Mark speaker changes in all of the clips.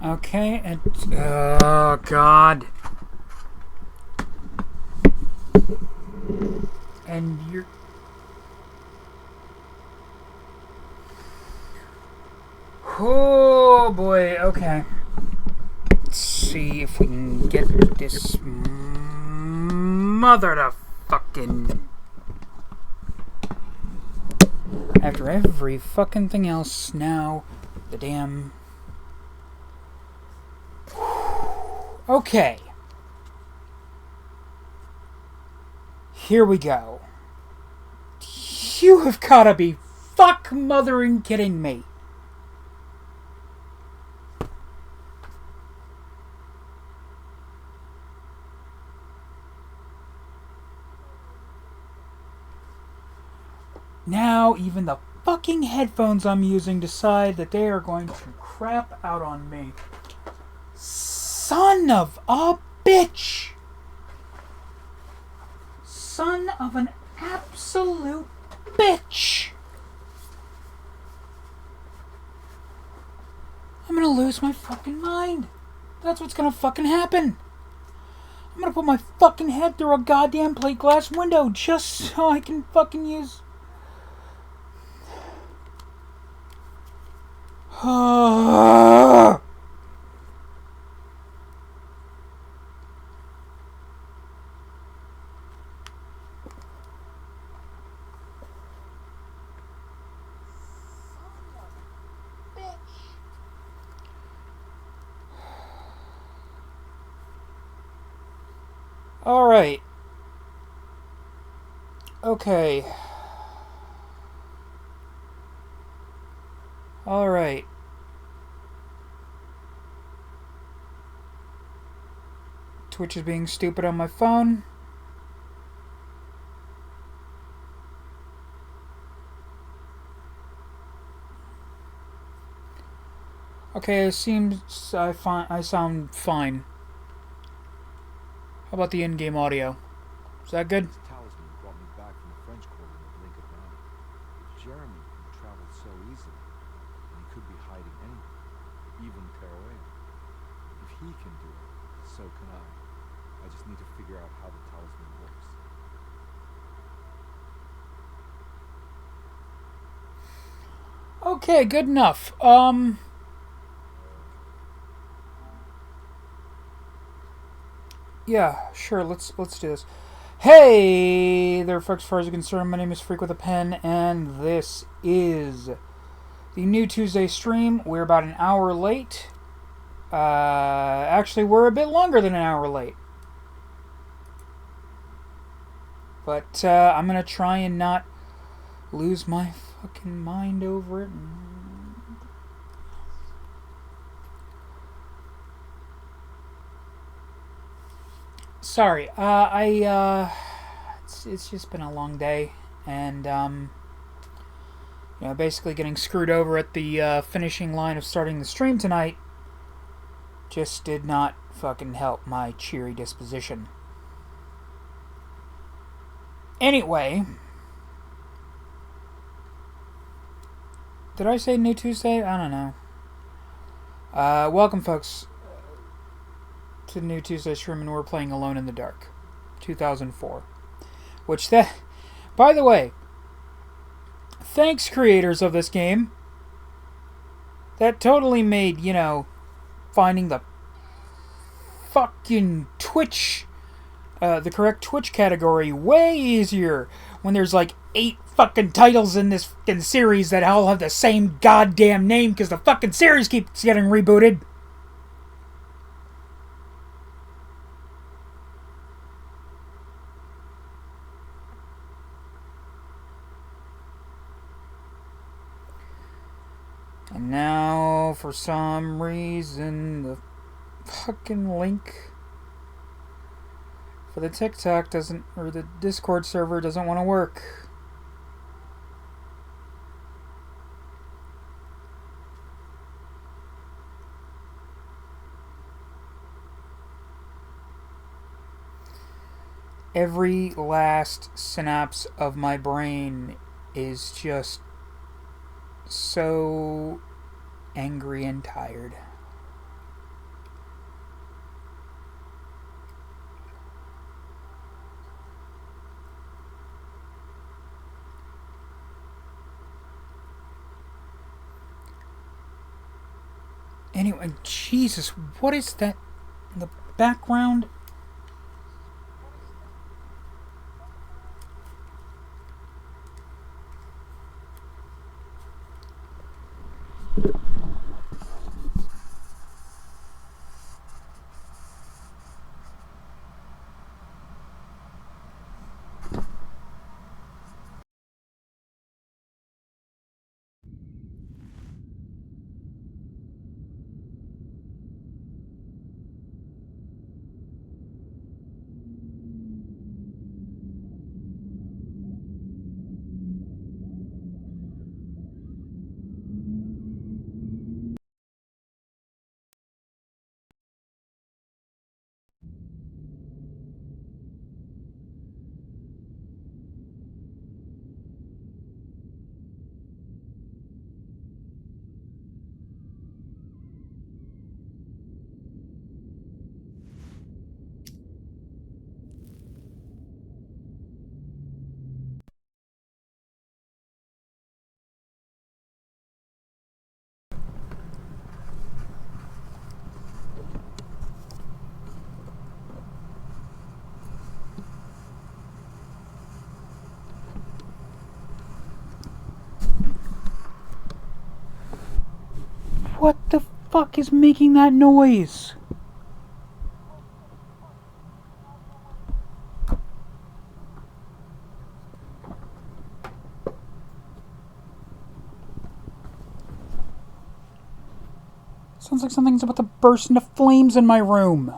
Speaker 1: Okay, and... Oh, God. And you're... Oh, boy, okay. Let's see if we can get this mother to fucking... After every fucking thing else, now the damn... Okay. Here we go. You have gotta be fuck mothering kidding me. Now, even the fucking headphones I'm using decide that they are going to crap out on me. Son of a bitch! Son of an absolute bitch! I'm gonna lose my fucking mind. That's what's gonna fucking happen. I'm gonna put my fucking head through a goddamn plate glass window just so I can fucking use... Alright. Okay. Alright. Twitch is being stupid on my phone. Okay, it seems I sound fine. How about the in-game audio? Is that good?
Speaker 2: This talisman brought me back from the French Quarter in the blink of an eye. If Jeremy can travel so easily, then he could be hiding anywhere, even Teruel. If he can do it, so can I. I just need to figure out how the talisman works.
Speaker 1: Okay, good enough. Yeah, sure, let's do this. Hey there, folks, as far as you're concerned, my name is Freak with a Pen, and this is the New Tuesday stream. We're about an hour late. Actually, we're a bit longer than an hour late. But, I'm gonna try and not lose my fucking mind over it. Sorry, it's just been a long day, and, basically getting screwed over at the, finishing line of starting the stream tonight just did not fucking help my cheery disposition. Anyway, did I say New Tuesday? I don't know. Welcome, folks, to the New Tuesday stream, and we're playing Alone in the Dark, 2004. Which, by the way, thanks, creators of this game. That totally made, finding the fucking Twitch, the correct Twitch category way easier when there's like 8 fucking titles in this fucking series that all have the same goddamn name because the fucking series keeps getting rebooted. And now, for some reason, the fucking link for the TikTok doesn't, or the Discord server doesn't want to work. Every last synapse of my brain is just so angry and tired. Anyway, Jesus, what is that in the background? What the fuck is making that noise? Sounds like something's about to burst into flames in my room.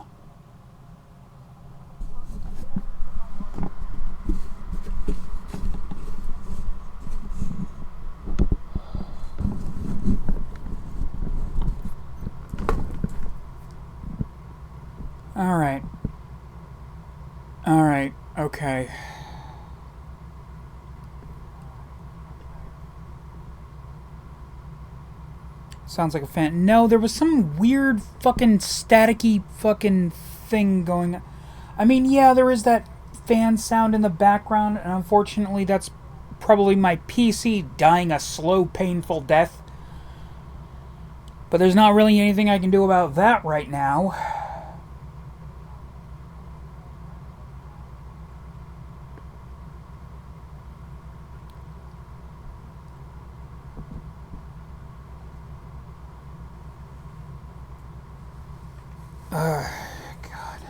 Speaker 1: Alright. Alright, okay. Sounds like a fan. No, there was some weird fucking staticky fucking thing going on. I mean, yeah, there is that fan sound in the background, and unfortunately that's probably my PC dying a slow, painful death. But there's not really anything I can do about that right now. God.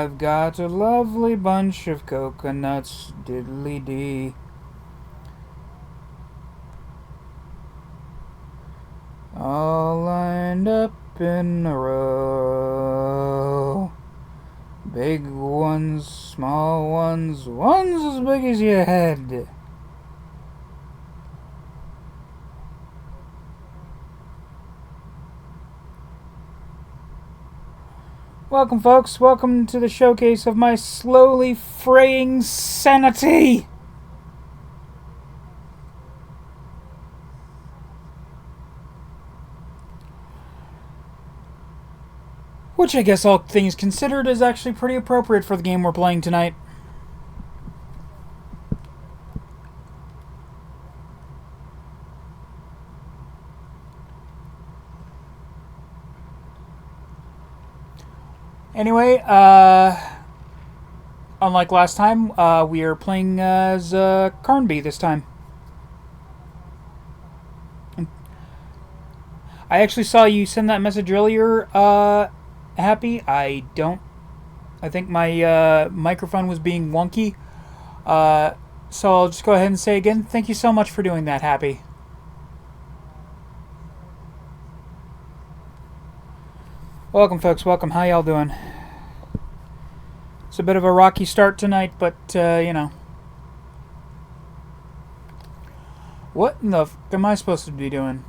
Speaker 1: I've got a lovely bunch of coconuts, diddly dee. All lined up in a row. Big ones, small ones, ones as big as your head. Welcome, folks. Welcome to the showcase of my slowly fraying sanity. Which I guess all things considered is actually pretty appropriate for the game we're playing tonight. Anyway, unlike last time, we are playing as Carnby this time. I actually saw you send that message earlier, Happy. I think my microphone was being wonky. So I'll just go ahead and say again, thank you so much for doing that, Happy. Welcome, folks. Welcome. How y'all doing? It's a bit of a rocky start tonight, but, you know. What in the f*** am I supposed to be doing?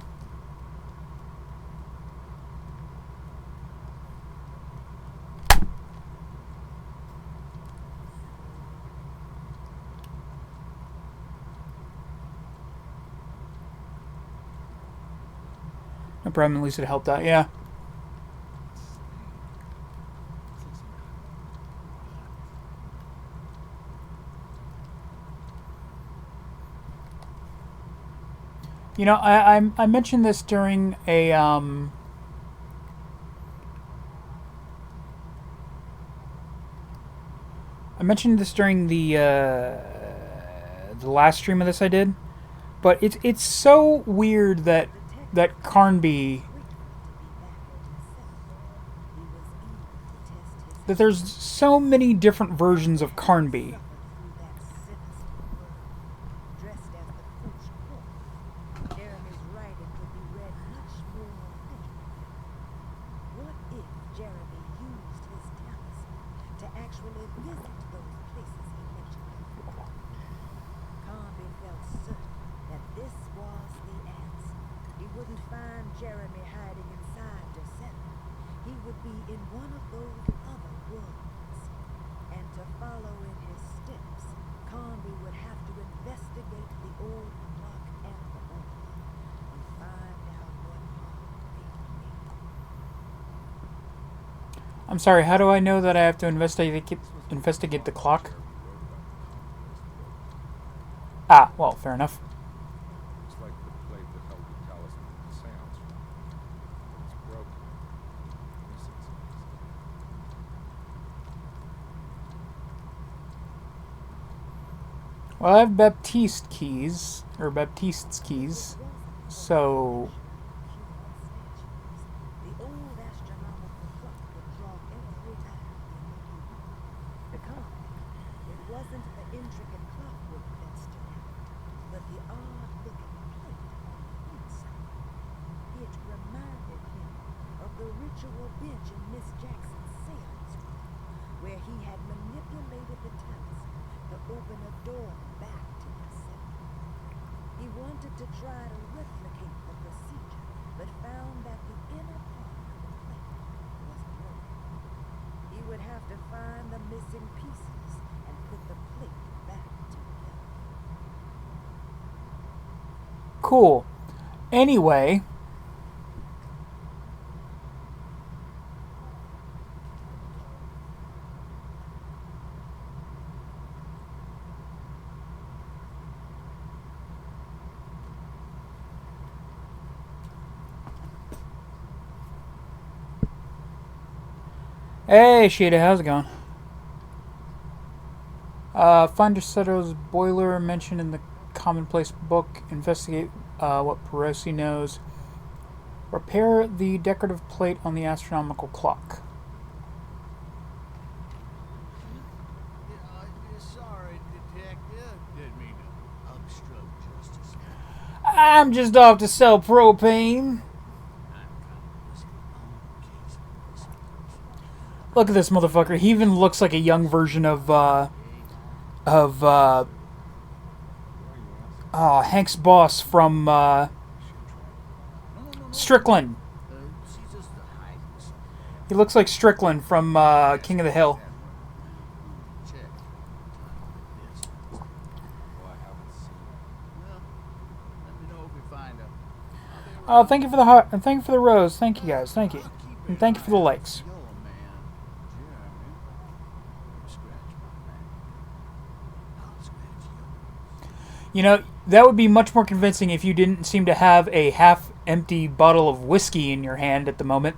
Speaker 1: No problem, at least it helped out, yeah. You know, I mentioned this during a I mentioned this during the last stream of this I did, but it's so weird that Carnby, that there's so many different versions of Carnby.
Speaker 3: Jeremy hiding inside Giuseppe. He would be in one of those other worlds. And to follow in his steps, Carnby would have to investigate the old clock and the old and find out what
Speaker 1: I'm sorry, how do I know that I have to investigate the clock? Ah, well, fair enough.
Speaker 2: Looks like the plate that held the talisman in the seance room. But it's broken. Missing some pieces.
Speaker 1: Well, I have Baptiste's keys, so
Speaker 3: the old astronomical clock would draw every time the Carnby. It wasn't the intricate clockwork that stood out, but the odd-looking plate on the inside. It reminded him of the ritual bench in Miss Jackson's seance room, where he had manipulated the talisman to open a door back to himself. He wanted to try to replicate the procedure, but found that the inner part of the plate was broken. He would have to find the missing pieces and put the plate back together.
Speaker 1: cool. Anyway, hey Shada, how's it going? Find Rossetto's boiler mentioned in the commonplace book. Investigate what Perosi knows. Repair the decorative plate on the astronomical clock.
Speaker 4: Sorry, Detective. Didn't mean to obstruct justice.
Speaker 1: I'm just off to sell propane. Look at this motherfucker. He even looks like a young version of Hank's boss from Strickland. He looks like Strickland from King of the Hill. Oh, thank you for the heart, and thank you for the rose. Thank you guys. Thank you, and thank you for the likes. You know, that would be much more convincing if you didn't seem to have a half-empty bottle of whiskey in your hand at the moment.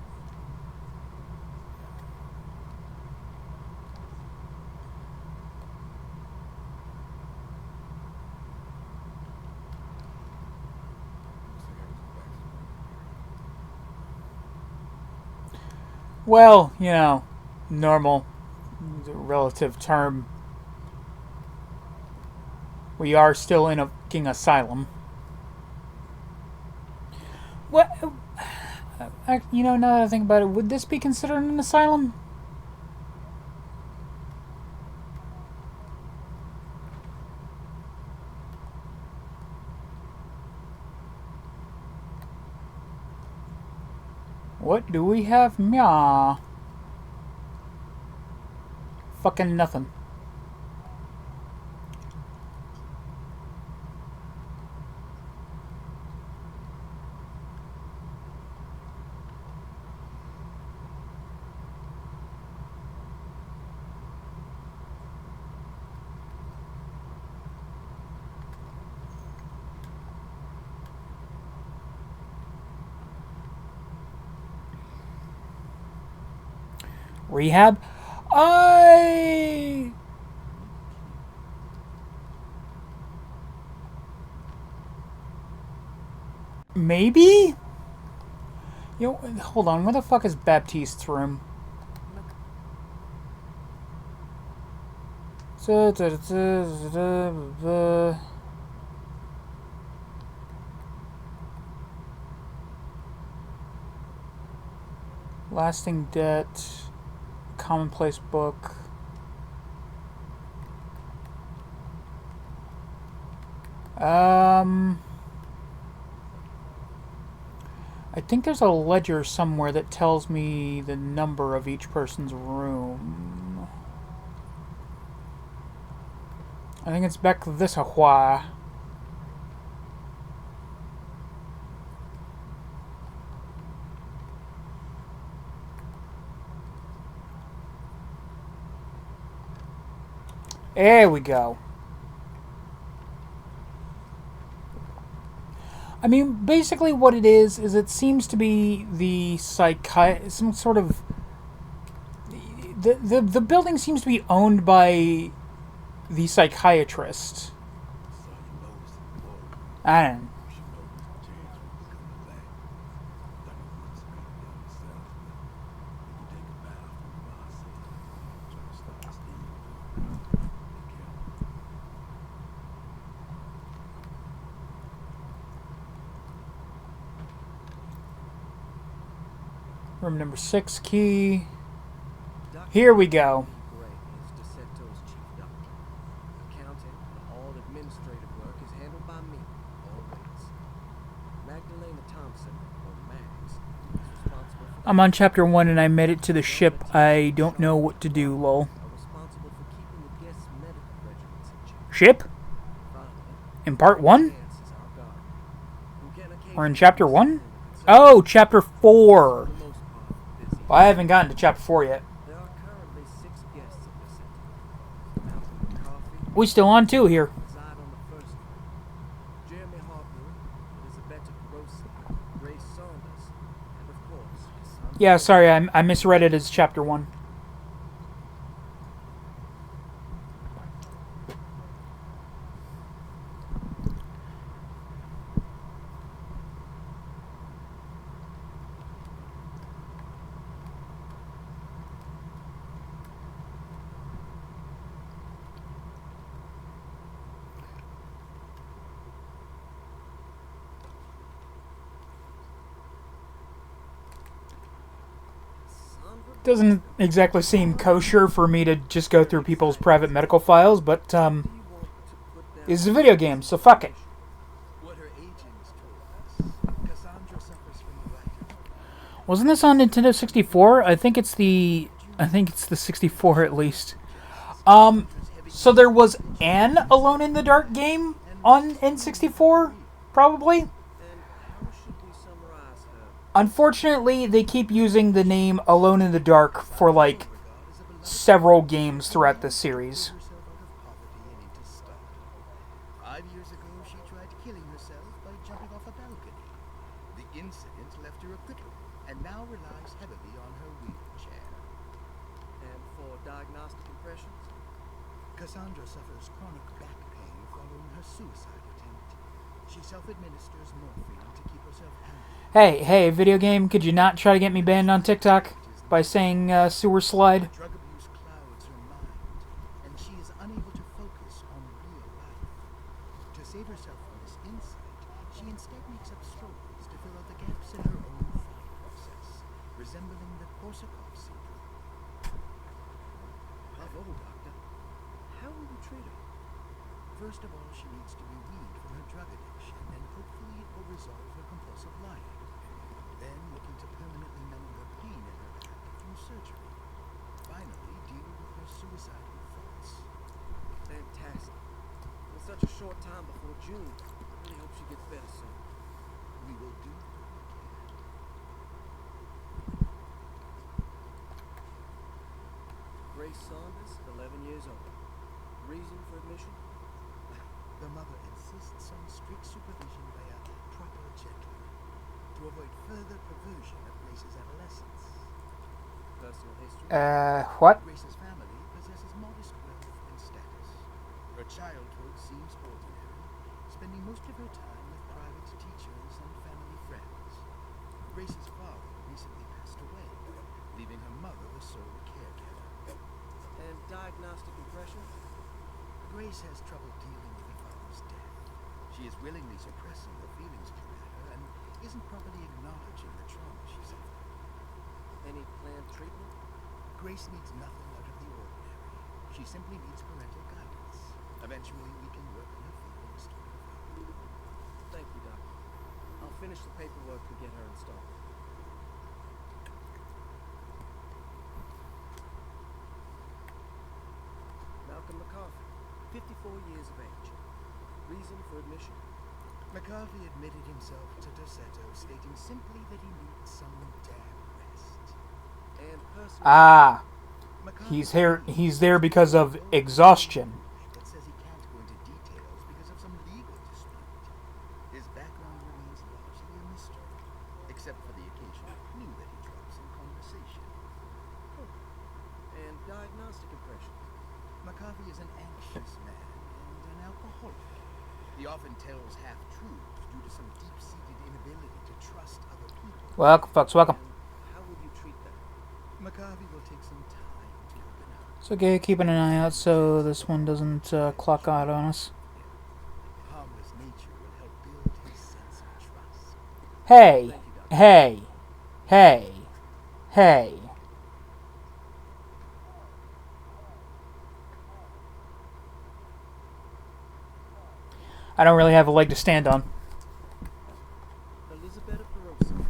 Speaker 1: Well, you know, normal, relative term. We are still in a fucking asylum. What? You know, now that I think about it, would this be considered an asylum? What do we have? Meow. Fucking nothing. Rehab? I... Maybe? Yo, hold on. Where the fuck is Baptiste's room? Lasting Debt. Commonplace Book. I think there's a ledger somewhere that tells me the number of each person's room. I think it's back this a while. There we go. I mean, basically what it is it seems to be the some sort of... The building seems to be owned by the psychiatrist. I don't know. Room number 6 key. Here we go. I'm on chapter 1 and I made it to the ship. I don't know what to do, lol. Ship? In part 1? Or in chapter 1? Oh, chapter 4. Well, I haven't gotten to chapter 4 yet. We still on 2 here. Yeah, sorry, I misread it as chapter 1. Doesn't exactly seem kosher for me to just go through people's private medical files, but, it's a video game, so fuck it. Wasn't this on Nintendo 64? I think it's the 64 at least. So there was an Alone in the Dark game on N64, probably? Unfortunately, they keep using the name Alone in the Dark for, like, several games throughout this series.
Speaker 4: 5 years ago, she tried killing herself by jumping off a balcony. The incident left her a cripple, and now relies heavily on her wheelchair.
Speaker 5: And for diagnostic impressions?
Speaker 4: Cassandra suffers chronic back pain following her suicide attempt. She self-administers morphine to keep herself happy.
Speaker 1: Hey, video game, could you not try to get me banned on TikTok by saying sewer slide?
Speaker 4: Drug abuse clouds her mind, and she is unable to focus on real life. To save herself from this insight, she instead makes up stories to fill out the gaps in her own thought process, resembling the Korsakoff syndrome. Bravo, Doctor. How will you treat her? First of all, she needs to be weaned from her drug addiction, and hopefully it will resolve her compulsive lying. Then looking to permanently numb the pain in her back through surgery. Finally, deal with her suicidal thoughts.
Speaker 5: Fantastic. In such a short time before June, I really hope she gets better soon.
Speaker 4: We will do what we can.
Speaker 5: Grace Saunders, 11 years old. Reason for admission?
Speaker 4: The mother insists on strict supervision by a proper gentleman to avoid further perversion of Grace's adolescence.
Speaker 5: Personal history.
Speaker 1: What?
Speaker 4: Grace's family possesses modest wealth and status. Her childhood seems ordinary, spending most of her time with private teachers and family friends. Grace's father recently passed away, leaving her mother the sole caregiver.
Speaker 5: And diagnostic impression?
Speaker 4: Grace has trouble dealing with her father's death. She is willingly suppressing the feelings of the matter and isn't properly acknowledging the trauma she suffered.
Speaker 5: Any planned treatment?
Speaker 4: Grace needs nothing out of the ordinary. She simply needs parental guidance. Eventually, we can work on her feelings toward her father.
Speaker 5: Thank you, Doctor. I'll finish the paperwork and get her installed. Malcolm McCarthy, 54 years of age. Reason for admission?
Speaker 4: McCarthy admitted himself to Dorsetto, stating simply that he needs some damn rest.
Speaker 5: And personal...
Speaker 1: Ah,
Speaker 4: McCarthy
Speaker 1: he's there because of exhaustion.
Speaker 4: but says he can't go into details because of some legal dispute. His background remains largely a mystery, except for the occasional clue that he drops in conversation.
Speaker 5: And diagnostic impressions?
Speaker 4: McCarthy is an anxious man and an alcoholic. He often tells half-truths due to some deep-seated inability to trust other people.
Speaker 1: Welcome, folks. Welcome.
Speaker 5: And how would you treat that?
Speaker 4: McCarthy will take some time to open up.
Speaker 1: It's okay, keeping an eye out so this one doesn't clock out on us.
Speaker 4: Harmless nature will help build his sense of trust.
Speaker 1: Hey, hey, hey, hey. I don't really have a leg to stand on.
Speaker 5: Elizabeth Perosi,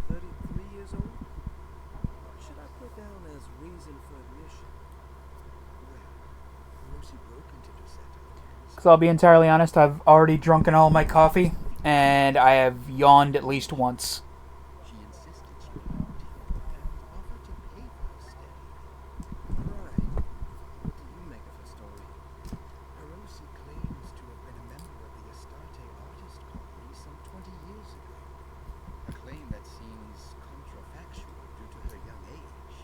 Speaker 5: 33 years old? What should I put down as reason for admission?
Speaker 4: Well, Perosi broke into Dorsetto.
Speaker 1: Because I'll be entirely honest, I've already drunken all my coffee, and I have yawned at least once.
Speaker 4: She insisted she would come to him and offered to pay for her stay.
Speaker 5: Right. What do you make of her story?
Speaker 4: Perosi claims to have been a member of the Astarte artist colony some 20 years ago. A claim that seems contrafactual due to her young age.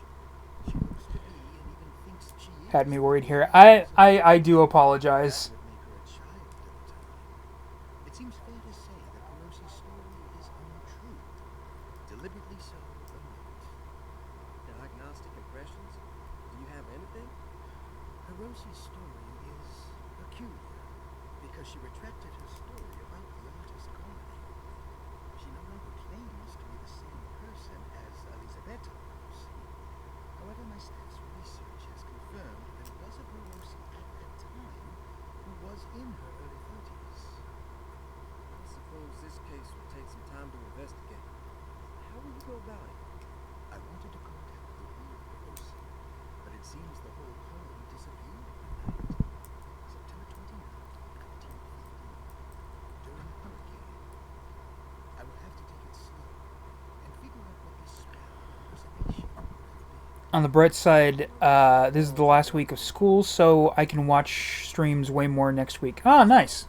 Speaker 4: She looks to be and even thinks she is.
Speaker 1: Had me worried here. I do apologize.
Speaker 4: That would make her a child at the time. It seems fair to say that Perosi's story is untrue. Deliberately so or not.
Speaker 5: Diagnostic impressions? Do you have anything?
Speaker 4: Perosi's story is peculiar because she retracted her story about the artist colony. She no longer claims to be the same person as Elisabetta Perosi. However, my stats research has confirmed that it was a Perosi at that time who was in her early 30s.
Speaker 5: I suppose this case will take some time to investigate. How will you go about it?
Speaker 4: I wanted to contact the real Perosi, but it seems the whole colony disappeared one night, September 29th, 1950, during a hurricane. I will have to take it slow and figure out what this spell of impersonation could have been.
Speaker 1: On the bright side, this is the last week of school, so I can watch streams way more next week. Ah, nice.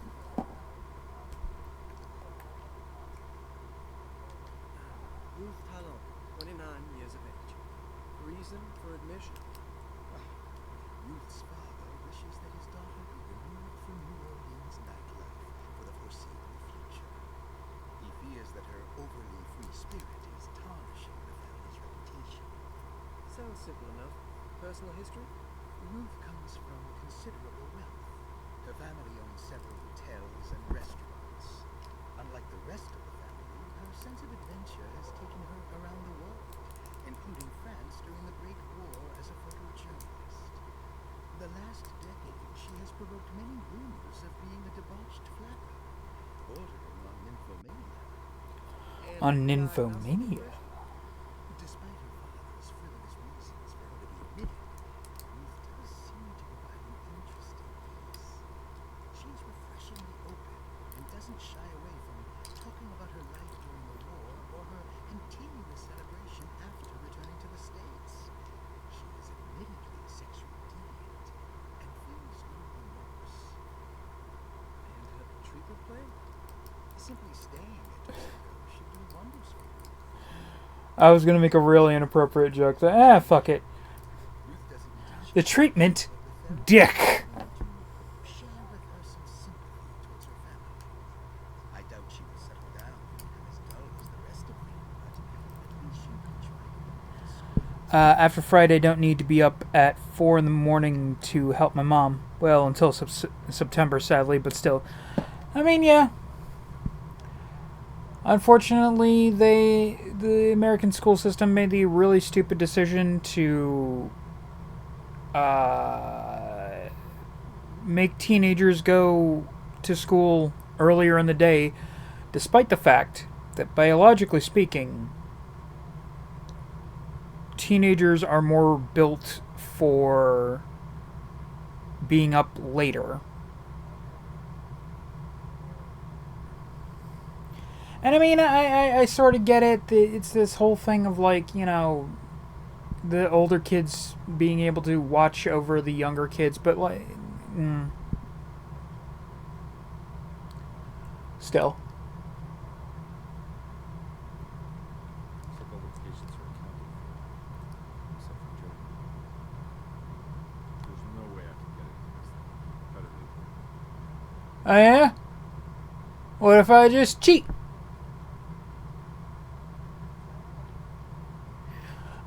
Speaker 5: Ruth Talon, 29 years of age. Reason for admission?
Speaker 4: Ruth's father wishes that his daughter be removed from New Orleans nightlife for the foreseeable future. He fears that her overly free spirit is tarnishing the family's reputation.
Speaker 5: Sounds simple enough. Personal history?
Speaker 4: Ruth comes from considerable wealth. Her family owns several hotels and restaurants. Unlike the rest of the family, her sense of adventure has taken her around the world, including France during the Great War as a photojournalist. The last decade, she has provoked many rumors of being a debauched flapper, bordering on nymphomania.
Speaker 5: And
Speaker 1: On
Speaker 5: diagnostic
Speaker 1: nymphomania.
Speaker 5: impressions?
Speaker 4: Despite her father's frivolous reasons for her to be admitted, Ruth does seem to provide an interesting piece. She is refreshingly open and doesn't shy away from talking about her life during the war or her continuous celebration after returning to the States. She is admittedly a sexual deviant and feels no remorse.
Speaker 5: And her treatment plan?
Speaker 4: Simply staying at Dorsetto should do wonders for her.
Speaker 1: I was gonna make a really inappropriate joke that, fuck it. The treatment?
Speaker 4: but the therapist
Speaker 1: Dick.
Speaker 4: to share with her some sympathy towards her family. I doubt she will settle down and become as dull as the rest of them, but at least you can try to get to school.
Speaker 1: After Friday, don't need to be up at 4 in the morning to help my mom. Well, until September, sadly, but still. I mean, yeah. Unfortunately, the American school system made the really stupid decision to make teenagers go to school earlier in the day, despite the fact that, biologically speaking, teenagers are more built for being up later. And I mean, I sort of get it. It's this whole thing of, like, you know, the older kids being able to watch over the younger kids, but, like, still.
Speaker 2: Looks like all the patients are accounted for, except for Jeremy. There's no way I can get into this thing. Better leave.
Speaker 1: Oh, yeah? What if I just cheat?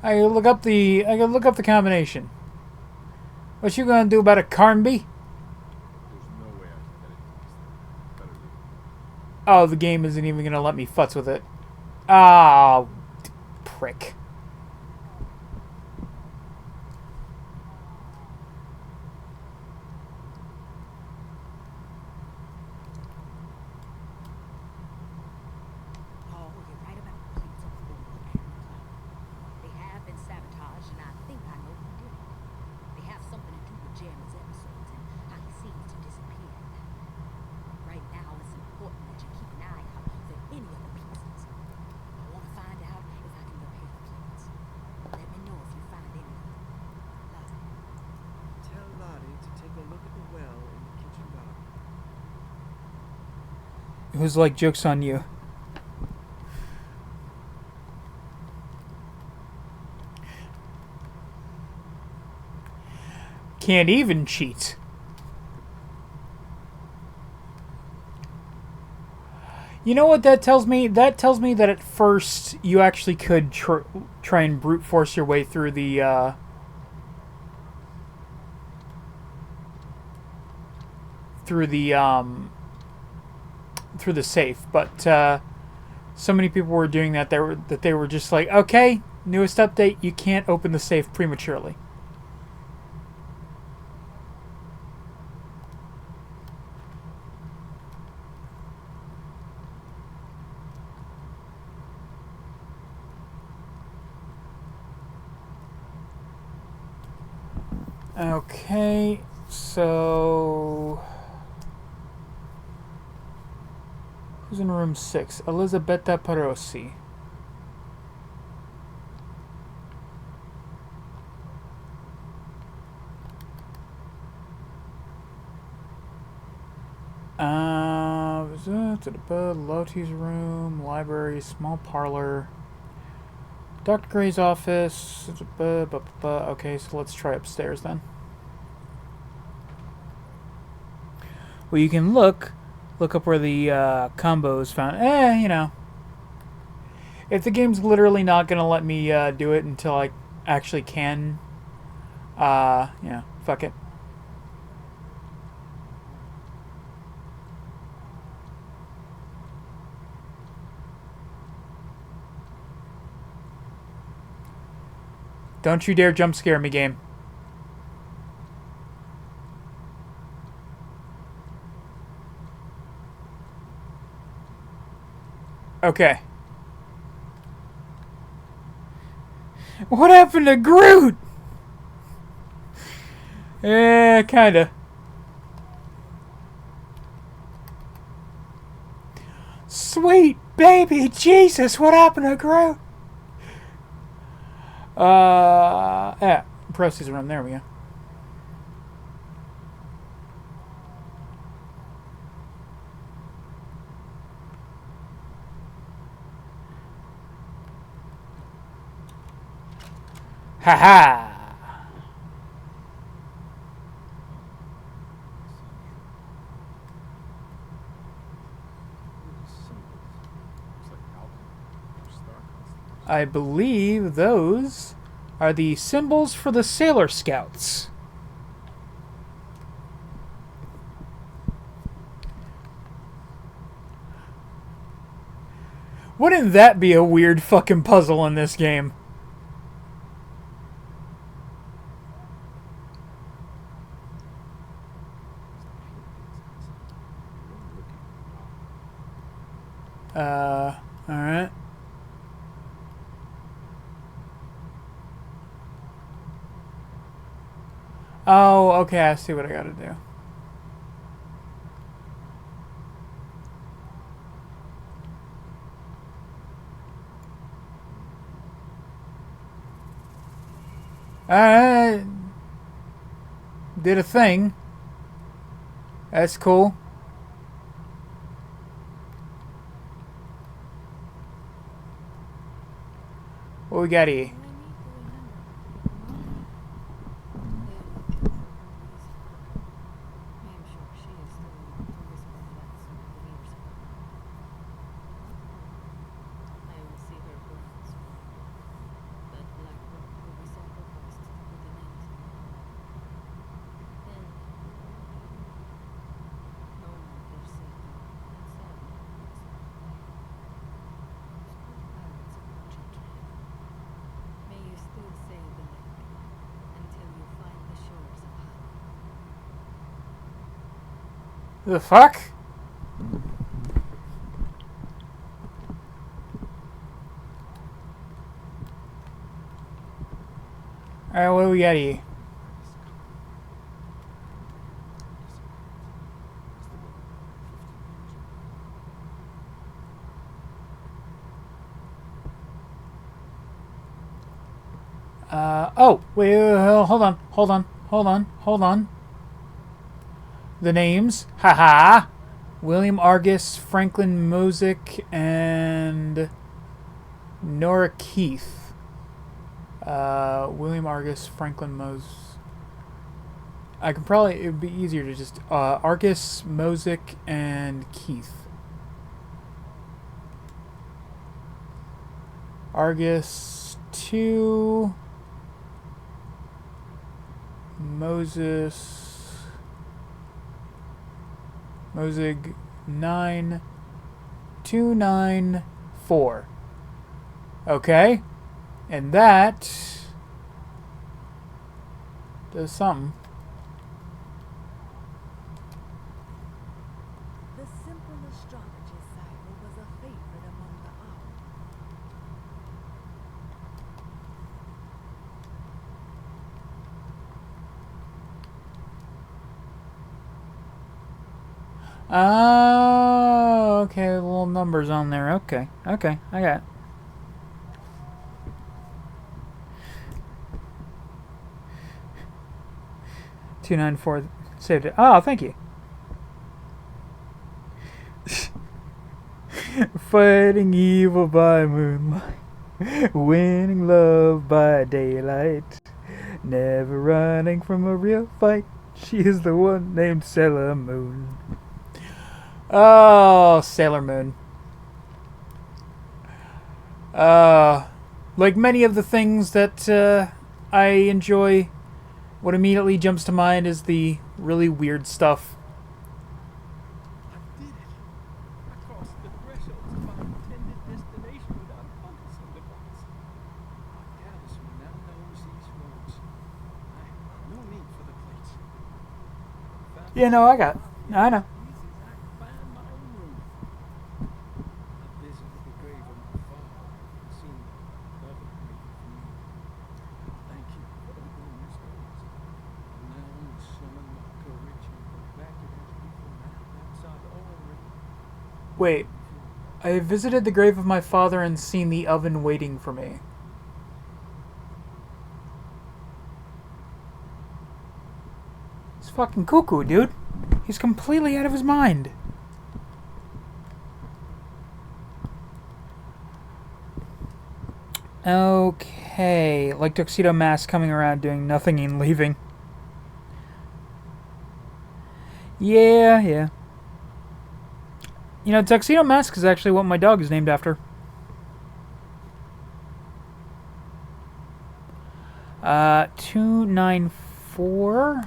Speaker 1: I can look up the combination. What you gonna do about a Carnby?
Speaker 2: There's no way I can get into this thing. Better leave.
Speaker 1: Oh, the game isn't even gonna let me futz with it. Ah, prick.
Speaker 3: Paul, you're right about the plates on the board at the clock. They have been sabotaged, and I think I know who did it. They have something to do with Jeremy's episodes and how he seems to disappear. Right now, it's important that you keep an eye out for any other pieces. I want to find out if I can repair the plates. Let me know if you find any of them. Lottie.
Speaker 5: Tell Lottie to take a look at the well in the kitchen garden.
Speaker 1: It was like, joke's on you. Can't even cheat. You know what that tells me? That tells me that at first you actually could try and brute force your way through the through the safe, but so many people were doing that they were just like, okay, newest update, you can't open the safe prematurely. Okay, so who's in room 6? Elisabetta Perosi. Loti's room, library, small parlor, Dr. Gray's office. Okay, so let's try upstairs then. Well, you can look up where the combo is found. You know, if the game's literally not gonna let me do it until I actually can, you know, fuck it. Don't you dare jump scare me, game. Okay. What happened to Groot? Yeah, kinda. Sweet baby Jesus, what happened to Groot? Yeah, Prosty's room. There we go. Ha ha! I believe those are the symbols for the Sailor Scouts. Wouldn't that be a weird fucking puzzle in this game? Alright. Oh, okay, I see what I gotta do. Alright. Did a thing. That's cool. What we got here? The fuck? Alright, what do we got here? Oh, wait, hold on. The names, haha. William Argus, Franklin Mosick, and Nora Keith. William Argus, Franklin I could probably, it would be easier to just, Argus, Mosick, and Keith. Argus 2, Mosig 9294. Okay. And that does something.
Speaker 3: The simple astrology cipher was a favorite among the owls.
Speaker 1: Oh, okay, little numbers on there. Okay, I got it. $294 saved it. Oh, thank you. Fighting evil by moonlight, winning love by daylight, never running from a real fight. She is the one named Sailor Moon. Oh, Sailor Moon. Like many of the things that I enjoy, what immediately jumps to mind is the really weird stuff.
Speaker 5: I did it. I crossed the threshold to my intended destination without a focusing device. My talisman now knows these roads. No need for the plates.
Speaker 1: Yeah, no, I know. Wait, I visited the grave of my father and seen the oven waiting for me. He's fucking cuckoo, dude. He's completely out of his mind. Okay, like Tuxedo Mask coming around doing nothing and leaving. Yeah. You know, Tuxedo Mask is actually what my dog is named after. 294.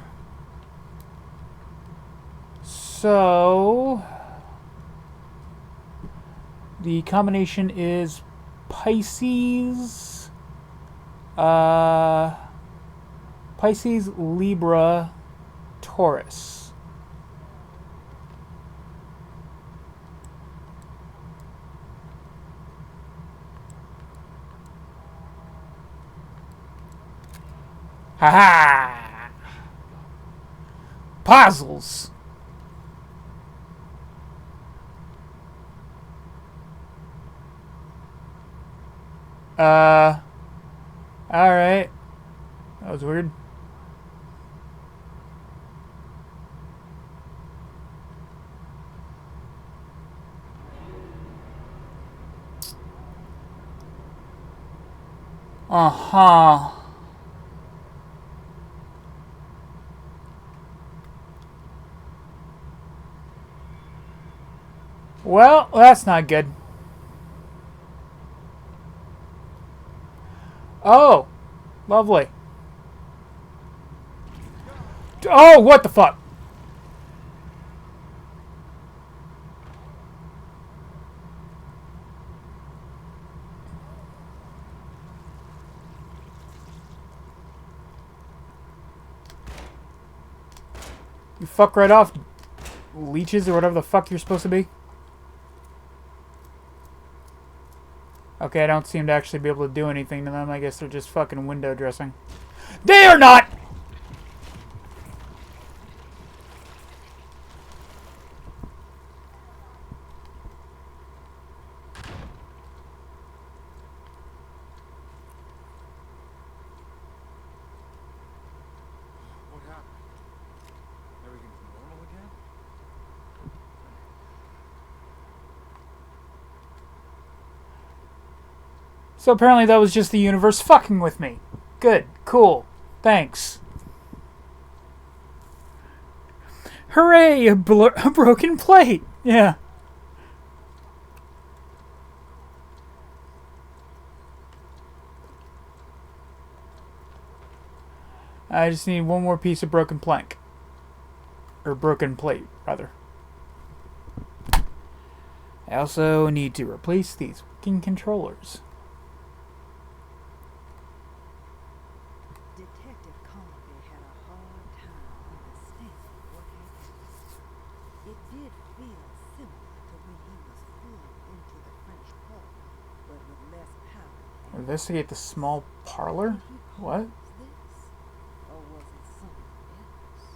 Speaker 1: So the combination is Pisces, Pisces, Libra, Taurus. Ha ha! Puzzles. Alright. That was weird. Uh-huh. Well, that's not good. Oh, lovely. Oh, what the fuck? You fuck right off, leeches, or whatever the fuck you're supposed to be. Okay, I don't seem to actually be able to do anything to them. I guess they're just fucking window dressing. They are not!
Speaker 2: What happened? Everything's normal again?
Speaker 1: So apparently that was just the universe fucking with me. Good. Cool. Thanks. Hooray! A broken plate! Yeah. I just need one more piece of broken plank. Or broken plate, rather. I also need to replace these fucking controllers.
Speaker 3: Detective Carvey had a hard time understanding what had happened. It did feel similar to when he was pulled into the French Quarter, but with less power.
Speaker 1: Investigate the small parlor?
Speaker 3: Did he
Speaker 1: What?
Speaker 3: cause this, or was it someone else?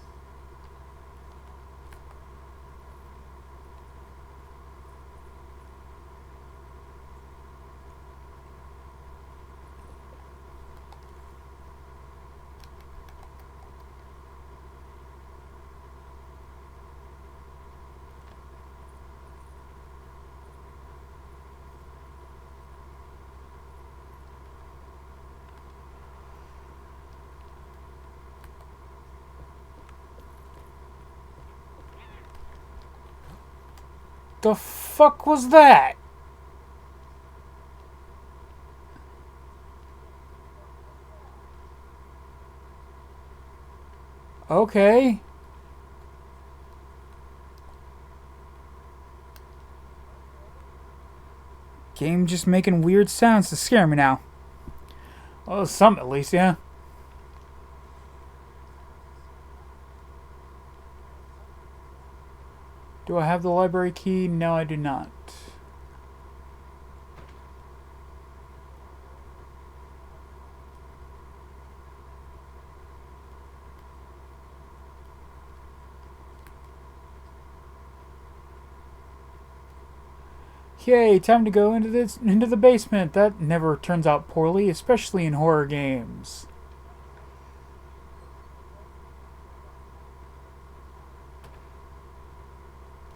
Speaker 1: The fuck was that? Okay. Game just making weird sounds to scare me now. Well, some at least, yeah. Do I have the library key? No, I do not. Yay, time to go into the basement. That never turns out poorly, especially in horror games.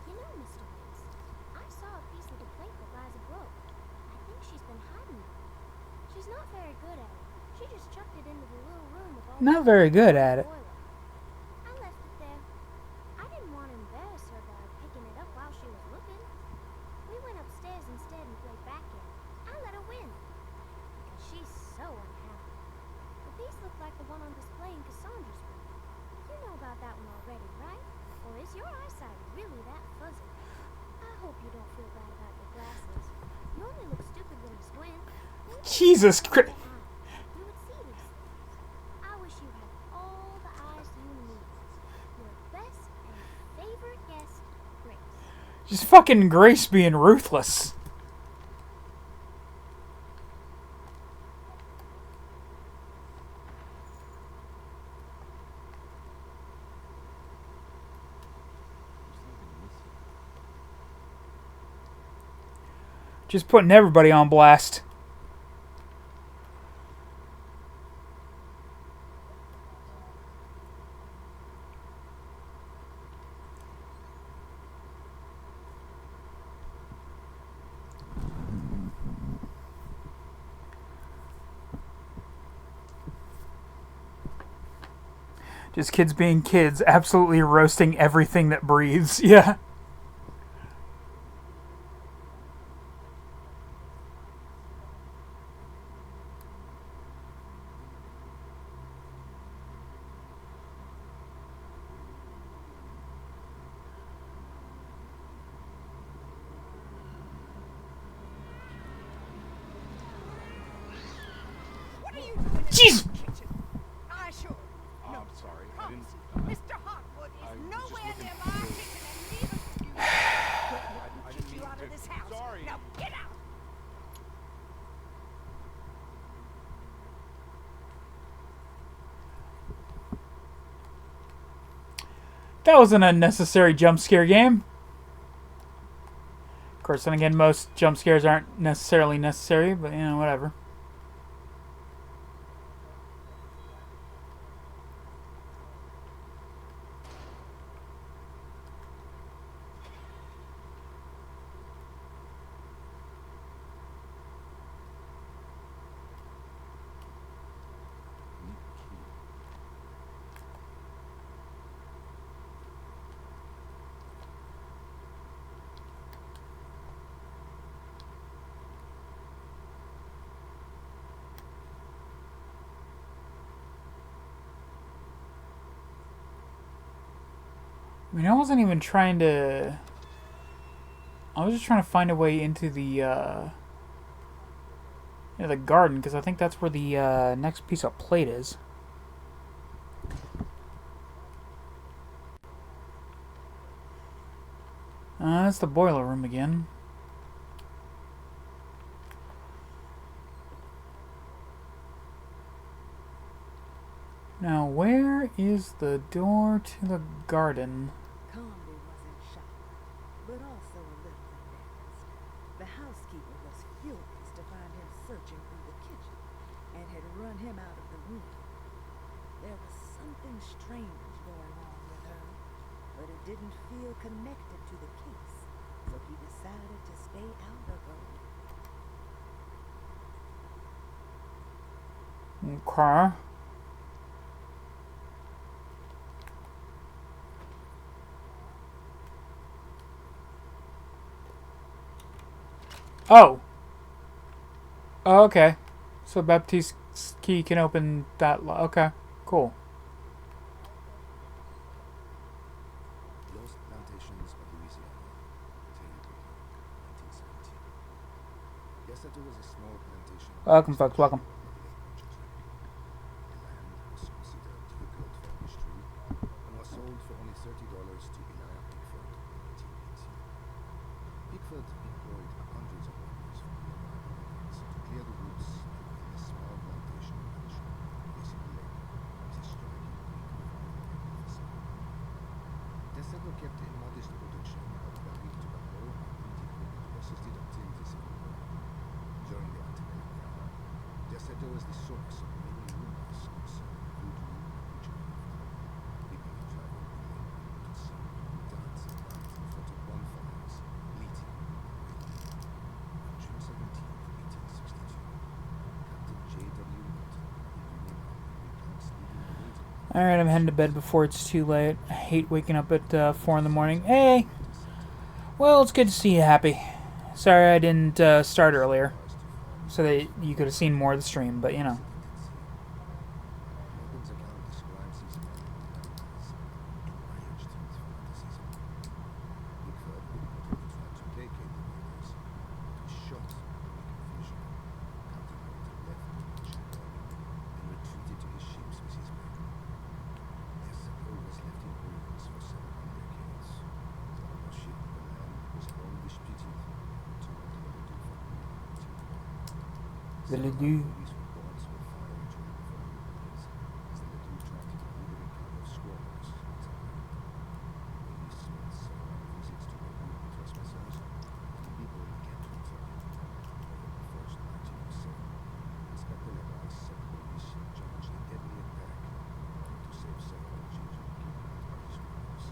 Speaker 6: You know, Mr. Wicks, I saw a piece of the plate that Liza broke. I think she's been hiding it. She's not very good at it. She just chucked it into the little room with all
Speaker 1: Not very good at it.
Speaker 6: boiler. I left it there. I didn't want to embarrass her by picking it up while she was looking. We went upstairs instead and played backgammon. I let her win. Because she's so unhappy. The piece looked like like the one on display in Cassandra's room. You know about that one already, right? Or is your eyesight really that fuzzy? I hope you don't feel bad about your glasses. You only look stupid when you squint.
Speaker 1: Jesus Christ.
Speaker 6: You would see these things. I wish you had all the eyes you need. Your best and favorite guest, Grace.
Speaker 1: Just fucking Grace being ruthless. Just putting everybody on blast. Just kids being kids, absolutely roasting everything that breathes. Yeah.
Speaker 3: What are you doing
Speaker 1: Jeez.
Speaker 3: in the kitchen? I sure. No,
Speaker 2: I'm sorry. I
Speaker 3: promise
Speaker 2: didn't.
Speaker 3: you, Mr. Hotwood
Speaker 2: I
Speaker 3: is
Speaker 2: was just
Speaker 3: nowhere
Speaker 2: looking
Speaker 3: near
Speaker 2: for
Speaker 3: my
Speaker 2: you.
Speaker 3: kitchen, and neither should you.
Speaker 2: I
Speaker 3: Kick
Speaker 2: didn't
Speaker 3: you
Speaker 2: mean
Speaker 3: out of
Speaker 2: to.
Speaker 3: this house.
Speaker 2: Sorry.
Speaker 3: Now get out.
Speaker 1: That was an unnecessary jump scare game. Of course, then again, most jump scares aren't necessarily necessary, but you know, whatever. I mean, I wasn't even trying to... I was just trying to find a way into the, the garden, because I think that's where the next piece of plate is. That's the boiler room again. Now, where is the door to the garden?
Speaker 3: Comby wasn't shocked, but also a little embarrassed. The housekeeper was furious to find him searching through the kitchen and had run him out of the room. There was something strange going on with her, but it didn't feel connected to the case, so he decided to stay out of her way.
Speaker 1: Okay. Oh. Oh, okay. So Baptiste's key can open that okay. Cool.
Speaker 4: Lost Plantations of Louisiana, Taylor, 1917. Yesterday was a small plantation.
Speaker 1: Welcome, folks. Welcome.
Speaker 4: The land was considered difficult for industry and was sold for only $30 to Elijah Pickford in 1880. Pickford employed hundreds of workers from nearby Americans to clear the woods to build a small plantation mansion facing the lake with a striking Greek farming facade. The settler kept a modest production of barley, tobacco, and printing equipment persisted until the Civil War. During the antebellum era, the settler was the source of many rumors concerning voodoo and witchcraft. People would travel the lake to sing, dance, and ride in front of bonfires, bleating and wailing. On June 17, 1862, Captain J.W. Norton and the Union Army replaced leading the waiting line.
Speaker 1: Alright, I'm heading to bed before it's too late. I hate waking up at 4 in the morning. Hey! Well, it's good to see you happy. Sorry I didn't start earlier, so that you could have seen more of the stream, but you know. The
Speaker 2: Several
Speaker 1: Ledoux.
Speaker 2: police reports were filed during the following days as the Ledoux tried to get rid of a gang of squatters once again. Police made several visits to the would-be trespassers, and the people kept returning. November 1st, 1907, Inspector Levi set police in charge of the deadly attack, wanting to save several children kidnapped by his criminals.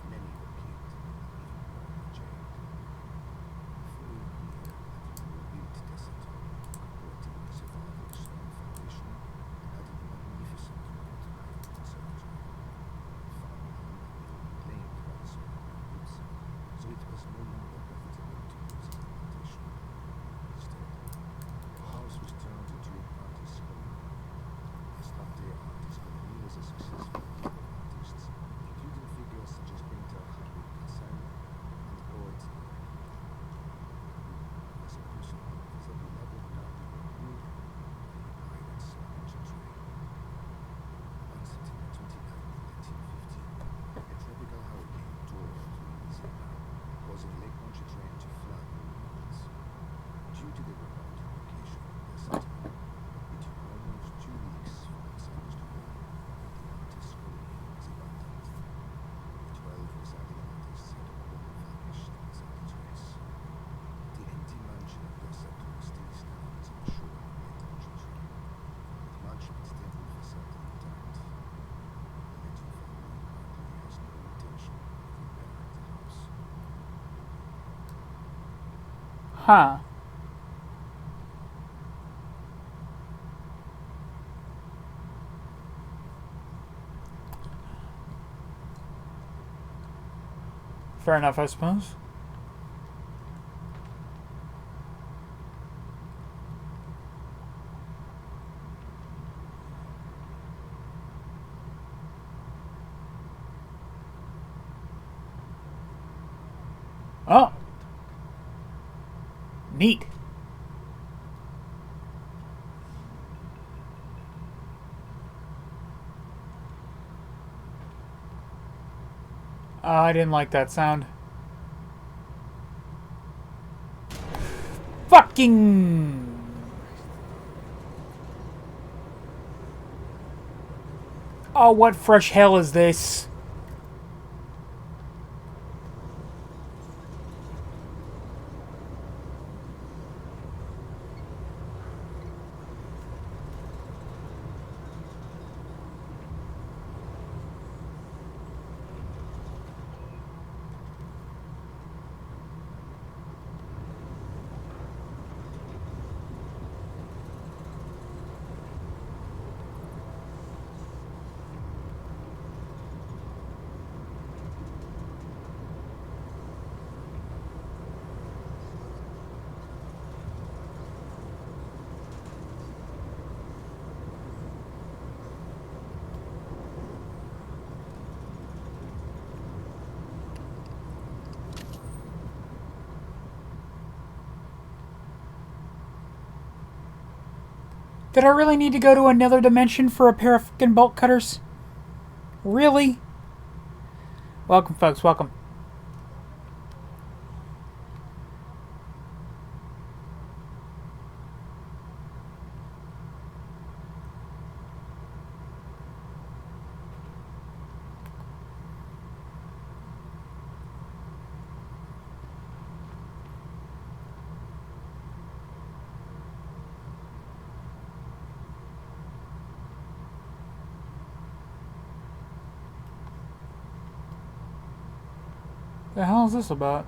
Speaker 2: Many were killed, even more were jailed. The following year, at the rebuilt desert, supporting the survival stone foundation, added the magnificent Mount Ivy Conservatory. The farmland had been reclaimed by the surrounding woods, so it was no longer profitable to use as a plantation. Instead, the house was turned into an artist's colony. The Estante Artist Colony was a successful group of artists, including figures such as painter Harry Cassin and poet as a personal of the beloved Nardin pirates launcher train. On September 29, 1915, a tropical hurricane tore through Louisiana, causing Lake Pontchartrain to flood in minutes. Due to the remote location of the settlement, it took almost 2 weeks for outsiders to learn that the artist's colony was abandoned. The 12 residing artists had all vanished without a trace. The empty mansion of their settler still stands on the shore of Lake Pontchartrain, with much of its temple facade intact. The Ledoux family currently has no intention of repairing the house.
Speaker 1: Huh. Fair enough, I suppose. Oh. Neat. I didn't like that sound. Fucking... Oh, what fresh hell is this? Did I really need to go to another dimension for a pair of fucking bolt cutters? Really? Welcome, folks. Welcome. The hell is this about?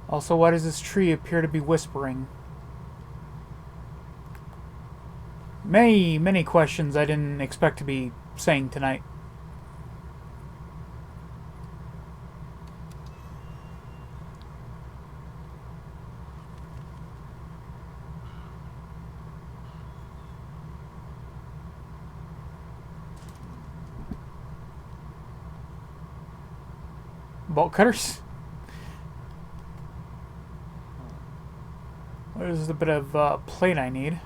Speaker 1: Also, why does this tree appear to be whispering? Many questions I didn't expect to be saying tonight. Bolt cutters? There's a bit of plate I need.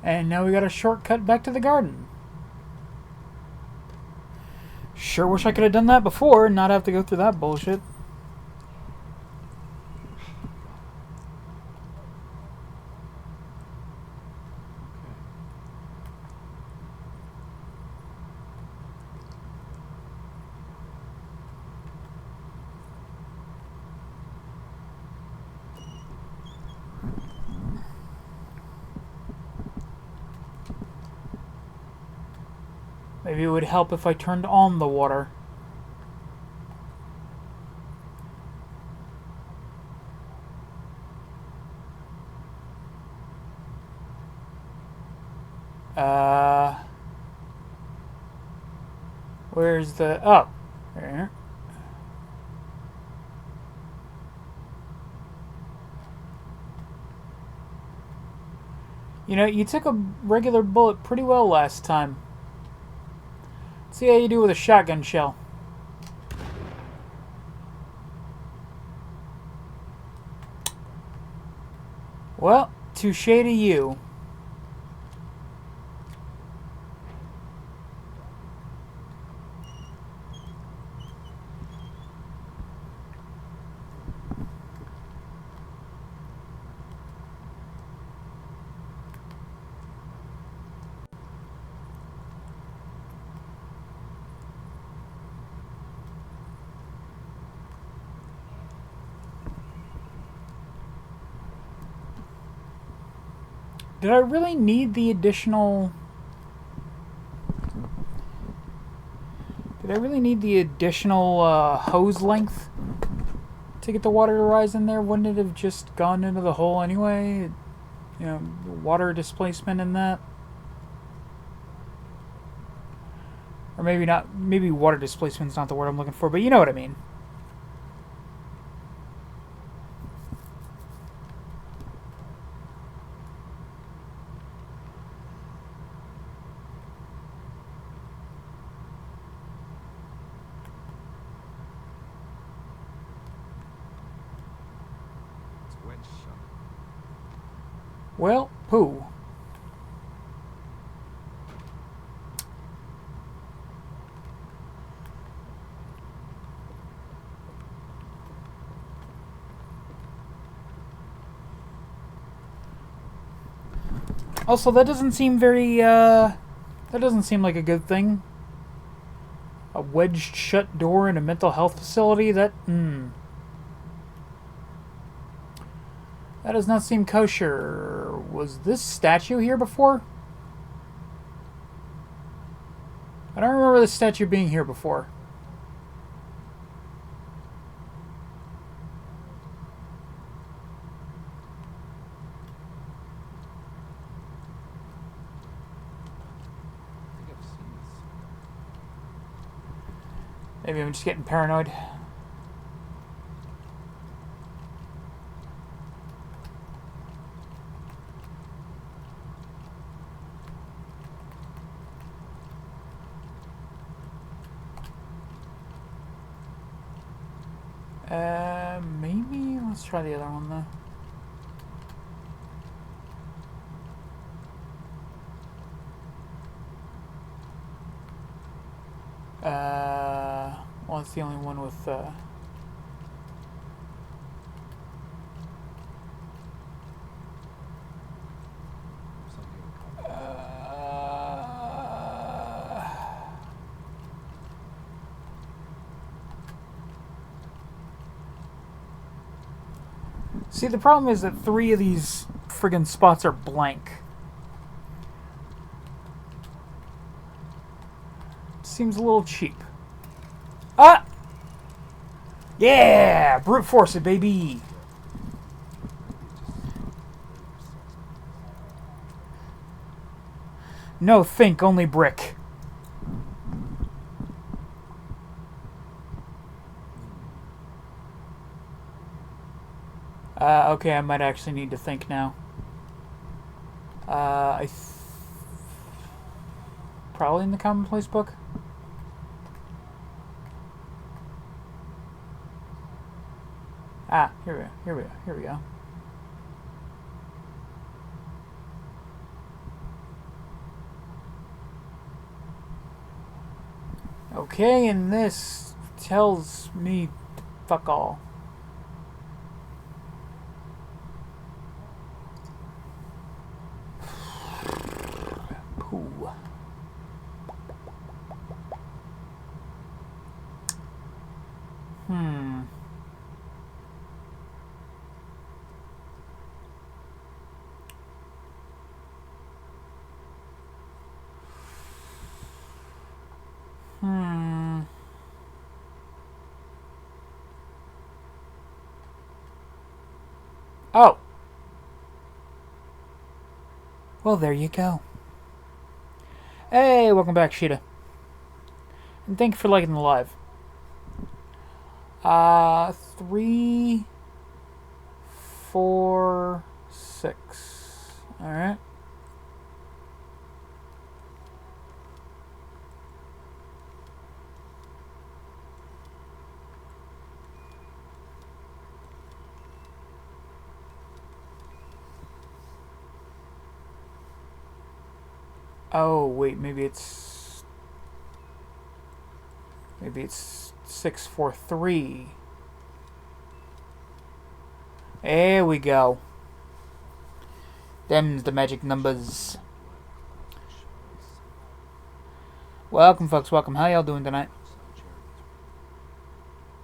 Speaker 1: And now we got a shortcut back to the garden. Sure wish I could have done that before and not have to go through that bullshit. Maybe it would help if I turned on the water. Where's the... Oh. There. You know, you took a regular bullet pretty well last time. Let's see how you do with a shotgun shell. Well, touche to you. Did I really need the additional... Did I really need the additional hose length to get the water to rise in there? Wouldn't it have just gone into the hole anyway? You know, water displacement in that? Or maybe not, maybe water displacement's not the word I'm looking for, but you know what I mean. Well, poo. Also, that doesn't seem very, that doesn't seem like a good thing. A wedged shut door in a mental health facility? That does not seem kosher. Was this statue here before? I don't remember this statue being here before.
Speaker 2: I think I've seen this.
Speaker 1: Maybe I'm just getting paranoid. Maybe let's try the other one though. Well, it's the only one with, See, the problem is that 3 of these friggin' spots are blank. Seems a little cheap. Ah! Yeah! Brute force it, baby! No think, only brick. Okay, I might actually need to think now. Probably in the commonplace book. Ah, here we go. Okay, and this tells me fuck all. Pooh. Hmm. Hmm. Oh. Well, there you go. Hey, welcome back, Sheeta. And thank you for liking the live. 3, 4, 6. Alright. Oh, wait, maybe it's 6, 4, 3. There we go. Them's the magic numbers.
Speaker 2: Black clouds would shadow the sun
Speaker 1: Welcome, folks. Welcome. How y'all doing tonight?
Speaker 2: outside Jeremy's room.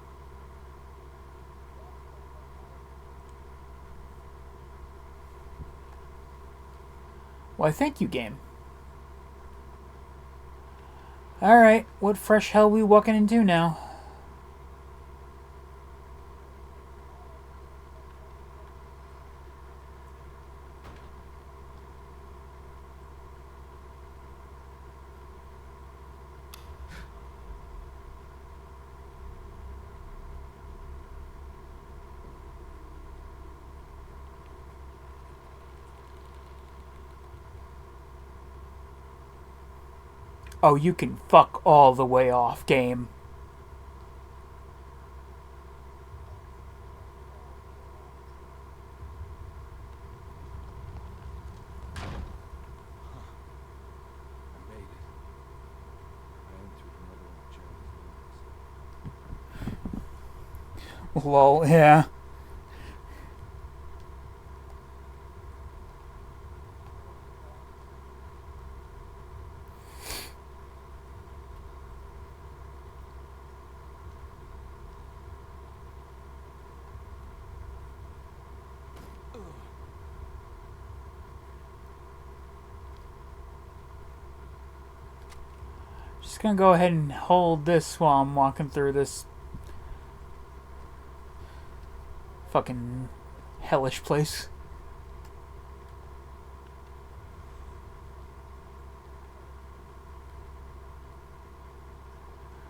Speaker 1: Why, thank you, game. Alright, what fresh hell we walking into now? Oh, you can fuck all the way off, game.
Speaker 2: I made it. I entered another one of Jeremy's rooms.
Speaker 1: Lol, yeah. Just gonna go ahead and hold this while I'm walking through this fucking hellish place.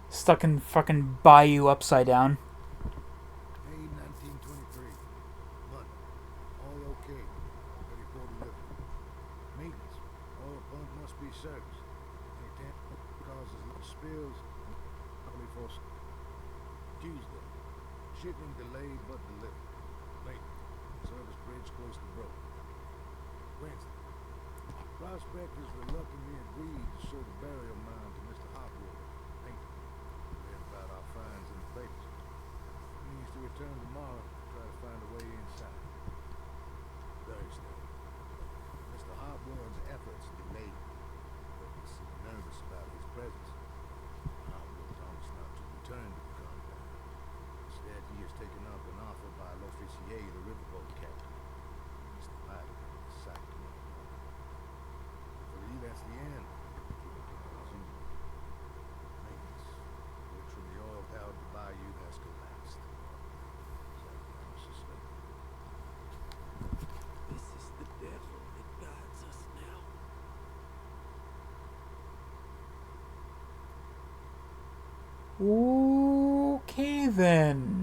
Speaker 1: Stuck in fucking Bayou upside down.
Speaker 4: May 1923. London. All okay. Ready for delivery. Maintenance. Oil pump must be serviced. Any tamper causes little spills. Only for Tuesday. Shipment delayed but delivered. Maintenance. Service bridge close to broken. Wednesday. Prospectors reluctantly agreed to show the burial mound to Mr. Hopwood. Maintenance. Read about our finds in the papers. He needs to return tomorrow to try to find a way inside. Thursday. Mr. Hopwood's efforts delayed. But seemed nervous about his presence. Hopwood promised not to return to the compound. Instead, he has taken up an offer by L'Officier, the riverboat captain. Mr. Pilot is sacked tomorrow morning. Hopefully, that's the end. Maintenance. Word from the oil-powered bayou has collapsed. Exactly unsuspected.
Speaker 5: This is the devil that guides us now.
Speaker 1: Okay then.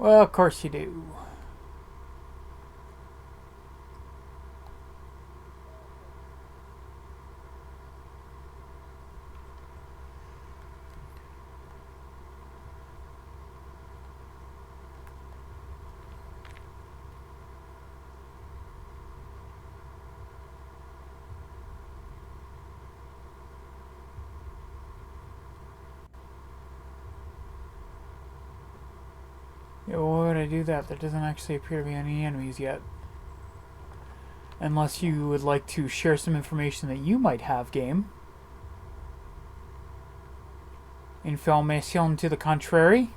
Speaker 1: Well, of course you do. Yeah, well, why would I do that? There doesn't actually appear to be any enemies yet. Unless you would like to share some information that you might have, game. Information to the contrary.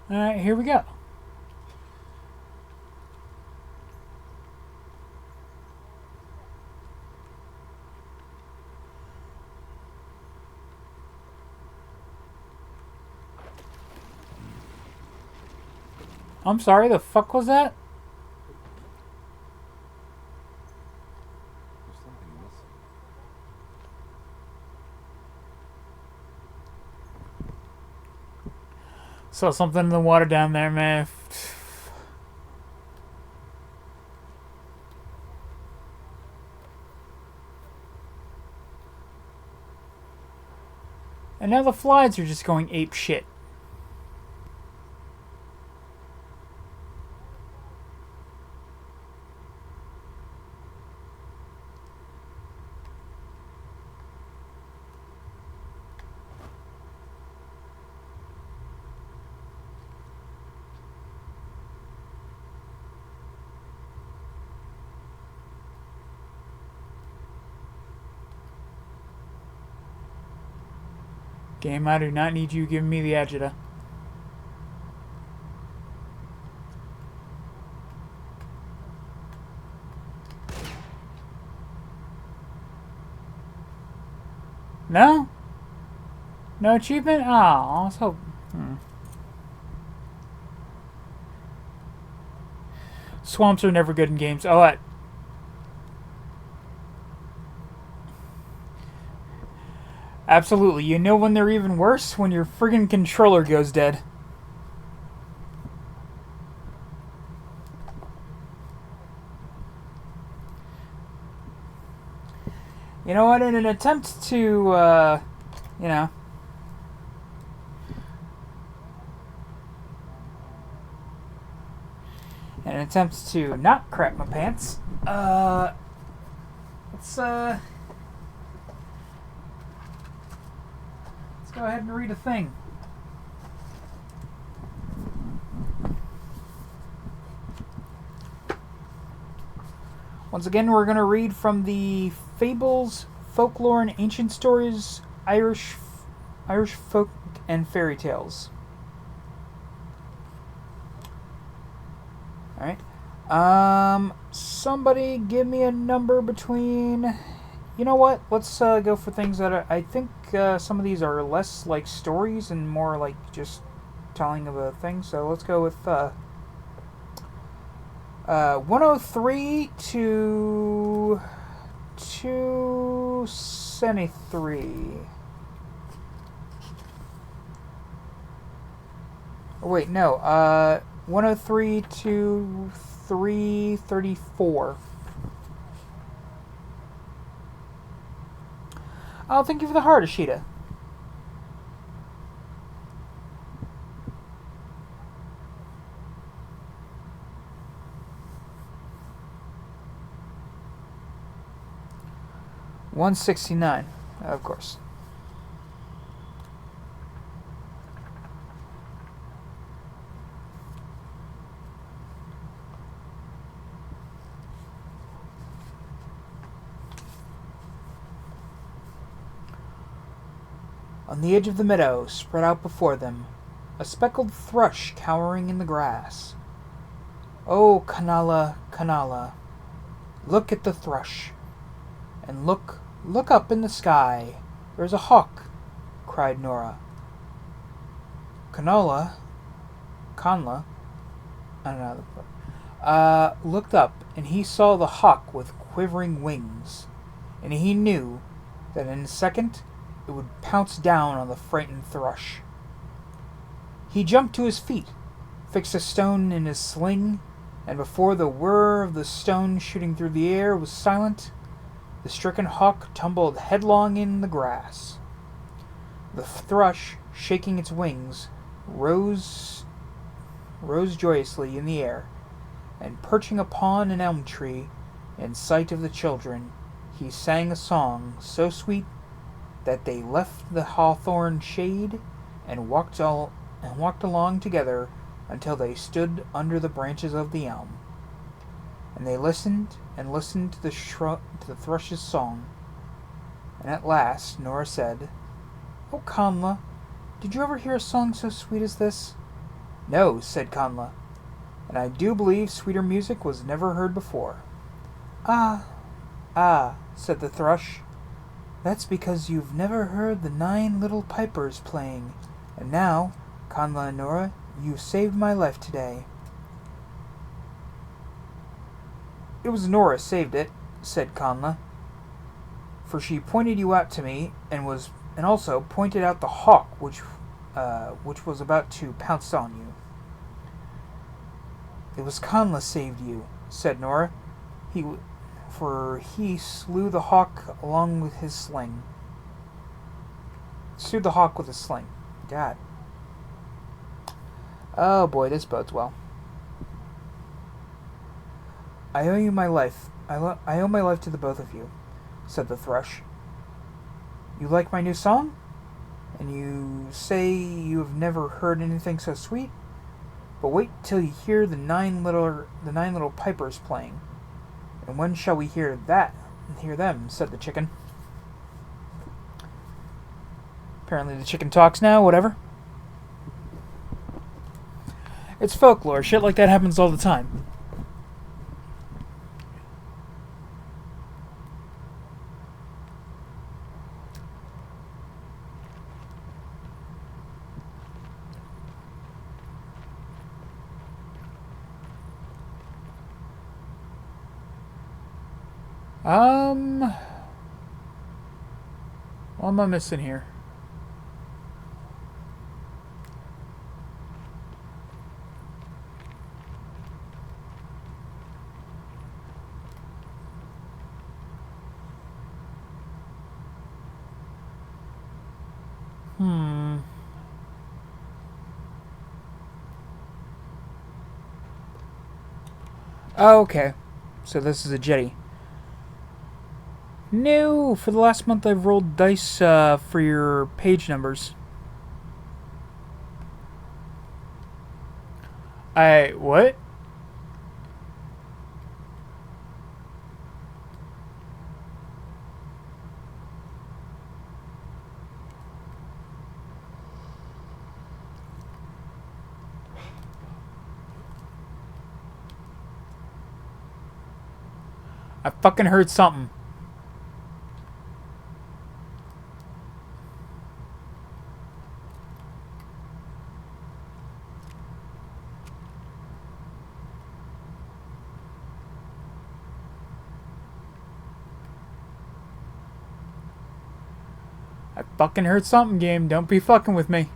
Speaker 1: Alright, here we go. I'm sorry, the fuck was that?
Speaker 2: There's something missing.
Speaker 1: Saw something in the water down there, man. And now the flies are just going ape shit. Game, I do not need you giving me the agita. No? No achievement? Oh, I was hoping. Swamps are never good in games. Oh, what? Absolutely. You know when they're even worse? When your friggin' controller goes dead. You know what? In an attempt to, you know... In an attempt to not crap my pants, let's go ahead and read a thing. Once again, we're going to read from the Fables, Folklore, and Ancient Stories, Irish Folk and Fairy Tales. Alright. Somebody give me a number between... You know what? Let's go for things that are... I think some of these are less like stories and more like just telling of a thing. So let's go with 103 to 273. Oh, wait, no. 103 to 334. Oh, thank you for the heart, Ashita. $169, of course. On the edge of the meadow, spread out before them, a speckled thrush cowering in the grass. Oh, Kanala, Kanala, look at the thrush, and look up in the sky. There's a hawk, cried Nora. Kanla, I don't know, looked up, and he saw the hawk with quivering wings, and he knew that in a second it would pounce down on the frightened thrush. He jumped to his feet, fixed a stone in his sling, and before the whir of the stone shooting through the air was silent, the stricken hawk tumbled headlong in the grass. The thrush, shaking its wings, rose joyously in the air, and perching upon an elm tree, in sight of the children, he sang a song so sweet that they left the hawthorn shade and walked along together until they stood under the branches of the elm. And they listened and listened to the thrush's song. And at last Nora said, "Oh, Conla, did you ever hear a song so sweet as this?" "No," said Conla, "and I do believe sweeter music was never heard before." Ah, said the thrush, "that's because you've never heard the 9 little pipers playing, and now, Conla and Nora, you've saved my life today." "It was Nora saved it," said Conla, "for she pointed you out to me, and also pointed out the hawk which was about to pounce on you." "It was Conla saved you," said Nora, for he slew the hawk along with his sling. Slew the hawk with his sling. God. Oh boy, this bodes well. "I owe you my life. I owe my life to the both of you," said the thrush. "You like my new song? And you say you have never heard anything so sweet? But wait till you hear the nine little pipers playing. And when shall we hear them?" said the chicken. Apparently the chicken talks now, whatever. It's folklore. Shit like that happens all the time. What am I missing here? Oh, okay. So this is a jetty. No, for the last month I've rolled dice for your page numbers. What? I fucking heard something. I fucking heard something, game. Don't be fucking with me.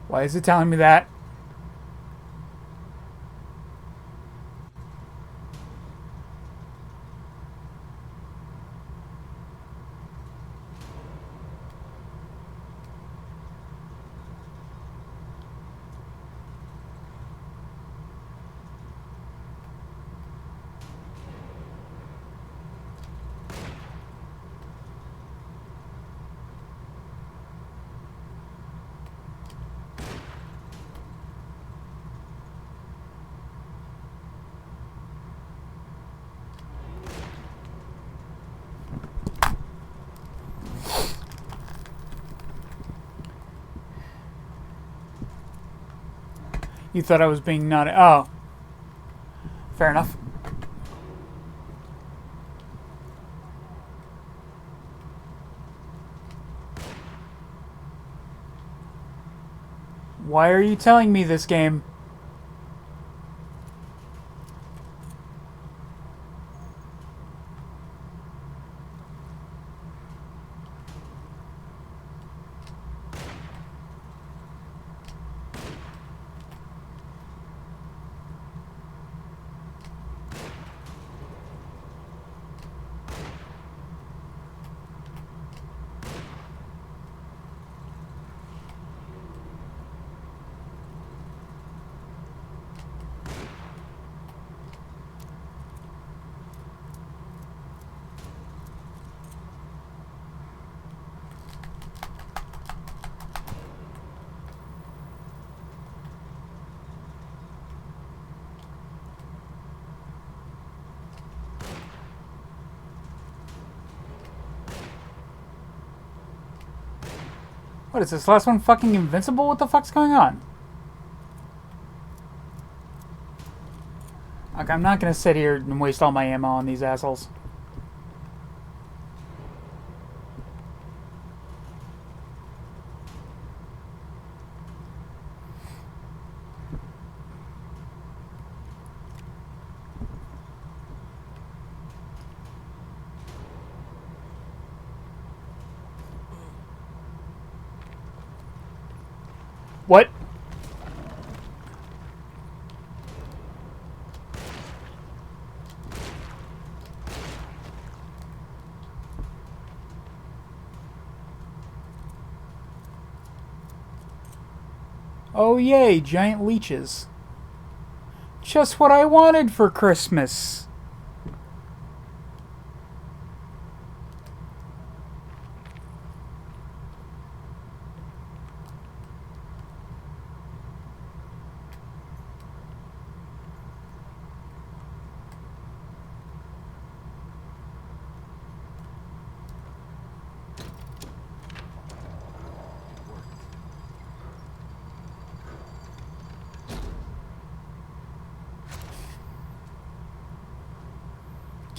Speaker 1: Why is it telling me that? You thought I was being naughty. Oh. Fair enough. Why are you telling me this game? What is this last one fucking invincible? What the fuck's going on? Okay, I'm not gonna sit here and waste all my ammo on these assholes. What? Oh yay, giant leeches. Just what I wanted for Christmas.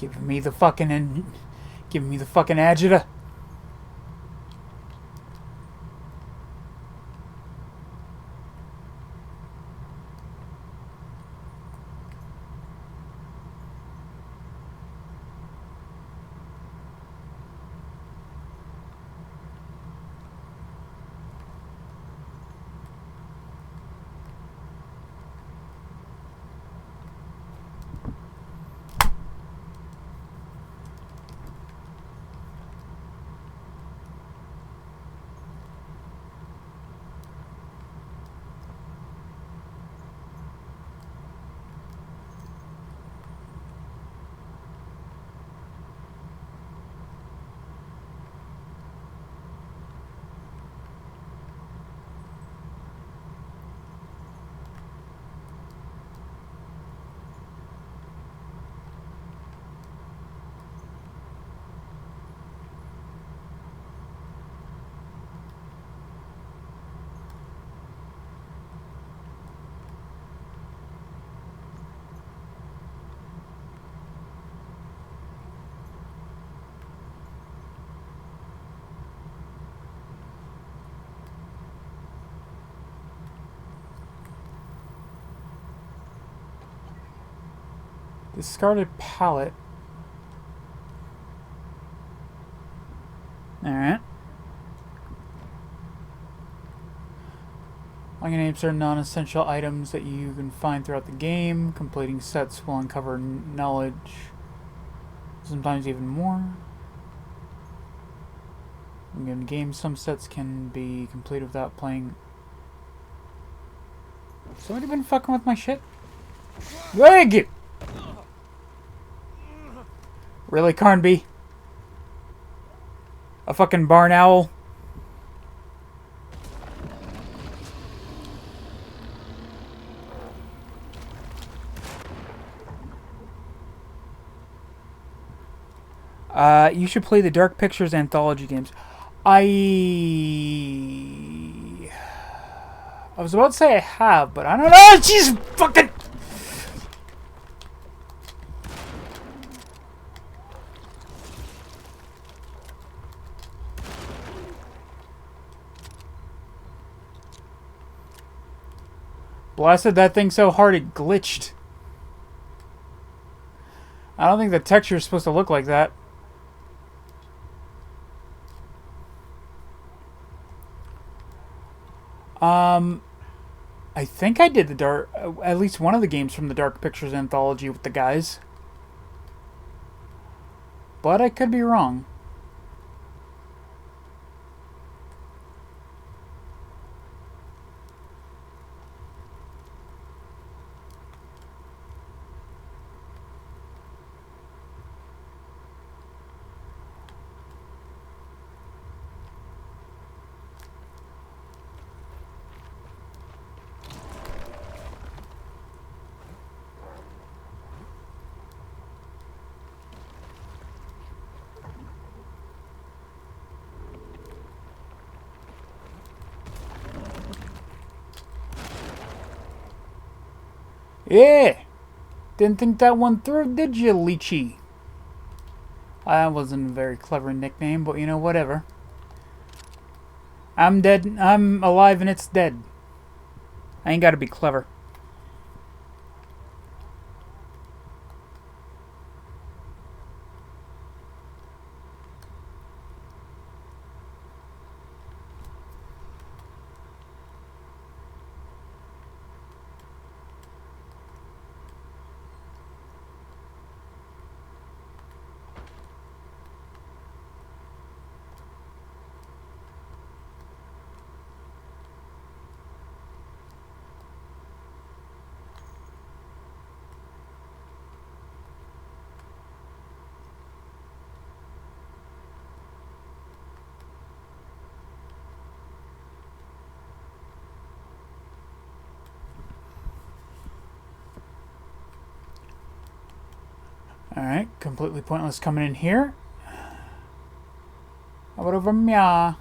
Speaker 1: Giving me the fucking agita. Discarded pallet. Alright. I'm going to insert non-essential items that you can find throughout the game. Completing sets will uncover knowledge. Sometimes even more. In game, some sets can be completed without playing. Somebody been fucking with my shit? Leg! Really, Carnby? A fucking barn owl? You should play the Dark Pictures anthology games. I I was about to say I have, but I don't know. Jeez, fucking. Blasted that thing so hard it glitched. I don't think the texture is supposed to look like that. I think I did the dark, at least one of the games from the Dark Pictures anthology with the guys, but I could be wrong. Yeah! Didn't think that one through, did you, Lychee? That wasn't a very clever nickname, but you know, whatever. I'm dead. I'm alive and it's dead. I ain't gotta be clever. Alright, completely pointless coming in here. How about over meow?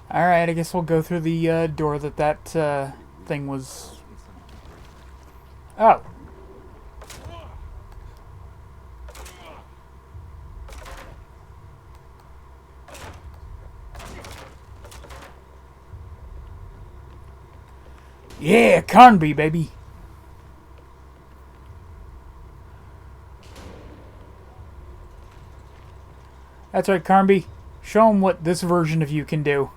Speaker 1: Alright, I guess we'll go through the door that thing was... Oh. Yeah, Carnby, baby. That's right, Carnby. Show them what this version of you can do.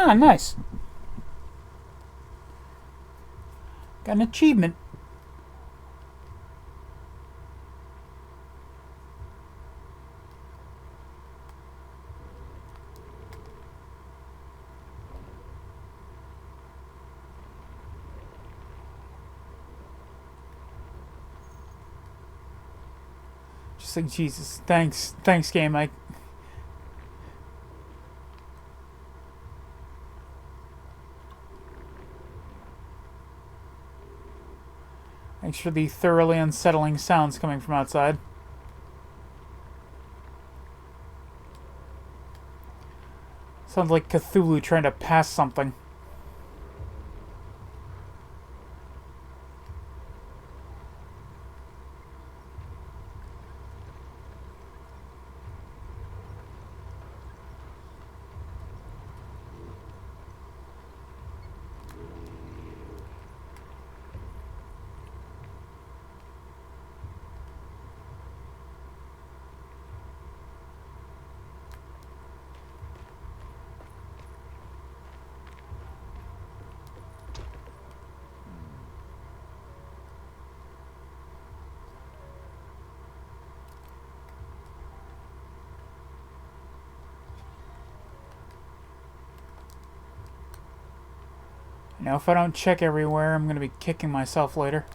Speaker 1: Ah, nice. Got an achievement. Just like, Jesus, thanks, game. Thanks for the thoroughly unsettling sounds coming from outside. Sounds like Cthulhu trying to pass something. You know, if I don't check everywhere, I'm gonna be kicking myself later.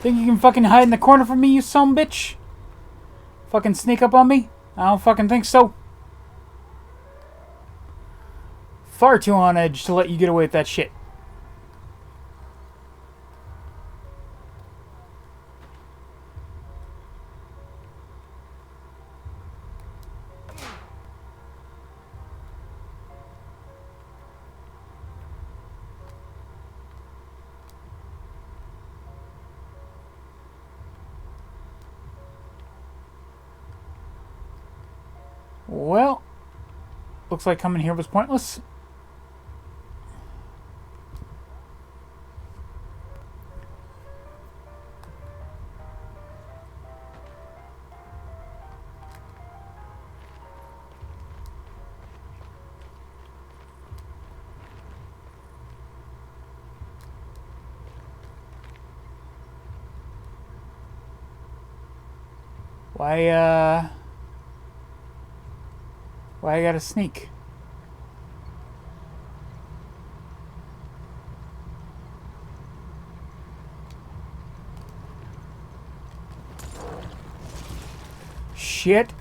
Speaker 1: Think you can fucking hide in the corner from me, you son bitch? Fucking sneak up on me? I don't fucking think so. Far too on edge to let you get away with that shit. Well, looks like coming here was pointless. Why I gotta sneak? Shit.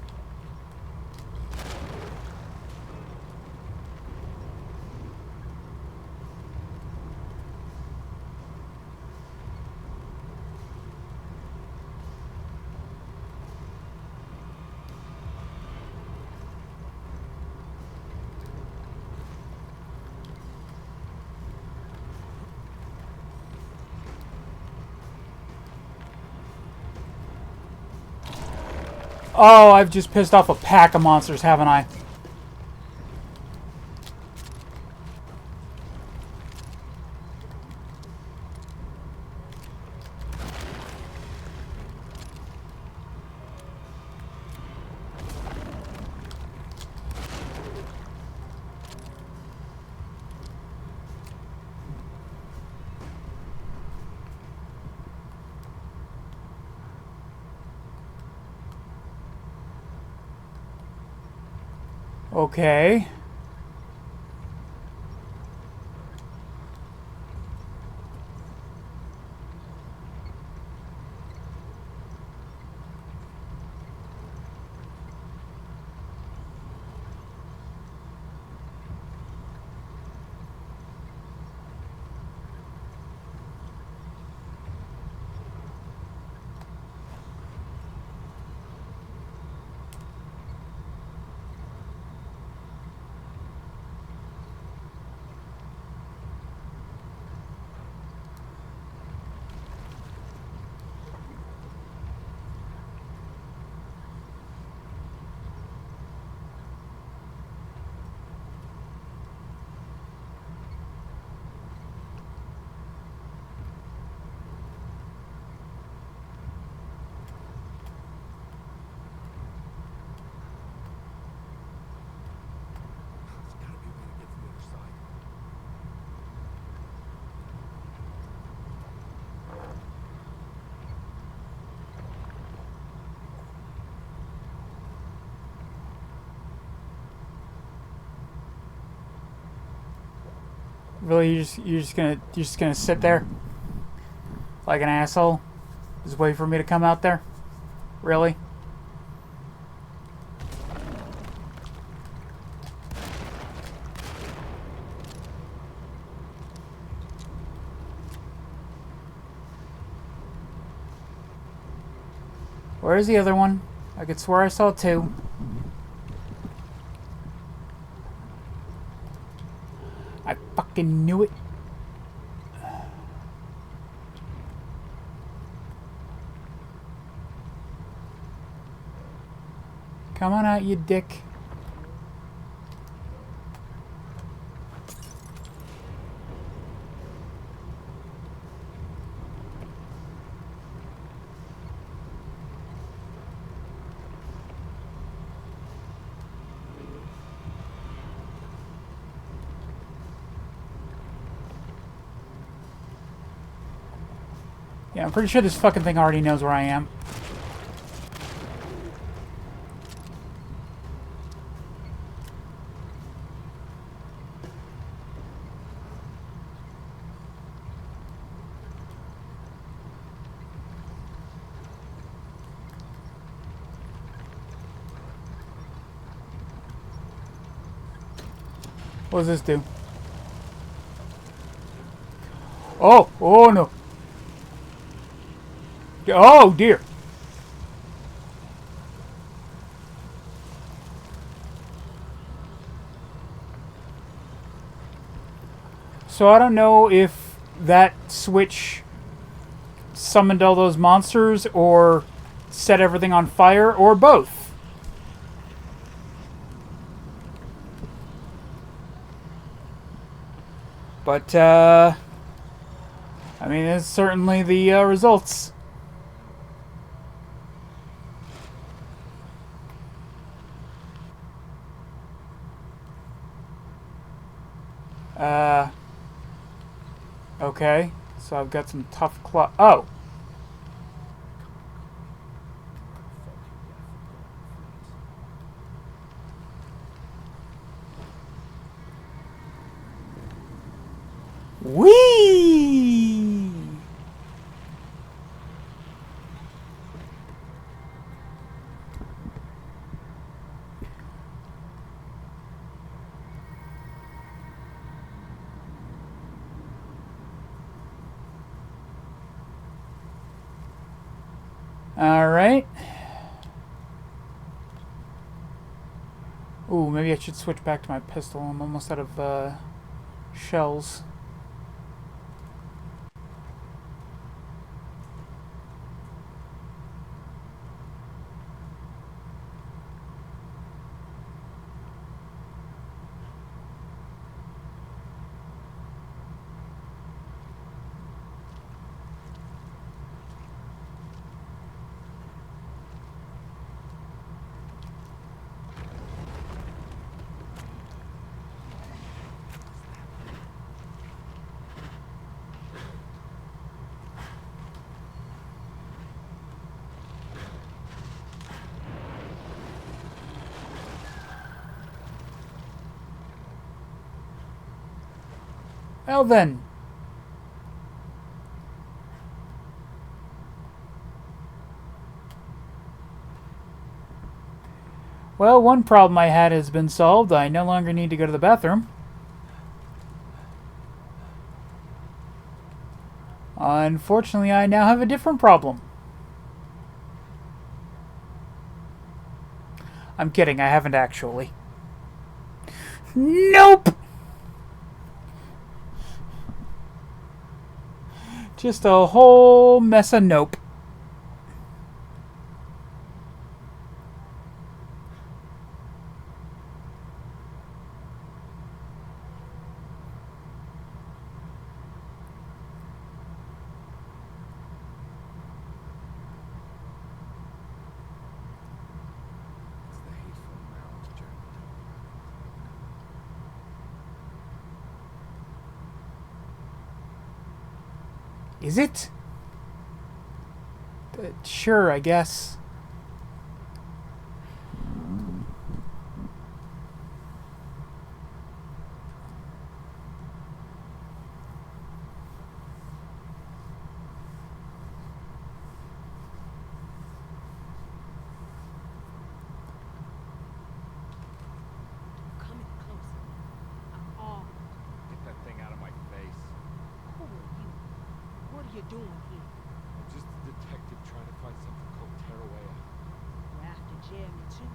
Speaker 1: Oh, I've just pissed off a pack of monsters, haven't I? Okay.
Speaker 2: There's gotta be a way to get to the other side.
Speaker 1: Really, you're just gonna sit there like an asshole, just wait for me to come out there? Really? Where's the other one? I could swear I saw two. I fucking knew it. Come on out, you dick. Yeah, I'm pretty sure this fucking thing already knows where I am. What does this do? Oh! Oh no! Oh dear! So I don't know if that switch summoned all those monsters or set everything on fire or both. But, I mean, it's certainly the results. Okay. So I've got some tough claw. Oh! Whee! Alright. Ooh, maybe I should switch back to my pistol. I'm almost out of shells. Well then. Well, one problem I had has been solved. I no longer need to go to the bathroom. Unfortunately, I now have a different problem. I'm kidding, I haven't actually. Nope! Just a whole mess of nope.
Speaker 2: It's the hateful knowledge Jeremy talked about.
Speaker 1: Is it? Sure, I guess.
Speaker 3: Coming closer. I'm armed.
Speaker 2: Get that thing out of my face.
Speaker 3: Who are you? What are you doing here?
Speaker 2: I'm just a detective trying to find something called Tearaway.
Speaker 3: You're after Jeremy too?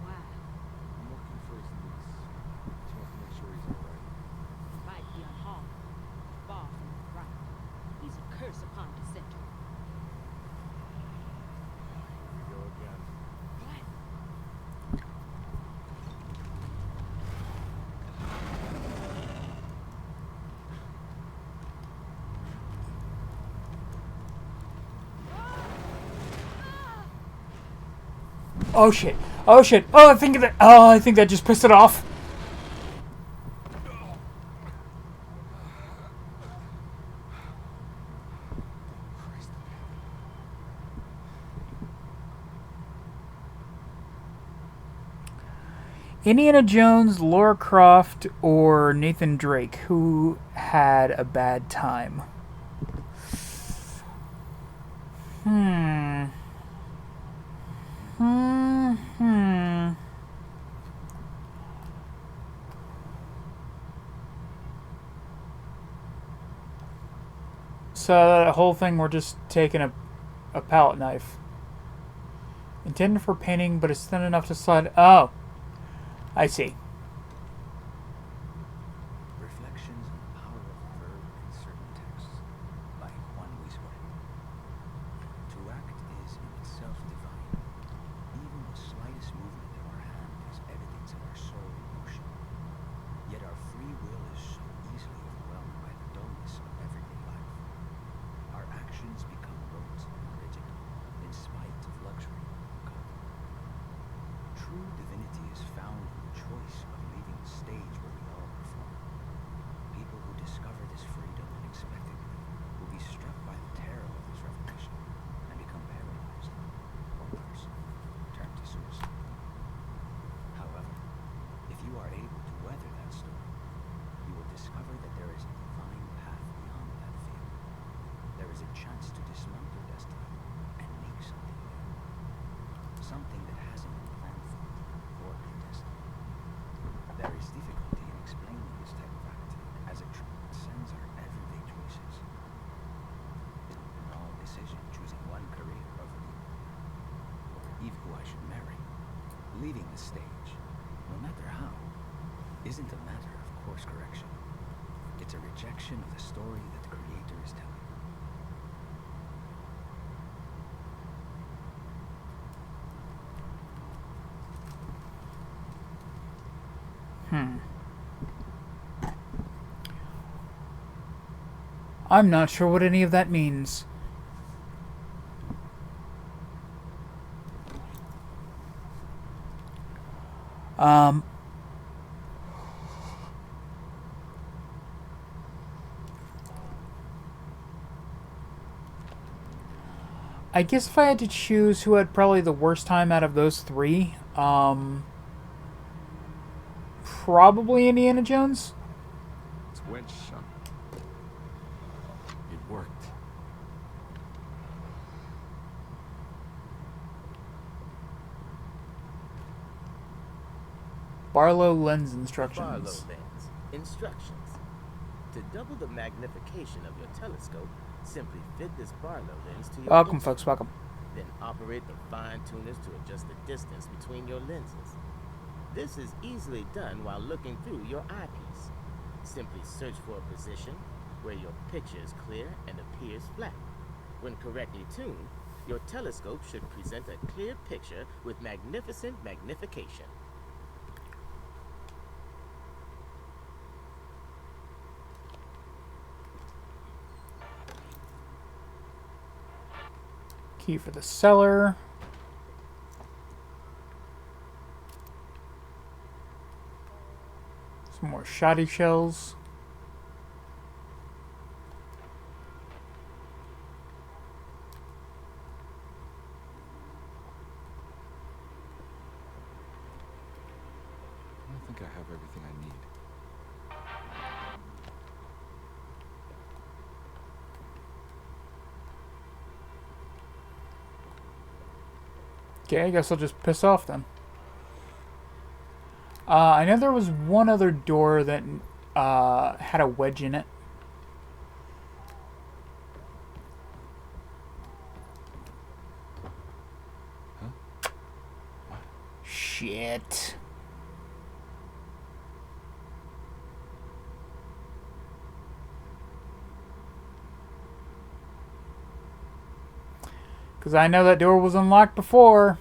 Speaker 3: Why?
Speaker 2: I'm working for his niece. Just want to make sure he's alright.
Speaker 3: He might be unharmed. Far from the right. He's a curse upon the center.
Speaker 2: Here we go again.
Speaker 3: What?
Speaker 1: Oh shit. Oh shit. Oh, I think that just pissed it off. Indiana Jones, Laura Croft, or Nathan Drake, who had a bad time? Hmm. So that whole thing, we're just taking a palette knife. Intended for painting, but it's thin enough to slide. Oh. I see.
Speaker 7: Reflections on the Power of a Verb in Certain Texts by Juan Luis Guerra. To act is in itself divine. Even the slightest movement of our hand is evidence of our soul in motion. Yet our free will is so easily overwhelmed by the dullness of everyday life. Our actions become rote and rigid, in spite of luxury and comfort. True divinity is found in the choice of leaving the stage where we all perform. People who discover this freedom unexpectedly will be struck by the terror of this revelation and become paralyzed, or worse, turn to suicide. However, if you are able to weather that storm, you will discover that there is a divine path beyond that fear. There is a chance to dismount your destiny and make something new. Something that hasn't been planned for or predestined. There is difficulty in explaining this type of acting as it transcends our everyday choices. It's a banal decision choosing one career over the other, or even who I should marry. Leaving the stage, no matter how, isn't a matter of course correction. It's a rejection of the story that the Creator is telling.
Speaker 1: I'm not sure what any of that means. I guess if I had to choose who had probably the worst time out of those three, probably Indiana Jones.
Speaker 2: It's went, son. It worked.
Speaker 1: Barlow lens
Speaker 8: Barlow
Speaker 1: instructions.
Speaker 8: lens. Instructions. To double the magnification of your telescope, simply fit this Barlow lens to your
Speaker 1: Welcome,
Speaker 8: instrument.
Speaker 1: folks. Welcome.
Speaker 8: Then operate the fine tuners to adjust the distance between your lenses. This is easily done while looking through your eyepiece. Simply search for a position where your picture is clear and appears flat. When correctly tuned, your telescope should present a clear picture with magnificent magnification.
Speaker 1: Key for the cellar. Some more shoddy shells.
Speaker 2: I don't think I have everything I need.
Speaker 1: Okay, I guess I'll just piss off then. I know there was one other door that had a wedge in it.
Speaker 2: Huh? What?
Speaker 1: Shit. Because I know that door was unlocked before.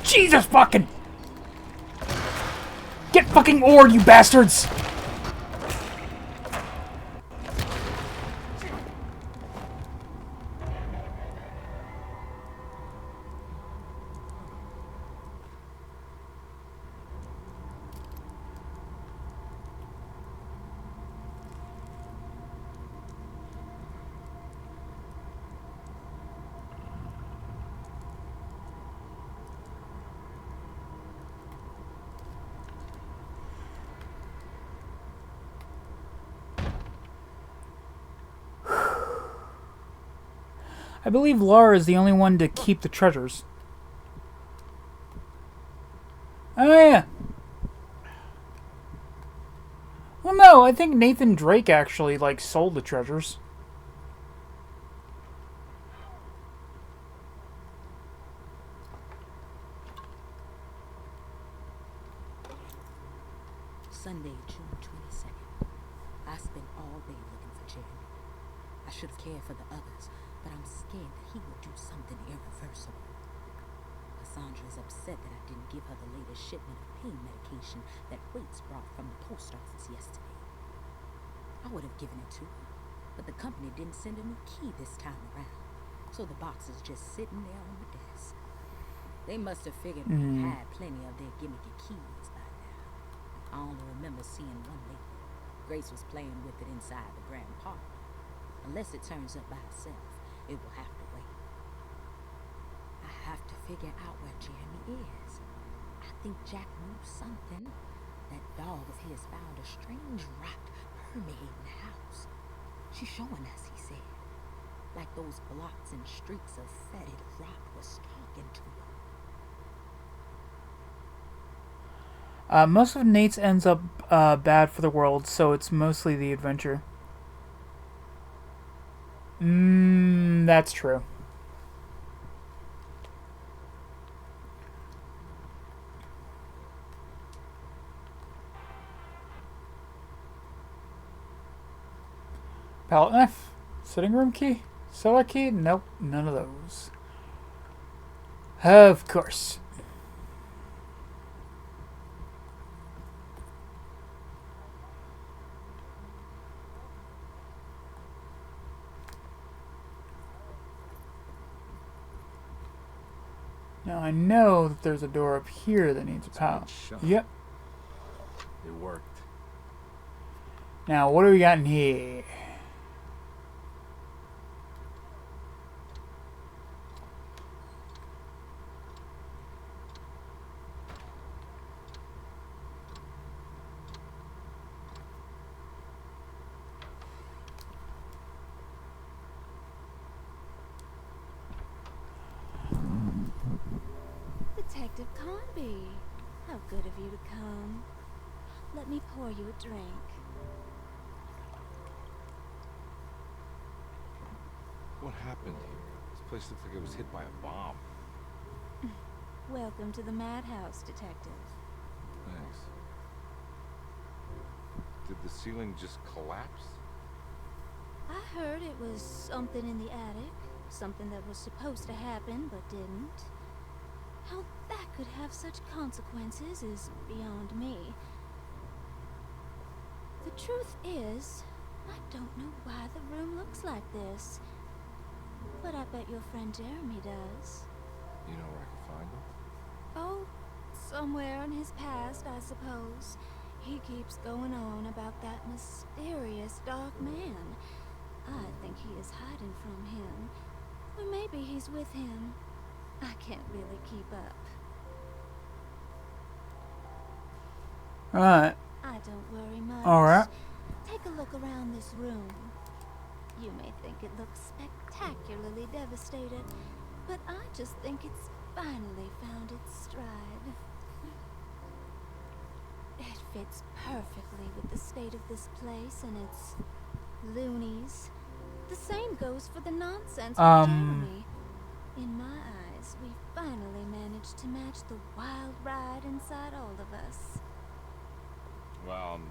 Speaker 1: Jesus fucking! Get fucking ored, you bastards! I believe Laura is the only one to keep the treasures. Oh, yeah. Well, no, I think Nathan Drake actually, like, sold the treasures.
Speaker 3: Sunday, June 22nd. I spent all day looking for Jeremy. I should have cared for the others, but I'm scared that he will do something irreversible. Cassandra is upset that I didn't give her the latest shipment of pain medication that Waits brought from the post office yesterday. I would have given it to her, but the company didn't send a new key this time around, so the box is just sitting there on the desk. They must have figured we had plenty of their gimmicky keys by now. I only remember seeing one lately. Grace was playing with it inside the grand parlor. Unless it turns up by itself, it will have to wait. I have to figure out where Jeremy is. I think Jack knows something. That dog of his found a strange rot permeating the house. She's showing us, he said. Like those blots and streaks of fetid rot was talking to her.
Speaker 1: Most of Nate's ends up bad for the world, so it's mostly the adventure. That's true. Palette knife? Sitting room key? Cellar key? Nope, none of those. Of course. Now I know that there's a door up here that needs a palette. Yep.
Speaker 2: It worked.
Speaker 1: Now what do we got in here?
Speaker 6: Detective Conby, how good of you to come. Let me pour you a drink.
Speaker 2: What happened here? This place looks like it was hit by a bomb.
Speaker 6: Welcome to the madhouse, Detective.
Speaker 2: Thanks. Did the ceiling just collapse?
Speaker 6: I heard it was something in the attic. Something that was supposed to happen but didn't. How that could have such consequences is beyond me. The truth is, I don't know why the room looks like this. But I bet your friend Jeremy does.
Speaker 2: You know where I can find him?
Speaker 6: Oh, somewhere in his past, I suppose. He keeps going on about that mysterious dark man. I think he is hiding from him. Or maybe he's with him. I can't really keep up.
Speaker 1: Alright.
Speaker 6: I don't worry much.
Speaker 1: Alright.
Speaker 6: Take a look around this room. You may think it looks spectacularly devastated, but I just think it's finally found its stride. It fits perfectly with the state of this place and its loonies. The same goes for the nonsense with Jeremy. In my eyes, we finally managed to match the wild ride inside all of us.
Speaker 2: Well, I'm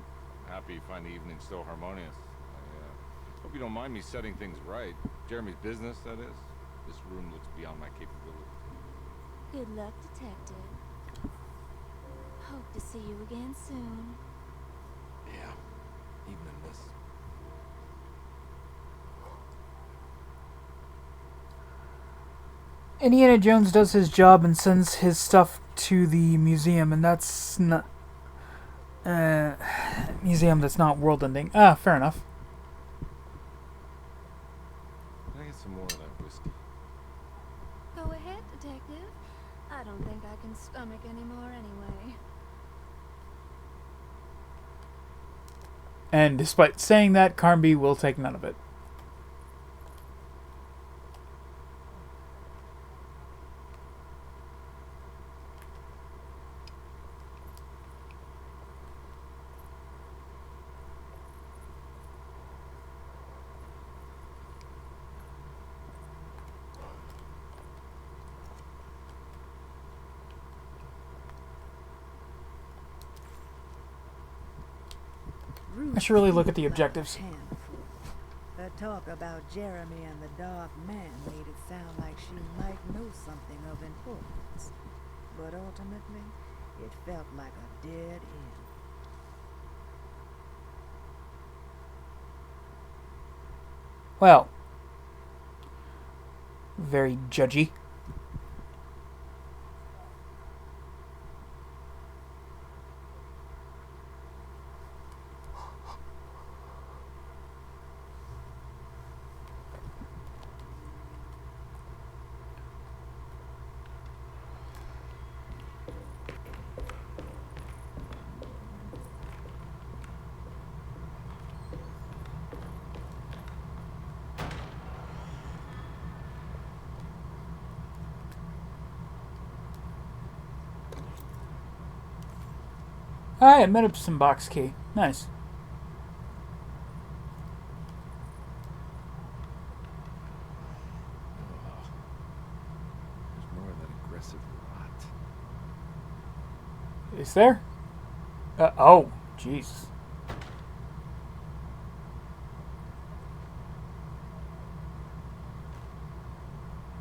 Speaker 2: happy you find the evening so harmonious. I hope you don't mind me setting things right. Jeremy's business, that is. This room looks beyond my capabilities.
Speaker 6: Good luck, Detective. Hope to see you again soon.
Speaker 2: Yeah, even in this.
Speaker 1: Indiana Jones does his job and sends his stuff to the museum, and that's not... museum that's not world-ending. Ah, fair enough.
Speaker 2: Can I get some more of that whiskey?
Speaker 6: Go ahead, Detective. I don't think I can stomach anymore anyway.
Speaker 1: And despite saying that, Carnby will take none of it. I should really look at the objectives.
Speaker 3: The talk about Jeremy and the Dark Man made it sound like she might know something of importance. But ultimately, it felt like a dead end.
Speaker 1: Well, very judgy. I met up some box key. Nice.
Speaker 2: There's more of that aggressive rot.
Speaker 1: Is there? Oh, jeez.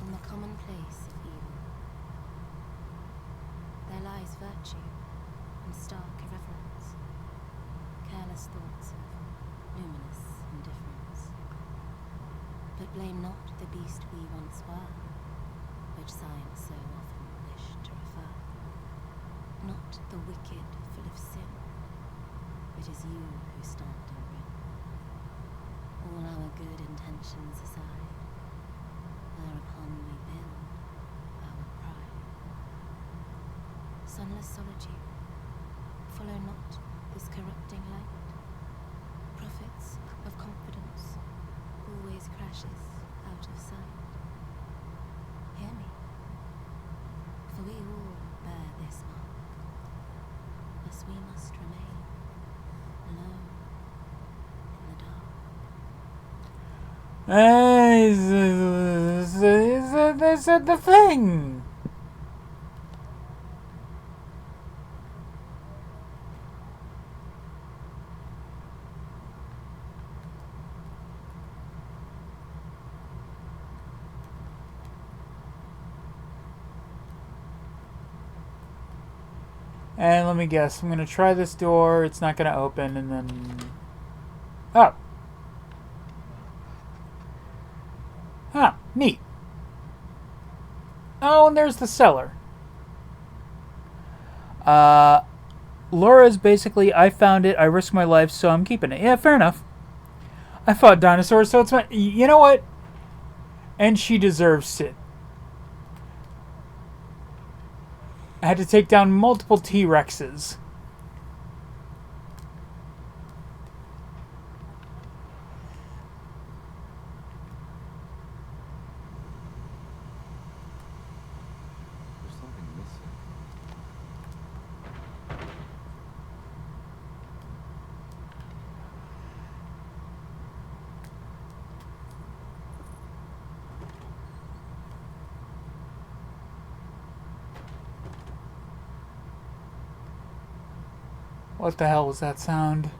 Speaker 9: In the commonplace of evil, there lies virtue and stark irreverence, careless thoughts of luminous indifference. But blame not the beast we once were, which science so often wished to refer. Not the wicked full of sin, it is you who stand and grin. All our good intentions aside, whereupon we build our pride. Sunless solitude, follow not this corrupting light. Prophets of confidence always crashes out of sight. Hear me, for we all bear this mark, thus we must remain alone in the dark.
Speaker 1: Is the thing? And let me guess, I'm going to try this door, it's not going to open, and then... Oh. Huh, neat. Oh, and there's the cellar. Laura's basically, I found it, I risked my life, so I'm keeping it. Yeah, fair enough. I fought dinosaurs, so it's my... You know what? And she deserves it. I had to take down multiple T-Rexes.
Speaker 2: There's something missing.
Speaker 1: What the hell was that sound?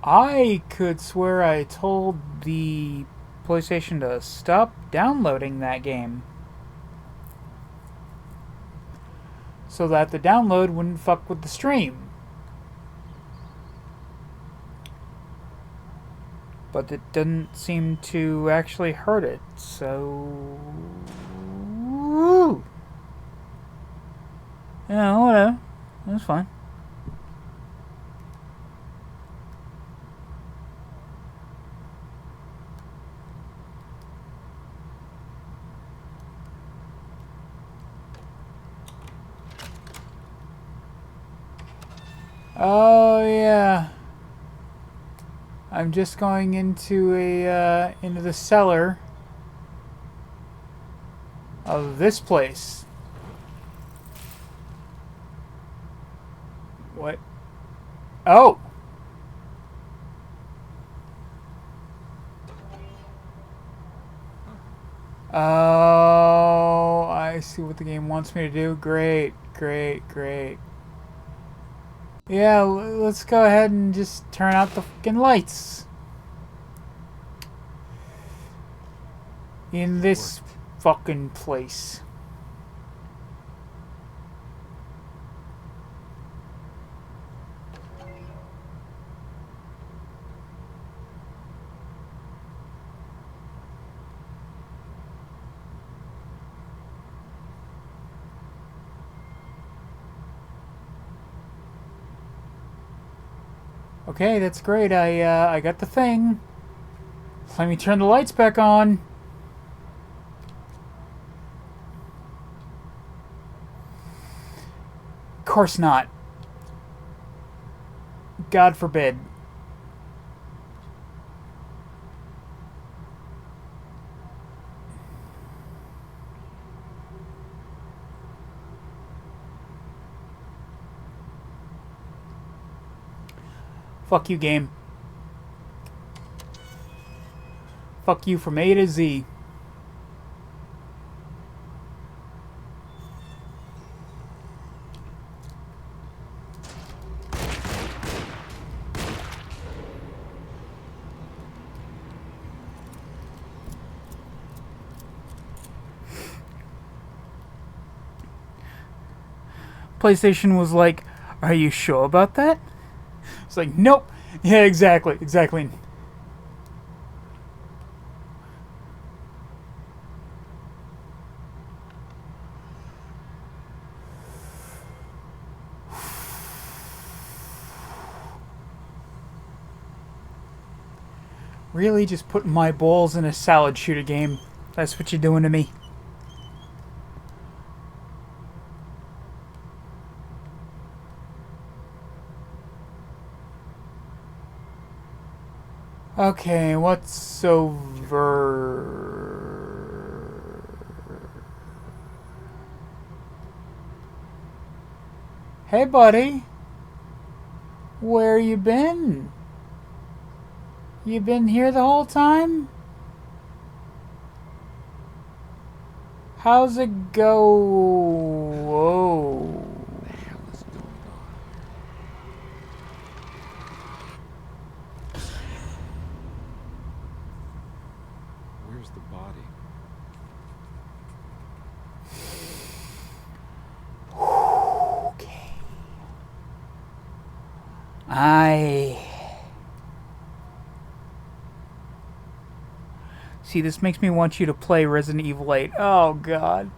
Speaker 1: I could swear I told the PlayStation to stop downloading that game, so that the download wouldn't fuck with the stream. But it didn't seem to actually hurt it, so... Yeah, whatever. That's fine. Oh yeah. I'm just going into into the cellar of this place. What? Oh. Oh, I see what the game wants me to do. Great, great, great. Yeah, let's go ahead and just turn out the fucking lights. In this fucking place. Okay, that's great. I got the thing. Let me turn the lights back on. Of course not. God forbid. Fuck you, game. Fuck you from A to Z. PlayStation was like, "Are you sure about that?" It's like, "Nope." Yeah, exactly, exactly. Really, just putting my balls in a salad shooter game. That's what you're doing to me. Okay, what's over? Hey, buddy. Where you been? You been here the whole time? How's it go? Whoa.
Speaker 2: What the hell is going on? Where's the body?
Speaker 1: Okay. See, this makes me want you to play Resident Evil 8. Oh, God.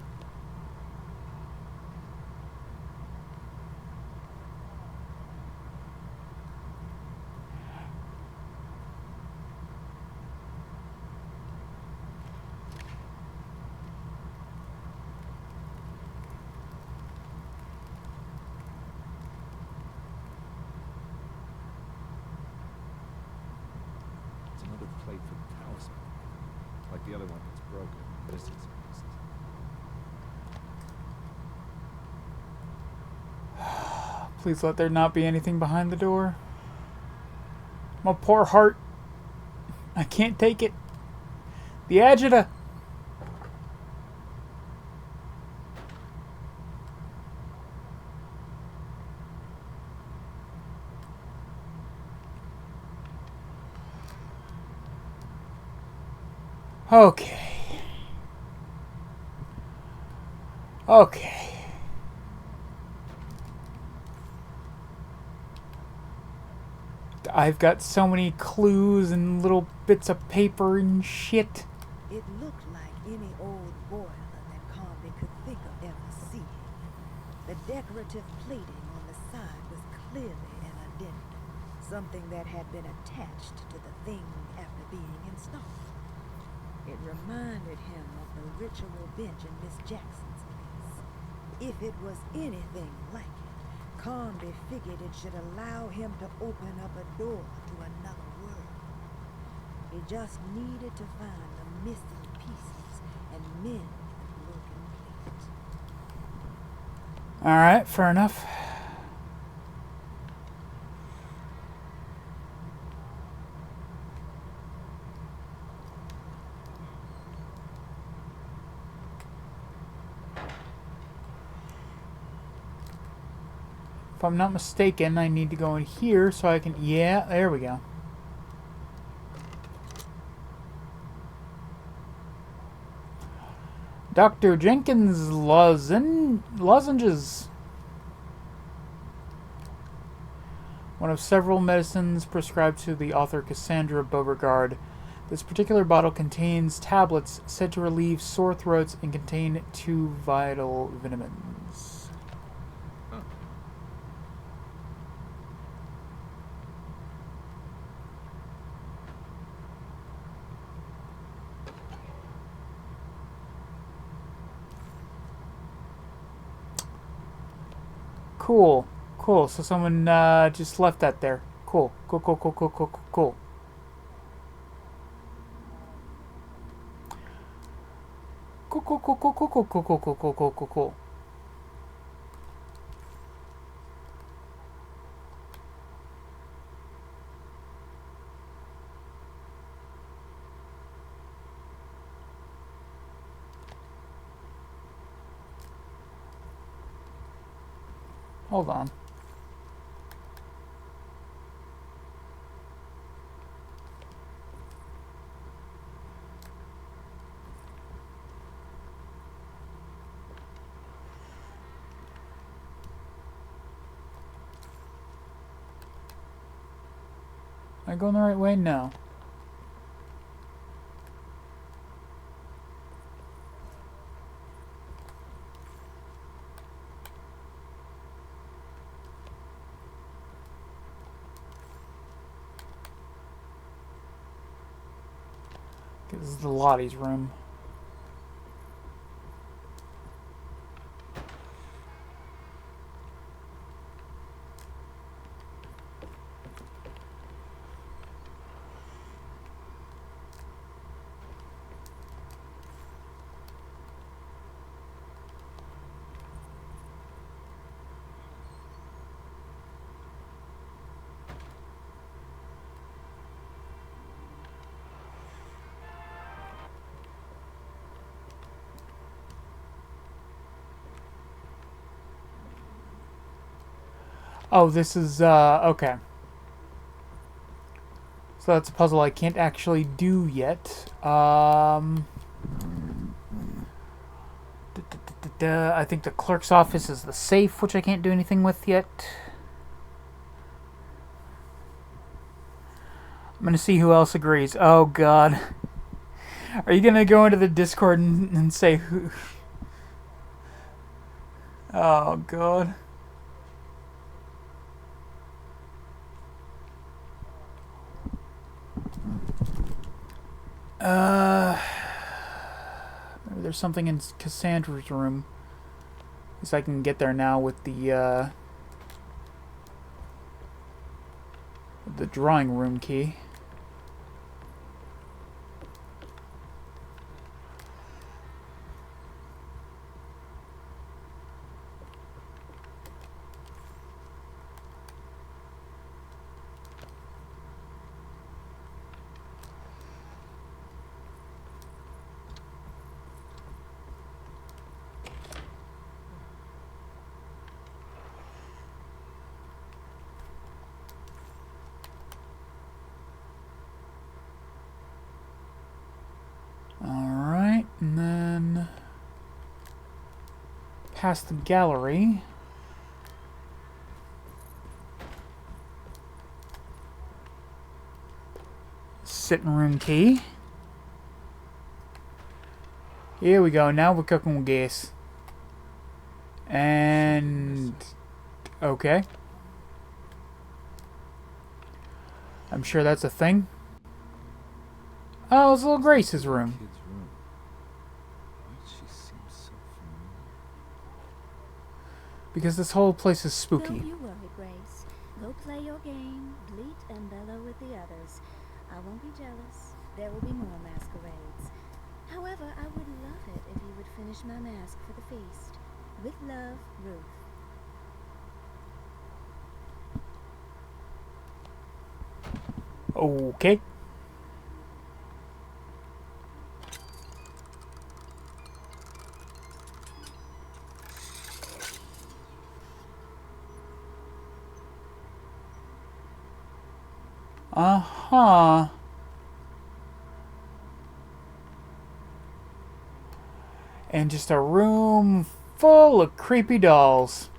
Speaker 2: It's another plate for the talisman. Like the other one that's broken and missing some pieces.
Speaker 1: Please let there not be anything behind the door. My poor heart. I can't take it. The agita. Okay. Okay. I've got so many clues and little bits of paper and shit.
Speaker 3: It looked like any old boiler that Comby could think of ever seeing. The decorative plating on the side was clearly an addendum, something that had been attached to the thing after being installed. It reminded him of the ritual bench in Miss Jackson's place. If it was anything like it, Comby figured it should allow him to open up a door to another world. He just needed to find the missing pieces and mend the broken plate.
Speaker 1: Alright, fair enough. If I'm not mistaken, I need to go in here so I can... Yeah, there we go. Dr. Jenkins lozenges. One of several medicines prescribed to the author Cassandra Beauregard. This particular bottle contains tablets said to relieve sore throats and contain 2 vital vitamins.
Speaker 2: Huh.
Speaker 1: Cool. Cool. So someone just left that there. Cool. Cool, cool, cool, cool, cool, cool, cool. Cool, cool, cool, cool, cool, cool, cool, cool, cool, cool, cool, cool, cool. Hold on. Am I going the right way? No. This is the Lottie's room. Oh, this is, okay. So that's a puzzle I can't actually do yet. I think the clerk's office is the safe, which I can't do anything with yet. I'm gonna see who else agrees. Oh, God. Are you gonna go into the Discord and say who... Oh, God. Maybe there's something in Cassandra's room. At least I can get there now with the drawing room key. Alright, and then past the gallery. Sitting room key. Here we go, now we're cooking with gas. And... okay. I'm sure that's a thing. Oh, it's little Grace's room.
Speaker 2: Kid's room. Why does she seem so familiar?
Speaker 1: Because this whole place is
Speaker 10: Don't
Speaker 1: spooky.
Speaker 10: you worry, Grace. Go play your game, bleat and bellow with the others. I won't be jealous. There will be more masquerades. However, I would love it if you would finish my mask for the feast. With love, Ruth.
Speaker 1: Okay. Uh-huh. And just a room full of creepy dolls.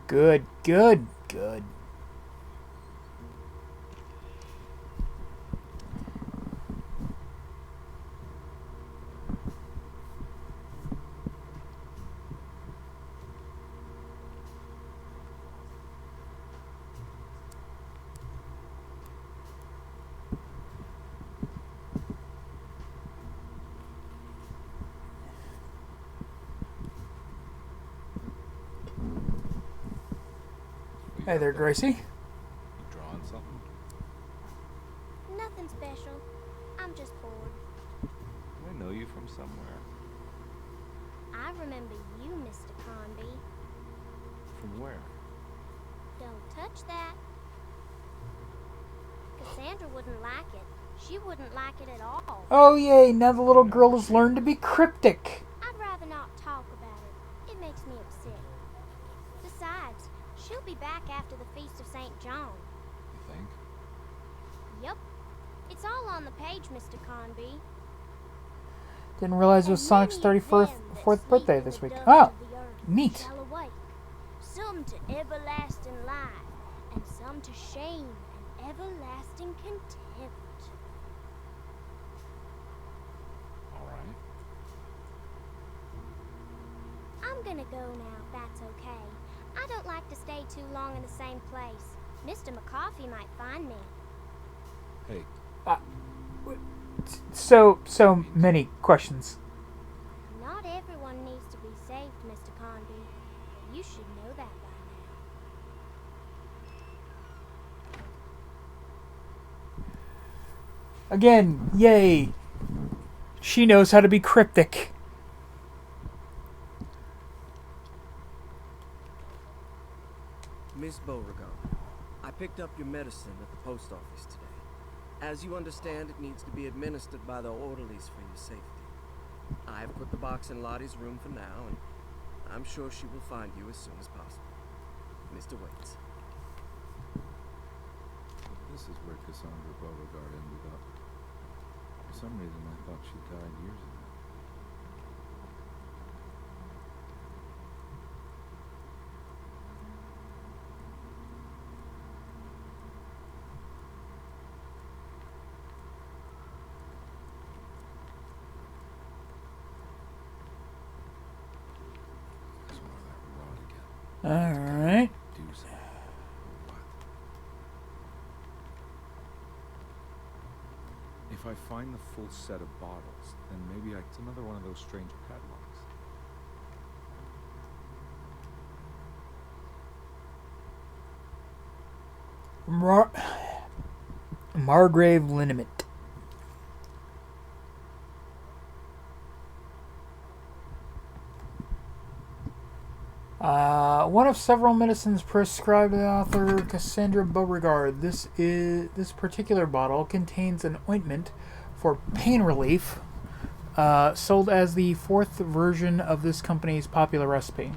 Speaker 1: Good, good, good. Hey there, Gracie.
Speaker 2: You drawing something?
Speaker 6: Nothing special. I'm just bored.
Speaker 2: Do I know you from somewhere?
Speaker 6: I remember you, Mr. Conby.
Speaker 2: From where?
Speaker 6: Don't touch that. Cassandra wouldn't like it. She wouldn't like it at all.
Speaker 1: Oh, yay, now the little girl has learned to be cryptic.
Speaker 6: I'd rather not talk about it. It makes me upset. Besides, she'll be back after the Feast of St. John.
Speaker 2: You think?
Speaker 6: Yep. It's all on the page, Mr. Conby.
Speaker 1: Didn't realize it was
Speaker 6: And
Speaker 1: Sonic's
Speaker 6: many of
Speaker 1: 34th
Speaker 6: them that
Speaker 1: fourth
Speaker 6: sleep
Speaker 1: birthday
Speaker 6: in
Speaker 1: this
Speaker 6: the
Speaker 1: week.
Speaker 6: dust
Speaker 1: Oh,
Speaker 6: of the earth
Speaker 1: neat.
Speaker 6: shall awake, some to everlasting life, and some to shame and everlasting contempt.
Speaker 2: All right.
Speaker 6: I'm gonna go now, if that's okay. I don't like to stay too long in the same place. Mr. McCoffee might find me.
Speaker 2: Hey,
Speaker 1: So many questions.
Speaker 6: Not everyone needs to be saved, Mr. Conby. You should know that by now.
Speaker 1: Again, yay. She knows how to be cryptic.
Speaker 11: Miss Beauregard, I picked up your medicine at the post office today. As you understand, it needs to be administered by the orderlies for your safety. I have put the box in Lottie's room for now, and I'm sure she will find you as soon as possible. Mr. Waits.
Speaker 2: this is where Cassandra Beauregard ended up. For some reason, I thought she died years ago. There's more of that rot again.
Speaker 1: Alright.
Speaker 2: Do something. Or what? If I find the full set of bottles, then maybe it's another one of those strange padlocks.
Speaker 1: Margrave Liniment. One of several medicines prescribed by the author Cassandra Beauregard. This particular bottle contains an ointment for pain relief, sold as the fourth version of this company's popular recipe.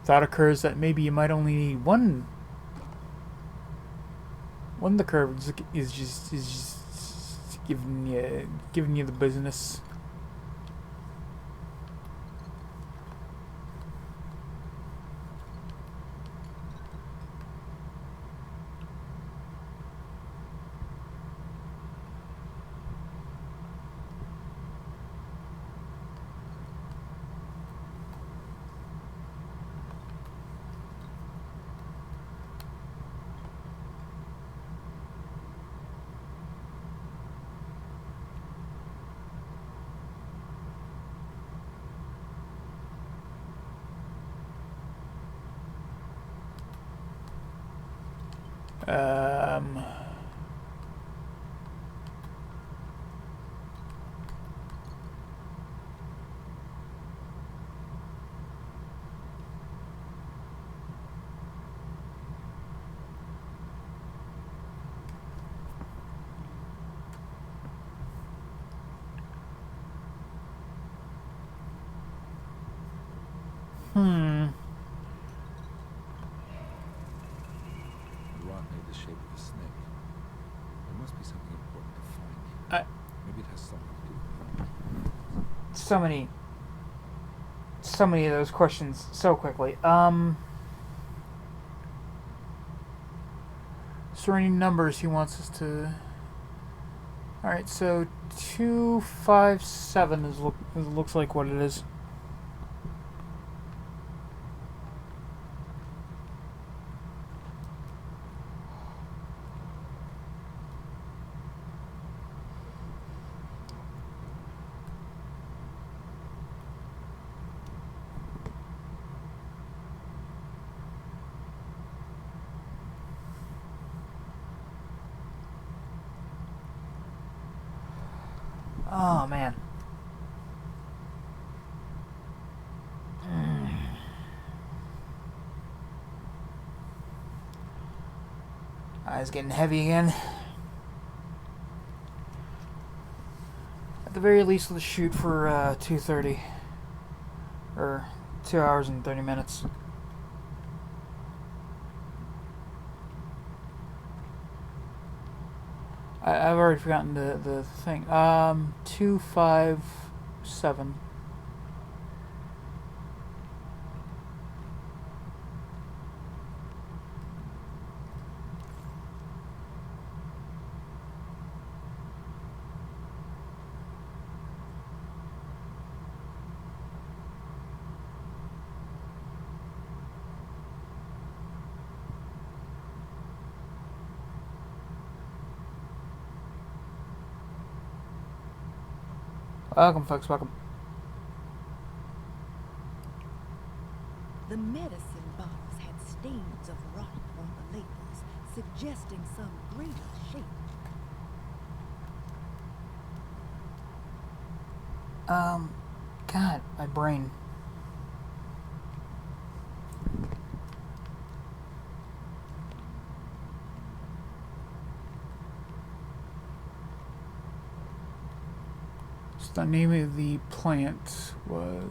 Speaker 1: Thought occurs that maybe you might only need one. One of the curves is just giving you the business. Um, Hmm.
Speaker 2: The rock made the shape of a snake. There must be something important to find
Speaker 1: I,
Speaker 2: here. Maybe it has something to do with it.
Speaker 1: so many of those questions so quickly. Is there any numbers he wants us to? All right, so 257 looks like what it is. Oh man. Eyes getting heavy again. At the very least, let's shoot for 2:30 or 2 hours and 30 minutes. I've already forgotten the thing. 257. Welcome, folks. Welcome.
Speaker 3: The medicine bottles had stains of rot on the labels, suggesting some greater shape.
Speaker 1: God, my brain. So the name of the plant was.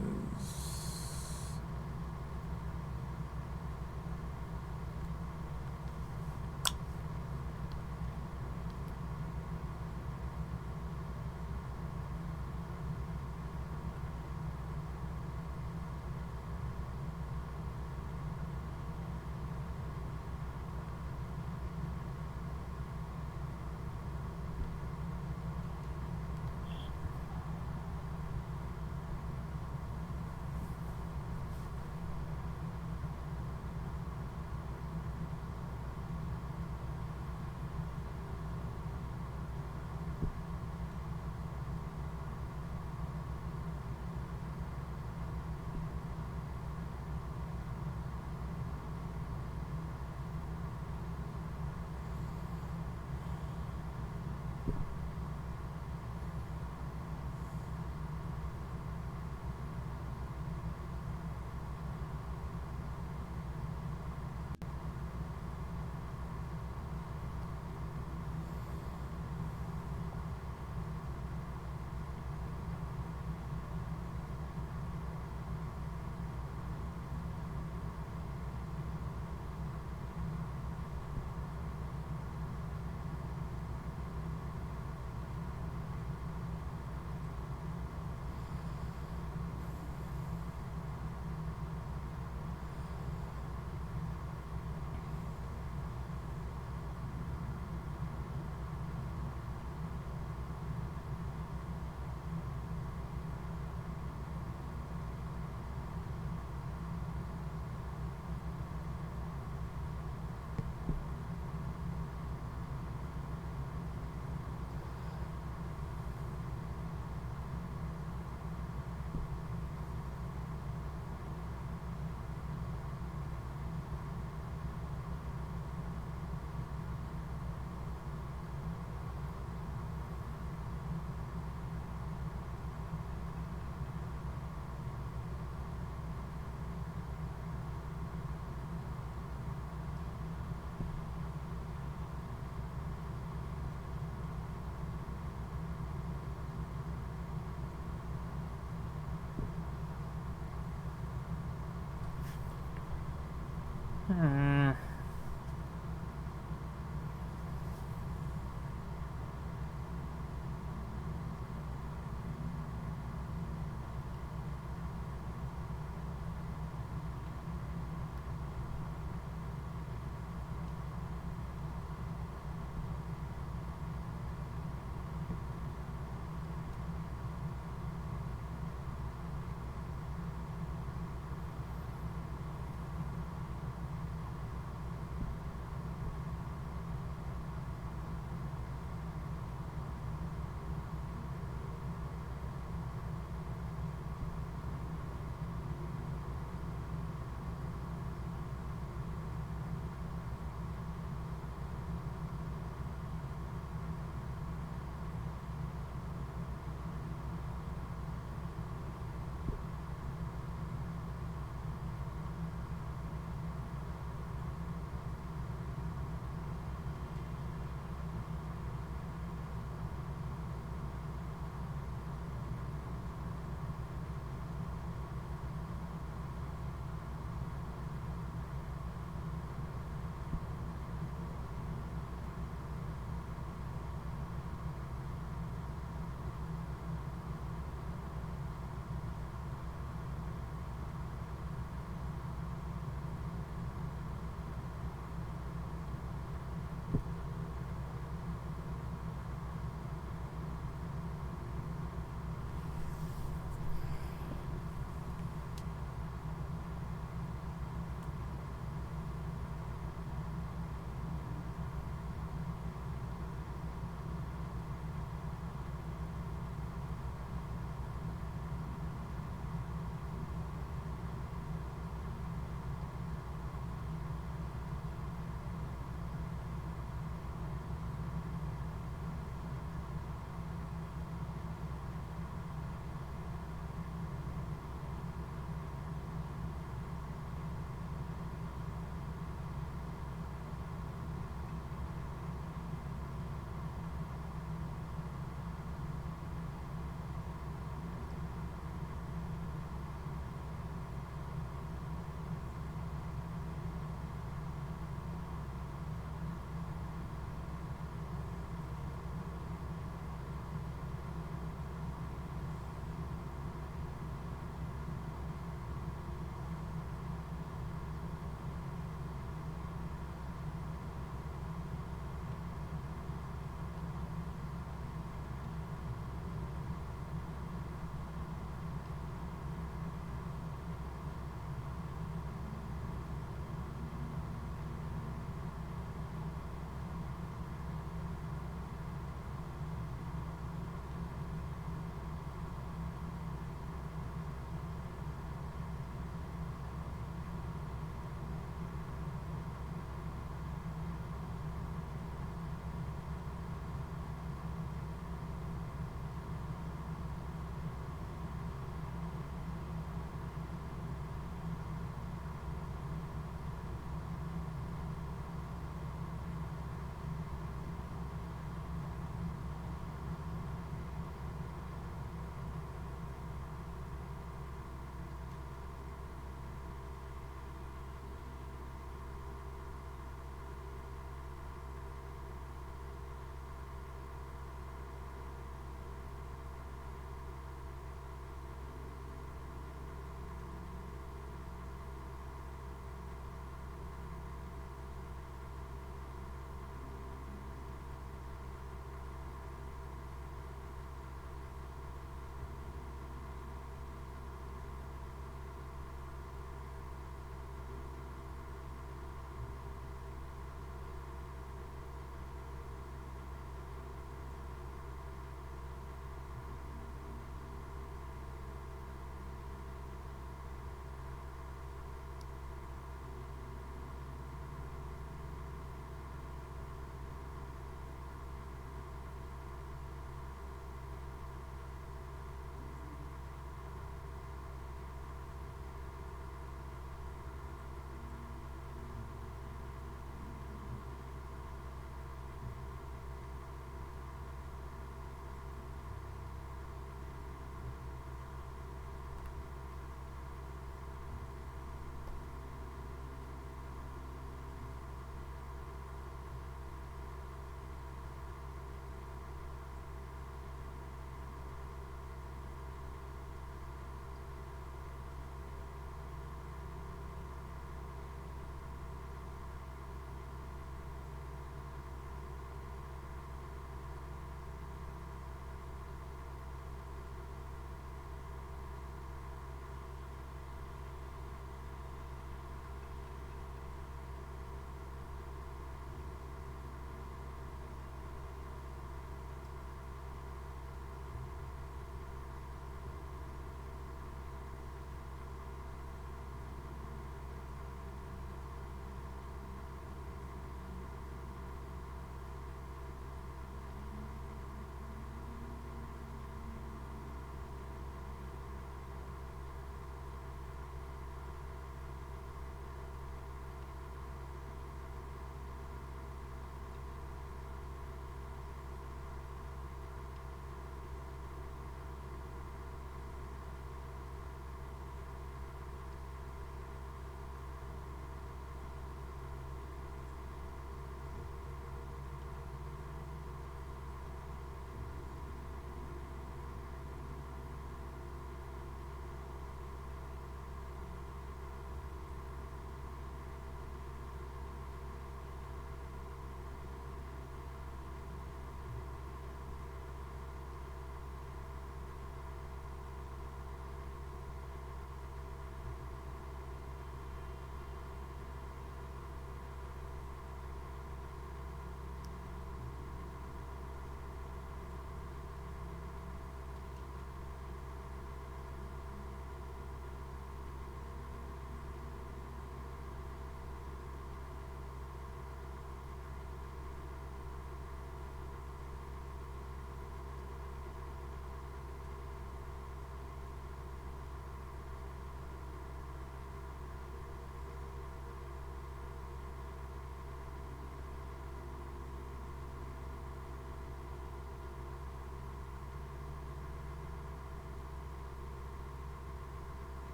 Speaker 1: Hmm.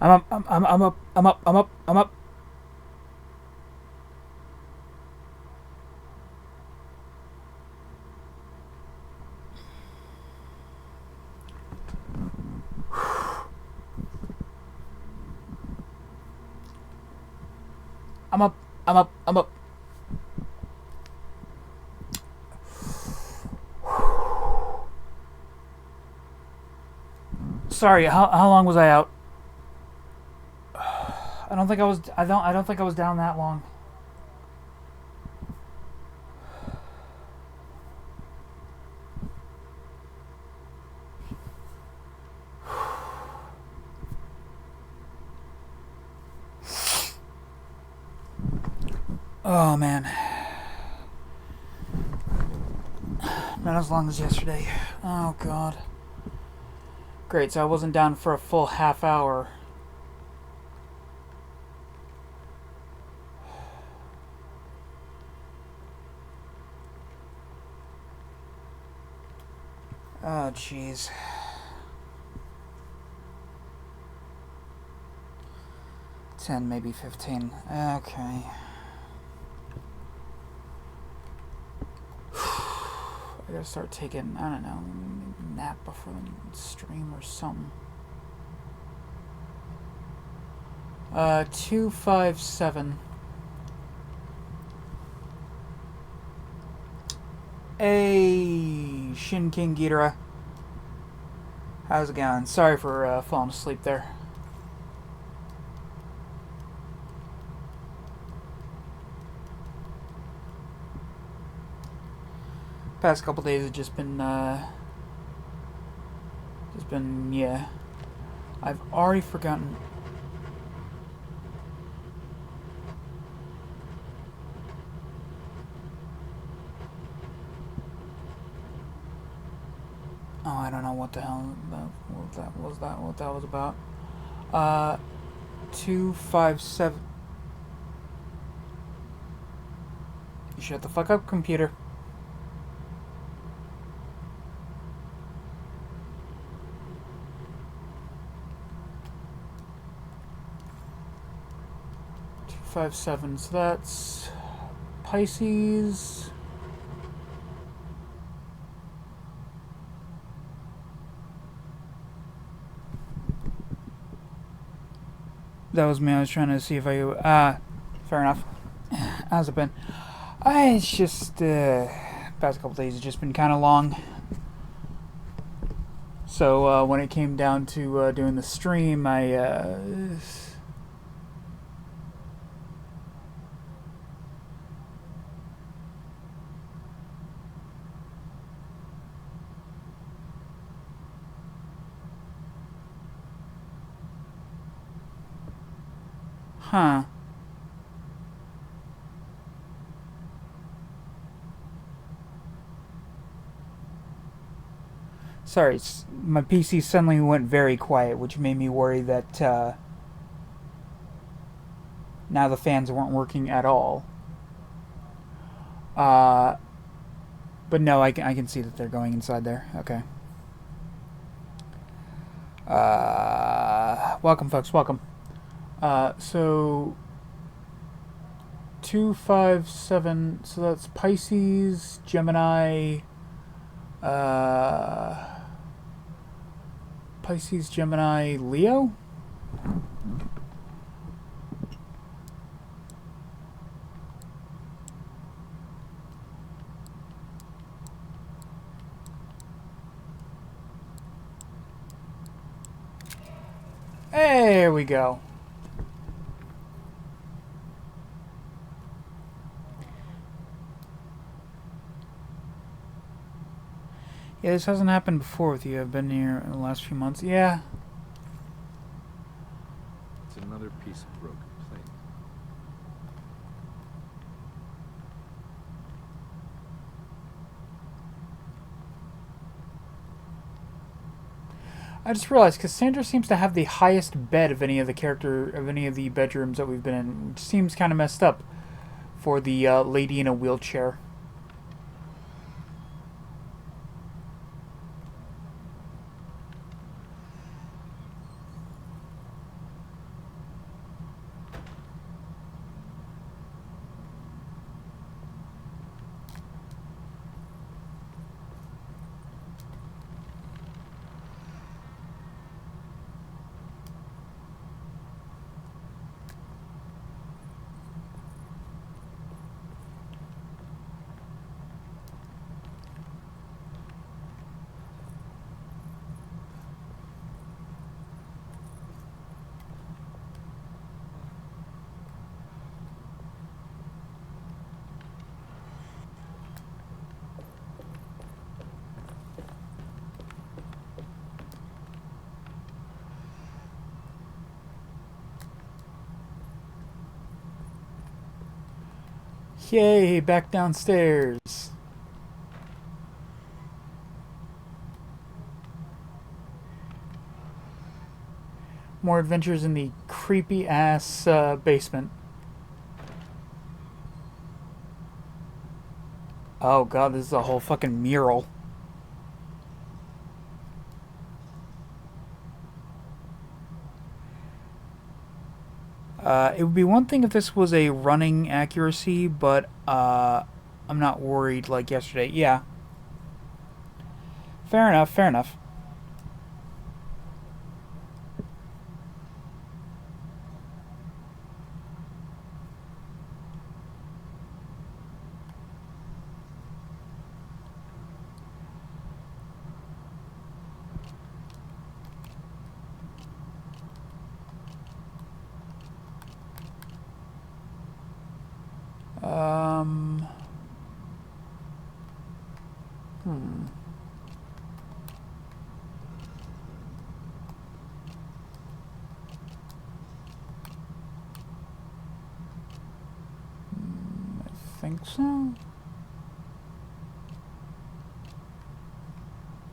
Speaker 1: I'm up. I'm up. I'm up. I'm up. I'm up. I'm up. I'm up. I'm up. Sorry. How long was I out? I don't think I was. I don't think I was down that long. Oh man. Not as long as yesterday. Oh god. Great, so I wasn't down for a full half hour. Oh jeez. 10, maybe 15. Okay. I gotta start taking, I don't know, maybe nap before the stream or something. 257. Hey, Shin King Ghidorah. How's it going? Sorry for falling asleep there. Past couple days have just been, yeah. I've already forgotten. Oh, I don't know what the hell what that was about. 257. You shut the fuck up, computer. '57. So that's Pisces. That was me. I was trying to see if I. Fair enough. How's it been? It's just past couple days have just been kind of long. So when it came down to doing the stream, Huh. Sorry, my PC suddenly went very quiet, which made me worry that now the fans weren't working at all. But no, I can see that they're going inside there. Okay. Welcome, folks. Welcome. So 257. So that's Pisces, Gemini. Pisces, Gemini, Leo? There we go. Yeah, this hasn't happened before with you. I've been here in the last few months. Yeah.
Speaker 2: It's another piece of broken plate.
Speaker 1: I just realized Cassandra seems to have the highest bed of any of the bedrooms that we've been in, which seems kind of messed up for the lady in a wheelchair. Yay, back downstairs. More adventures in the creepy ass basement. Oh god, this is a whole fucking mural. It would be one thing if this was a running accuracy, but I'm not worried like yesterday. Yeah. Fair enough, fair enough. Hmm. I think so.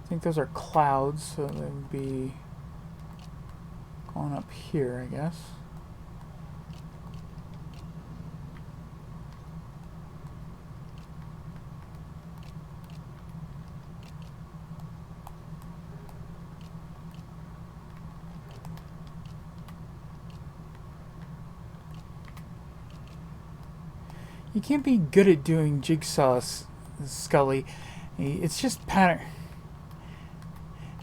Speaker 1: I think those are clouds, so they would be going up here, I guess. You can't be good at doing jigsaws, Scully. It's just pattern.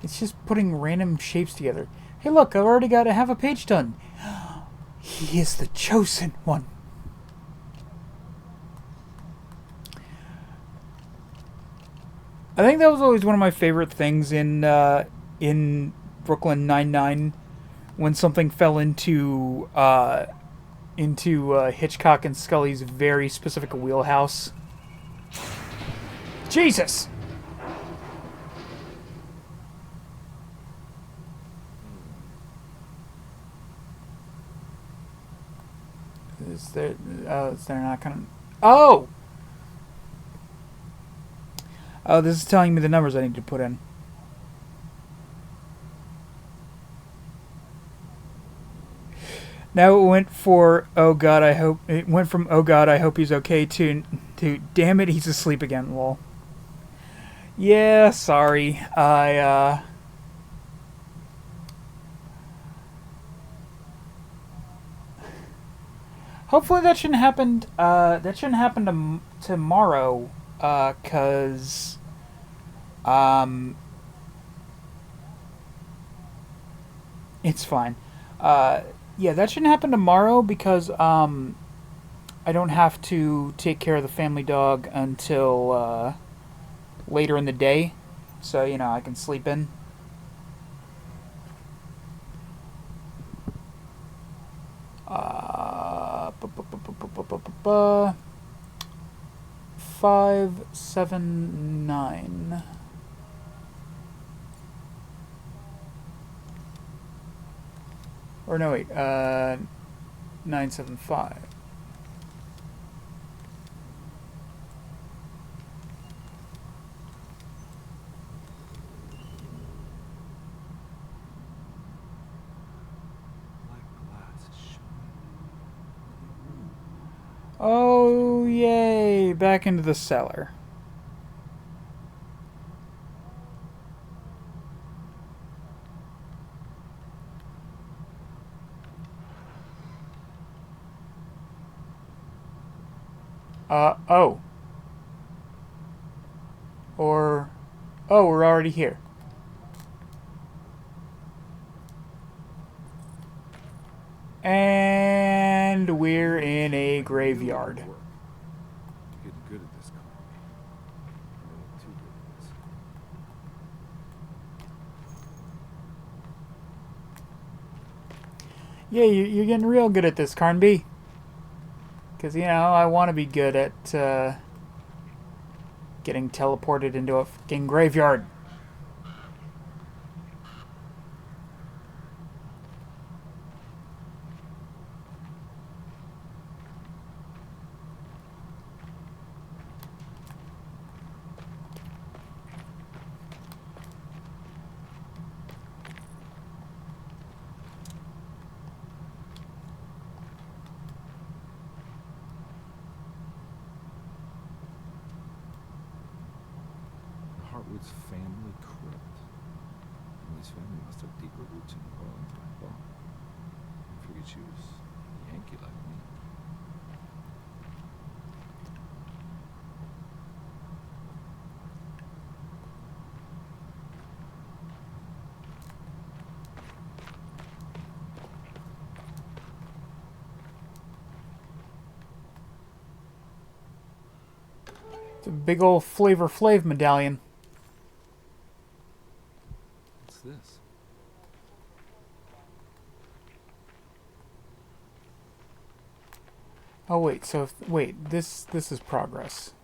Speaker 1: It's just putting random shapes together. Hey, look! I've already got half a page done. He is the chosen one. I think that was always one of my favorite things in Brooklyn Nine-Nine, when something fell into Hitchcock and Scully's very specific wheelhouse. Jesus! Is there? Is there not kind of? Oh! Oh, this is telling me the numbers I need to put in. Now it went for oh god I hope it went from oh god I hope he's okay to damn it he's asleep again. Lol. Yeah, sorry. Hopefully that shouldn't happen. That shouldn't happen tomorrow. Cause it's fine. Yeah, that shouldn't happen tomorrow because I don't have to take care of the family dog until later in the day, so you know I can sleep in. Uh, 579. Or no, wait, 975. Oh, yay! Back into the cellar. Oh. Or, oh, we're already here. And we're in a graveyard.
Speaker 2: You're getting good at this, Carl. A little too good at this.
Speaker 1: Yeah, you're getting real good at this, Carnby. Because, you know, I want to be good at getting teleported into a fucking graveyard.
Speaker 2: His family must have deeper roots in New Orleans backbone. Figured she was a Yankee like me.
Speaker 1: It's a big old Flavor Flav medallion.
Speaker 2: What's this?
Speaker 1: Oh wait, so wait, this is progress.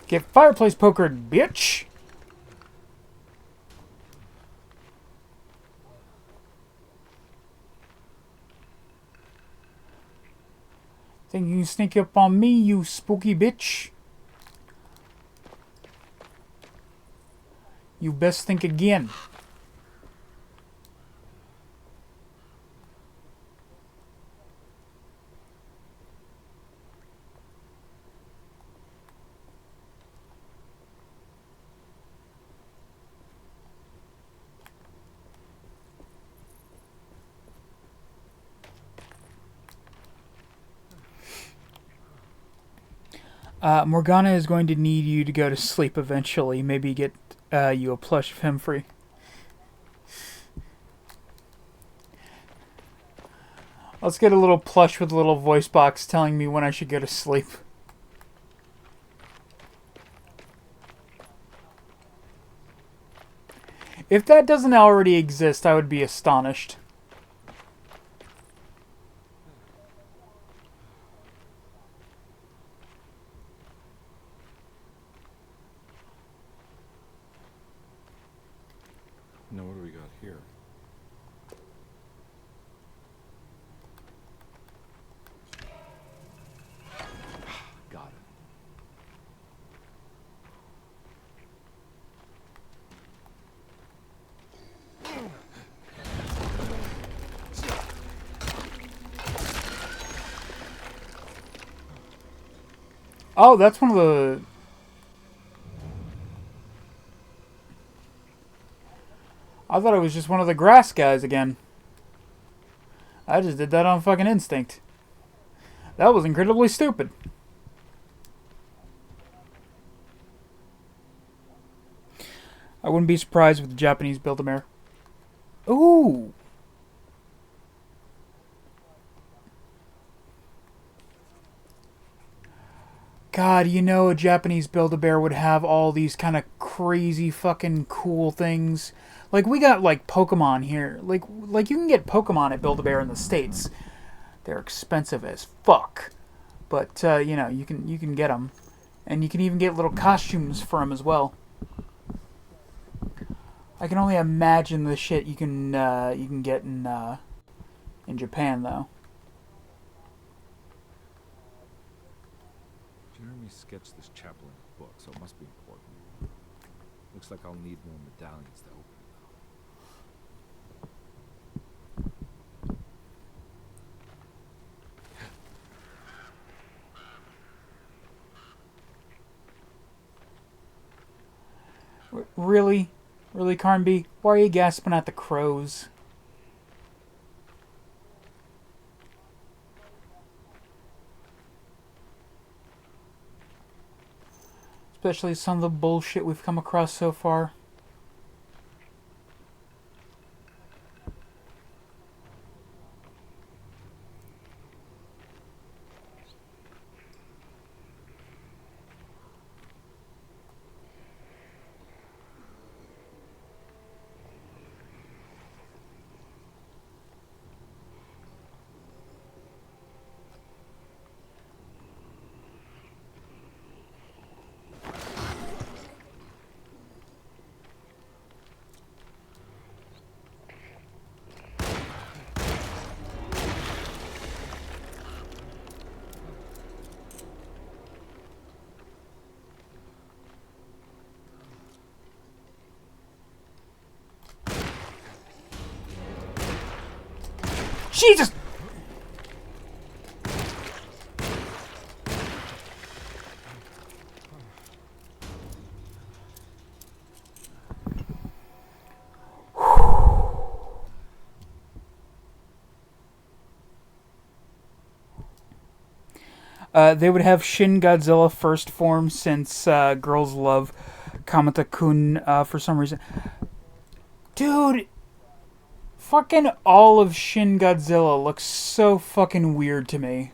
Speaker 1: Get fireplace pokered, bitch! Think you can sneak up on me, you spooky bitch? You best think again. Morgana is going to need you to go to sleep eventually. Maybe get you a plush of him free. Let's get a little plush with a little voice box telling me when I should go to sleep. If that doesn't already exist, I would be astonished.
Speaker 2: Now what do we got here? Got it.
Speaker 1: Oh, that's one of the... I thought it was just one of the grass guys again. I just did that on fucking instinct. That was incredibly stupid. I wouldn't be surprised with the Japanese Build-A-Mare. Ooh! God, you know a Japanese Build-A-Bear would have all these kind of crazy fucking cool things. Like, we got, like, Pokemon here. Like you can get Pokemon at Build-A-Bear in the States. They're expensive as fuck. But, you know, you can get them. And you can even get little costumes for them as well. I can only imagine the shit you can get in Japan, though.
Speaker 2: Jeremy sketched this chapel in a book, so it must be important. Looks like I'll need more medallions to open it, though.
Speaker 1: Really? Really, Carnby? Why are you gasping at the crows? Especially some of the bullshit we've come across so far. Jesus! They would have Shin Godzilla first form since girls love Kamata-kun for some reason. Dude, fucking all of Shin Godzilla looks so fucking weird to me.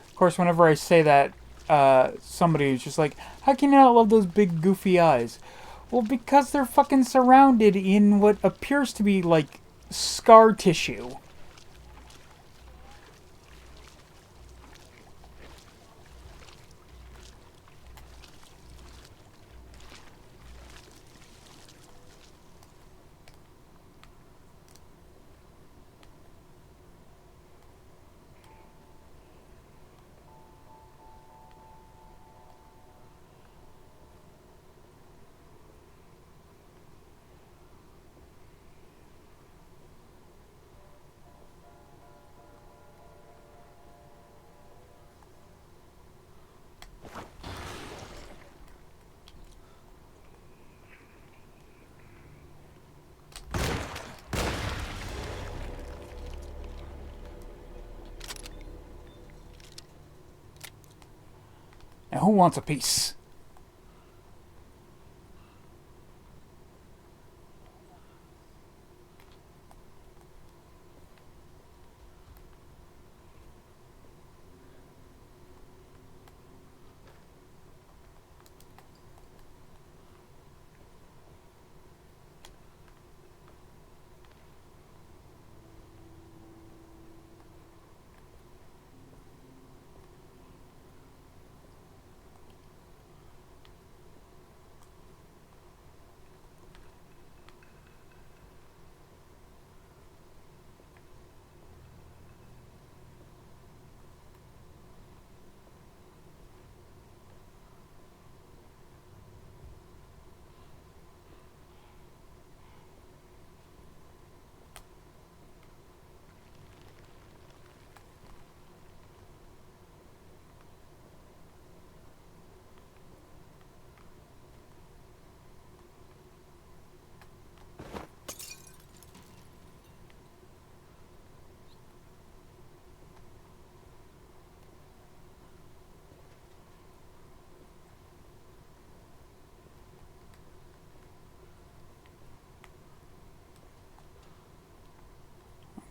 Speaker 1: Of course, whenever I say that, somebody is just like, how can you not love those big goofy eyes? Well, because they're fucking surrounded in what appears to be, like, scar tissue. Now, who wants a piece?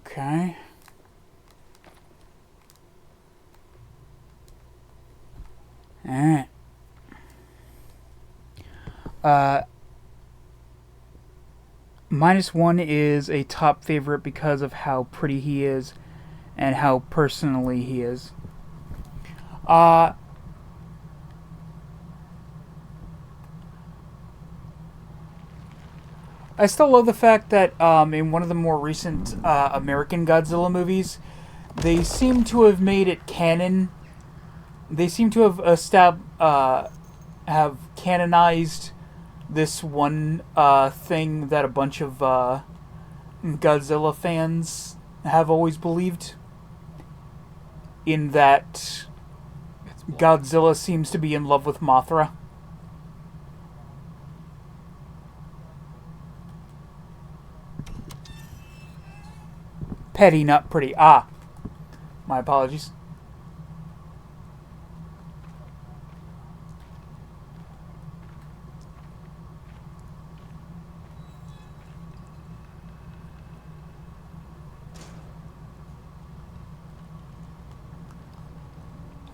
Speaker 1: Okay. Alright. -1 is a top favorite because of how pretty he is and how personally he is. I still love the fact that in one of the more recent American Godzilla movies, they seem to have made it canon. They seem to have have canonized this one thing that a bunch of Godzilla fans have always believed, in that Godzilla seems to be in love with Mothra. Petty, not pretty. Ah, my apologies.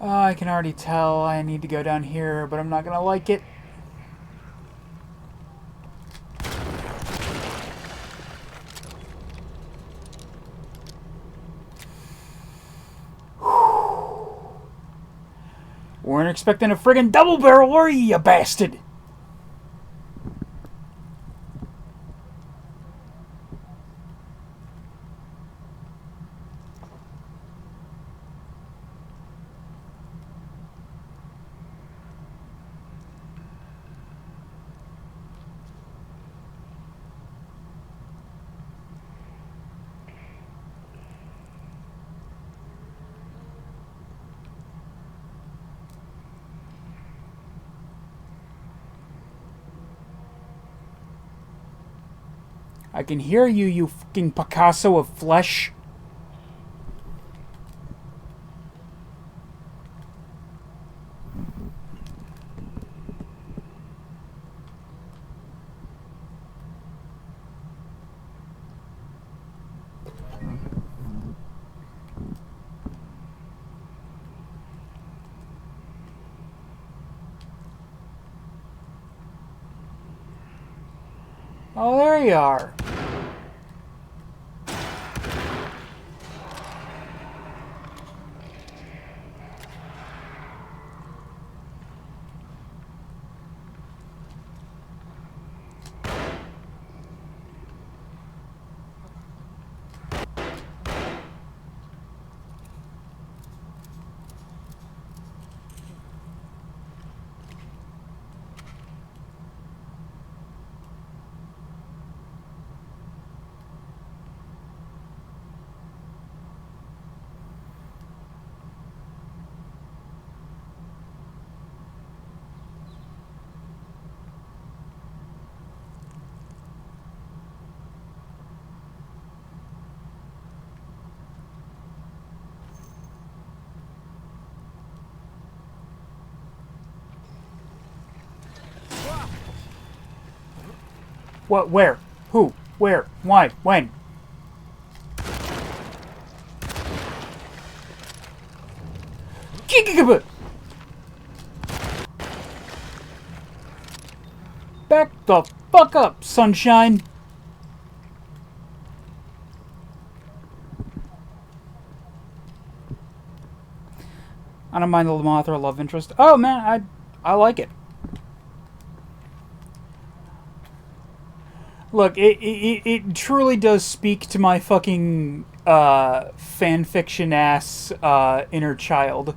Speaker 1: I can already tell I need to go down here, but I'm not gonna like it. Weren't expecting a friggin' double barrel, were you, you bastard? I can hear you, you fucking Picasso of flesh. Oh, there you are. What? Where? Who? Where? Why? When? Back the fuck up, sunshine! I don't mind the Mothra love interest. Oh man, I like it. Look, it truly does speak to my fucking fanfiction ass inner child.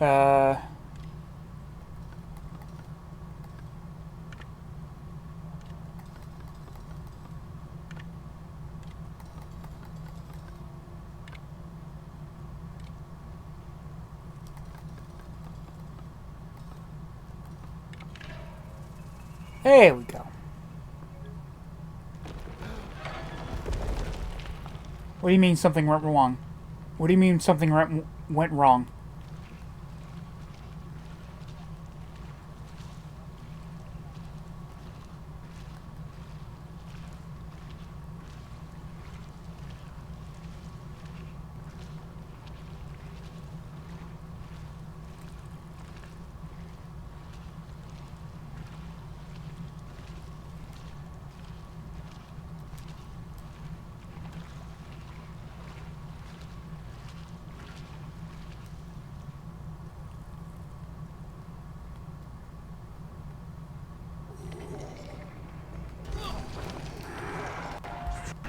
Speaker 1: Uh... There we go. What do you mean something went wrong? What do you mean something went wrong?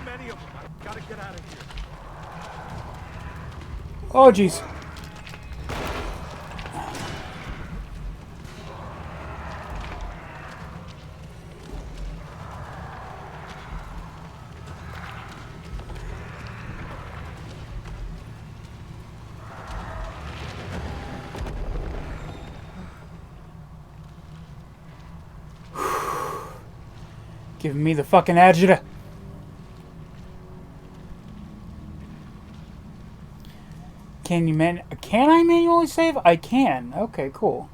Speaker 2: Many of them. I gotta get out of here.
Speaker 1: Oh jeez. Giving me the fucking agita. Can I manually save? I can. Okay, cool.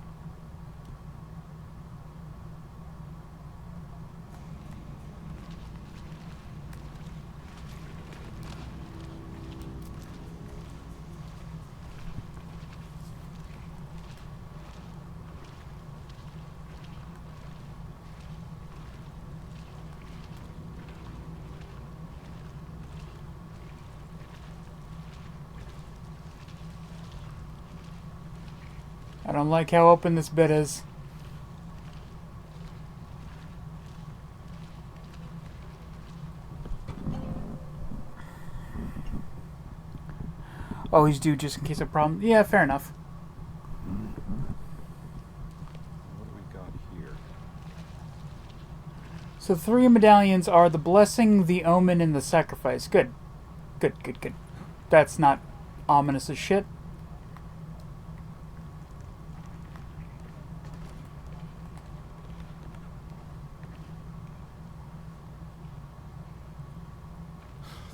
Speaker 1: don't like how open this bit is. Always do just in case of problem. Yeah, fair enough.
Speaker 2: What do we got here?
Speaker 1: So 3 medallions are the blessing, the omen, and the sacrifice. Good. Good, good, good. That's not ominous as shit.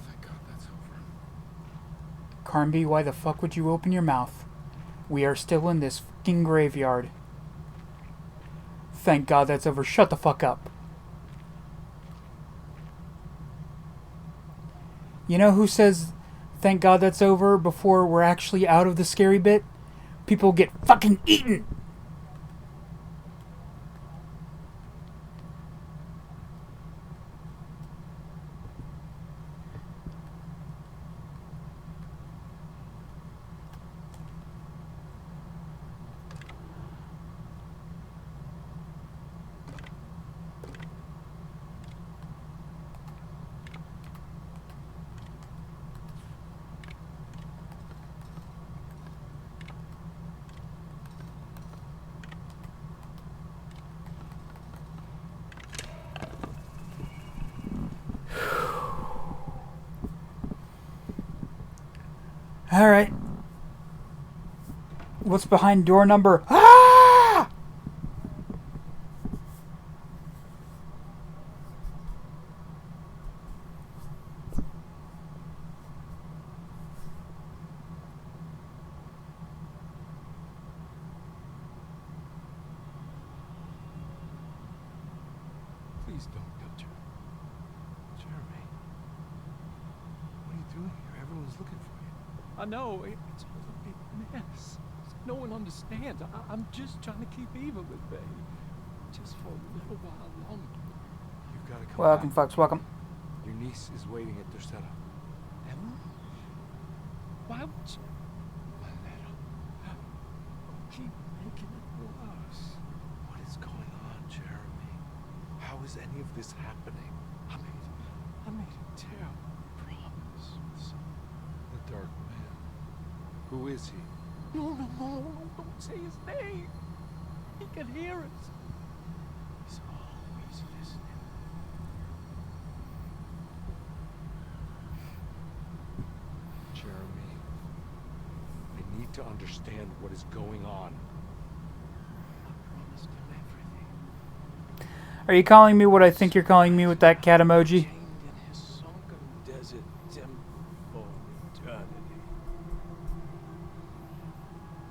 Speaker 2: Thank God that's over.
Speaker 1: Carnby, why the fuck would you open your mouth? We are still in this fucking graveyard. Thank God that's over. Shut the fuck up. You know who says, thank God that's over before we're actually out of the scary bit? People get fucking eaten! Alright. What's behind door number? Ah!
Speaker 2: Please don't touch her. Jeremy. What are you doing here? Everyone's looking for you.
Speaker 5: I know, it's all a big mess. No one understands. I'm just trying to keep even with Bay. Just for a little while longer.
Speaker 2: You've got to come
Speaker 1: Welcome,
Speaker 2: back.
Speaker 1: folks, welcome.
Speaker 2: Your niece is waiting at their setup.
Speaker 5: Emma? Why would you?
Speaker 2: Manetta.
Speaker 5: Keep making it worse.
Speaker 2: What is going on, Jeremy? How is any of this happening?
Speaker 5: I made a terrible promise with someone.
Speaker 2: The Dark Man. Who is he?
Speaker 5: No, don't say his name. He can hear us. He's always listening.
Speaker 2: Jeremy, I need to understand what is going on.
Speaker 5: I promised him everything.
Speaker 1: Are you calling me what I think you're calling me with that cat emoji?
Speaker 5: Chained in his sunken desert temple for eternity.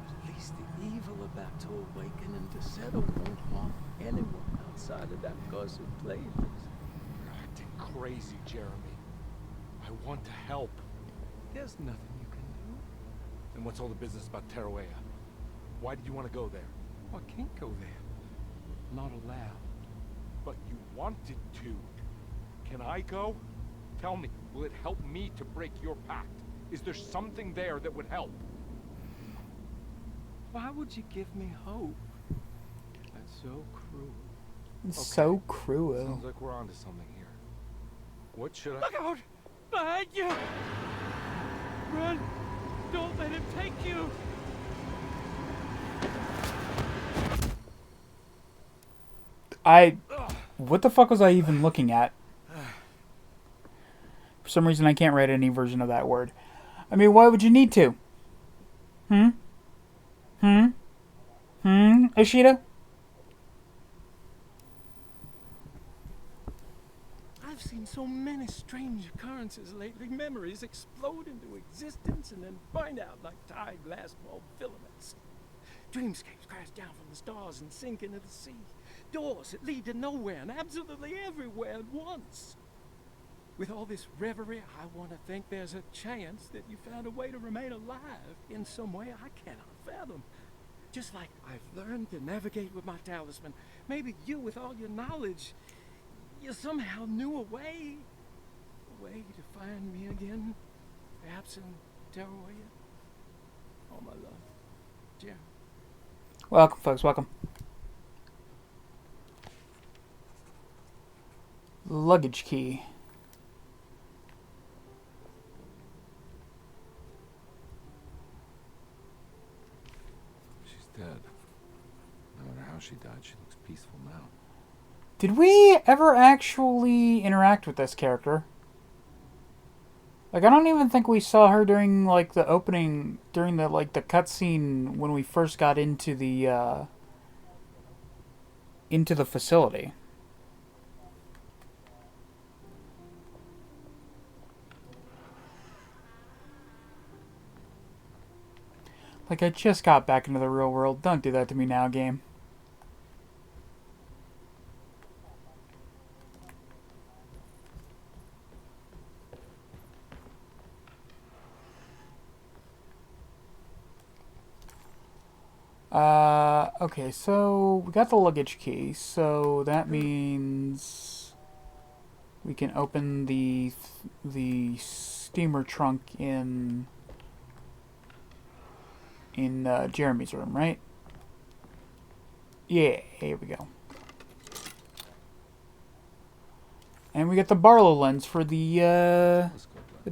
Speaker 5: At least the evil about to awaken and to settle won't harm anyone outside of that cursed place.
Speaker 2: You're acting crazy, Jeremy. I want to help.
Speaker 5: There's nothing you can do.
Speaker 2: And what's all the business about Tarawea? Why did you want to go there?
Speaker 5: I can't go there. Not allowed.
Speaker 2: But you wanted to. Can I go? Tell me, will it help me to break your pact? Is there something there that would help?
Speaker 5: Why would you give me hope? That's so cruel.
Speaker 1: So cruel.
Speaker 2: Sounds like we're onto something here. What should I...
Speaker 5: Look out! Behind you! Run! Don't let him take you!
Speaker 1: What the fuck was I even looking at? For some reason I can't write any version of that word. I mean, why would you need to? Ishida?
Speaker 5: I've seen so many strange occurrences lately. Memories explode into existence and then burn out like tired glass bulb filaments. Dreamscapes crash down from the stars and sink into the sea. Doors that lead to nowhere and absolutely everywhere at once. With all this reverie, I want to think there's a chance that you found a way to remain alive in some way I cannot fathom. Just like I've learned to navigate with my talisman. Maybe you, with all your knowledge, you somehow knew a way to find me again. Perhaps in Tarawea. All my love, Jeremy.
Speaker 1: Welcome, folks. Welcome. Luggage key.
Speaker 2: She's dead. No matter how she died, she looks peaceful now.
Speaker 1: Did we ever actually interact with this character? Like, I don't even think we saw her during, like, the opening, during the, like, the cutscene when we first got into the facility. Like, I just got back into the real world. Don't do that to me now, game. Okay, so we got the luggage key, so that means we can open the steamer trunk in Jeremy's room, right? Yeah, here we go. And we get the Barlow lens for the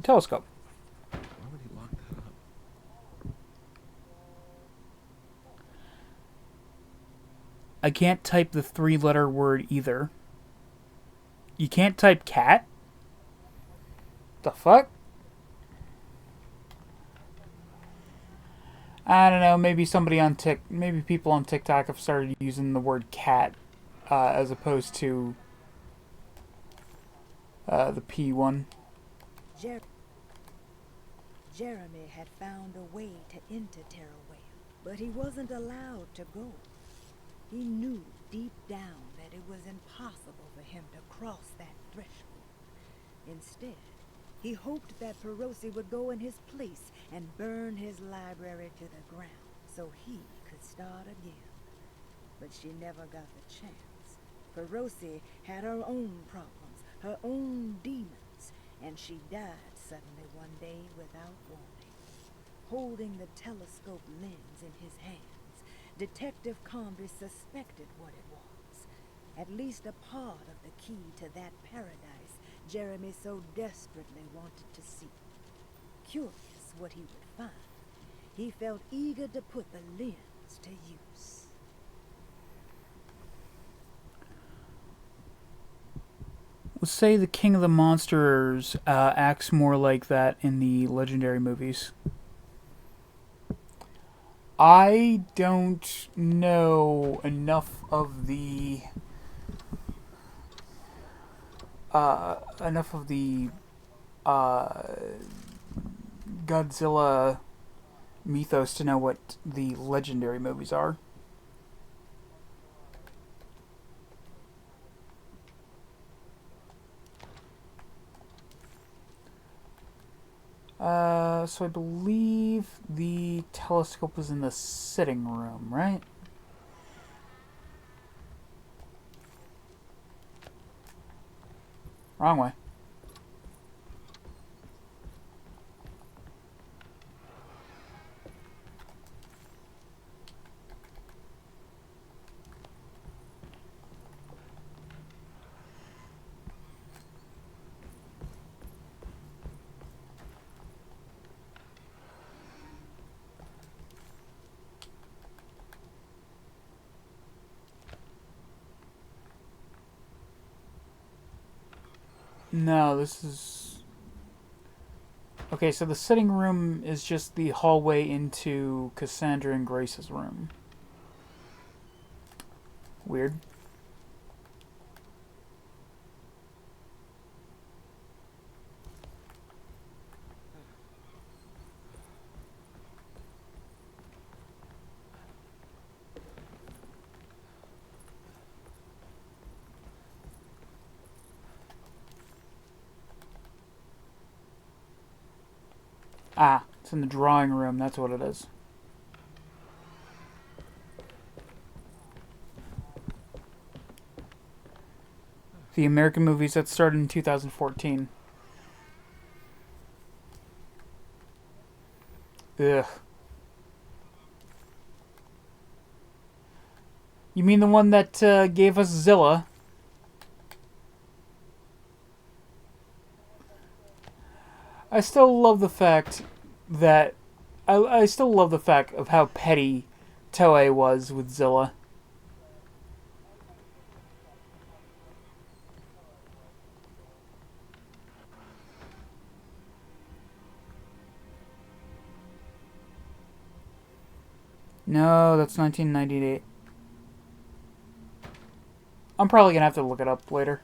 Speaker 1: telescope.
Speaker 2: Why would he lock that up?
Speaker 1: I can't type the 3-letter word either. You can't type cat? The fuck? I don't know, maybe maybe people on TikTok have started using the word cat as opposed to the P one.
Speaker 3: Jeremy had found a way to enter Terraway, but he wasn't allowed to go. He knew deep down that it was impossible for him to cross that threshold. Instead, he hoped that Perosi would go in his place and burn his library to the ground so he could start again. But she never got the chance. Perosi had her own problems, her own demons, and she died suddenly one day without warning. Holding the telescope lens in his hands, Detective Comby suspected what it was. At least a part of the key to that paradise Jeremy so desperately wanted to see. Curious what he would find, he felt eager to put the lens to use.
Speaker 1: Let's say the King of the Monsters acts more like that in the Legendary movies. I don't know enough of the Godzilla mythos to know what the Legendary movies are. So I believe the telescope was in the sitting room, right? Wrong way. No, this is... Okay, so the sitting room is just the hallway into Cassandra and Grace's room. Weird. Ah, it's in the drawing room, that's what it is. The American movies that started in 2014. Ugh. You mean the one that gave us Zilla? I still love the fact that I still love the fact of how petty Toei was with Zilla. No, that's 1998. I'm probably gonna have to look it up later.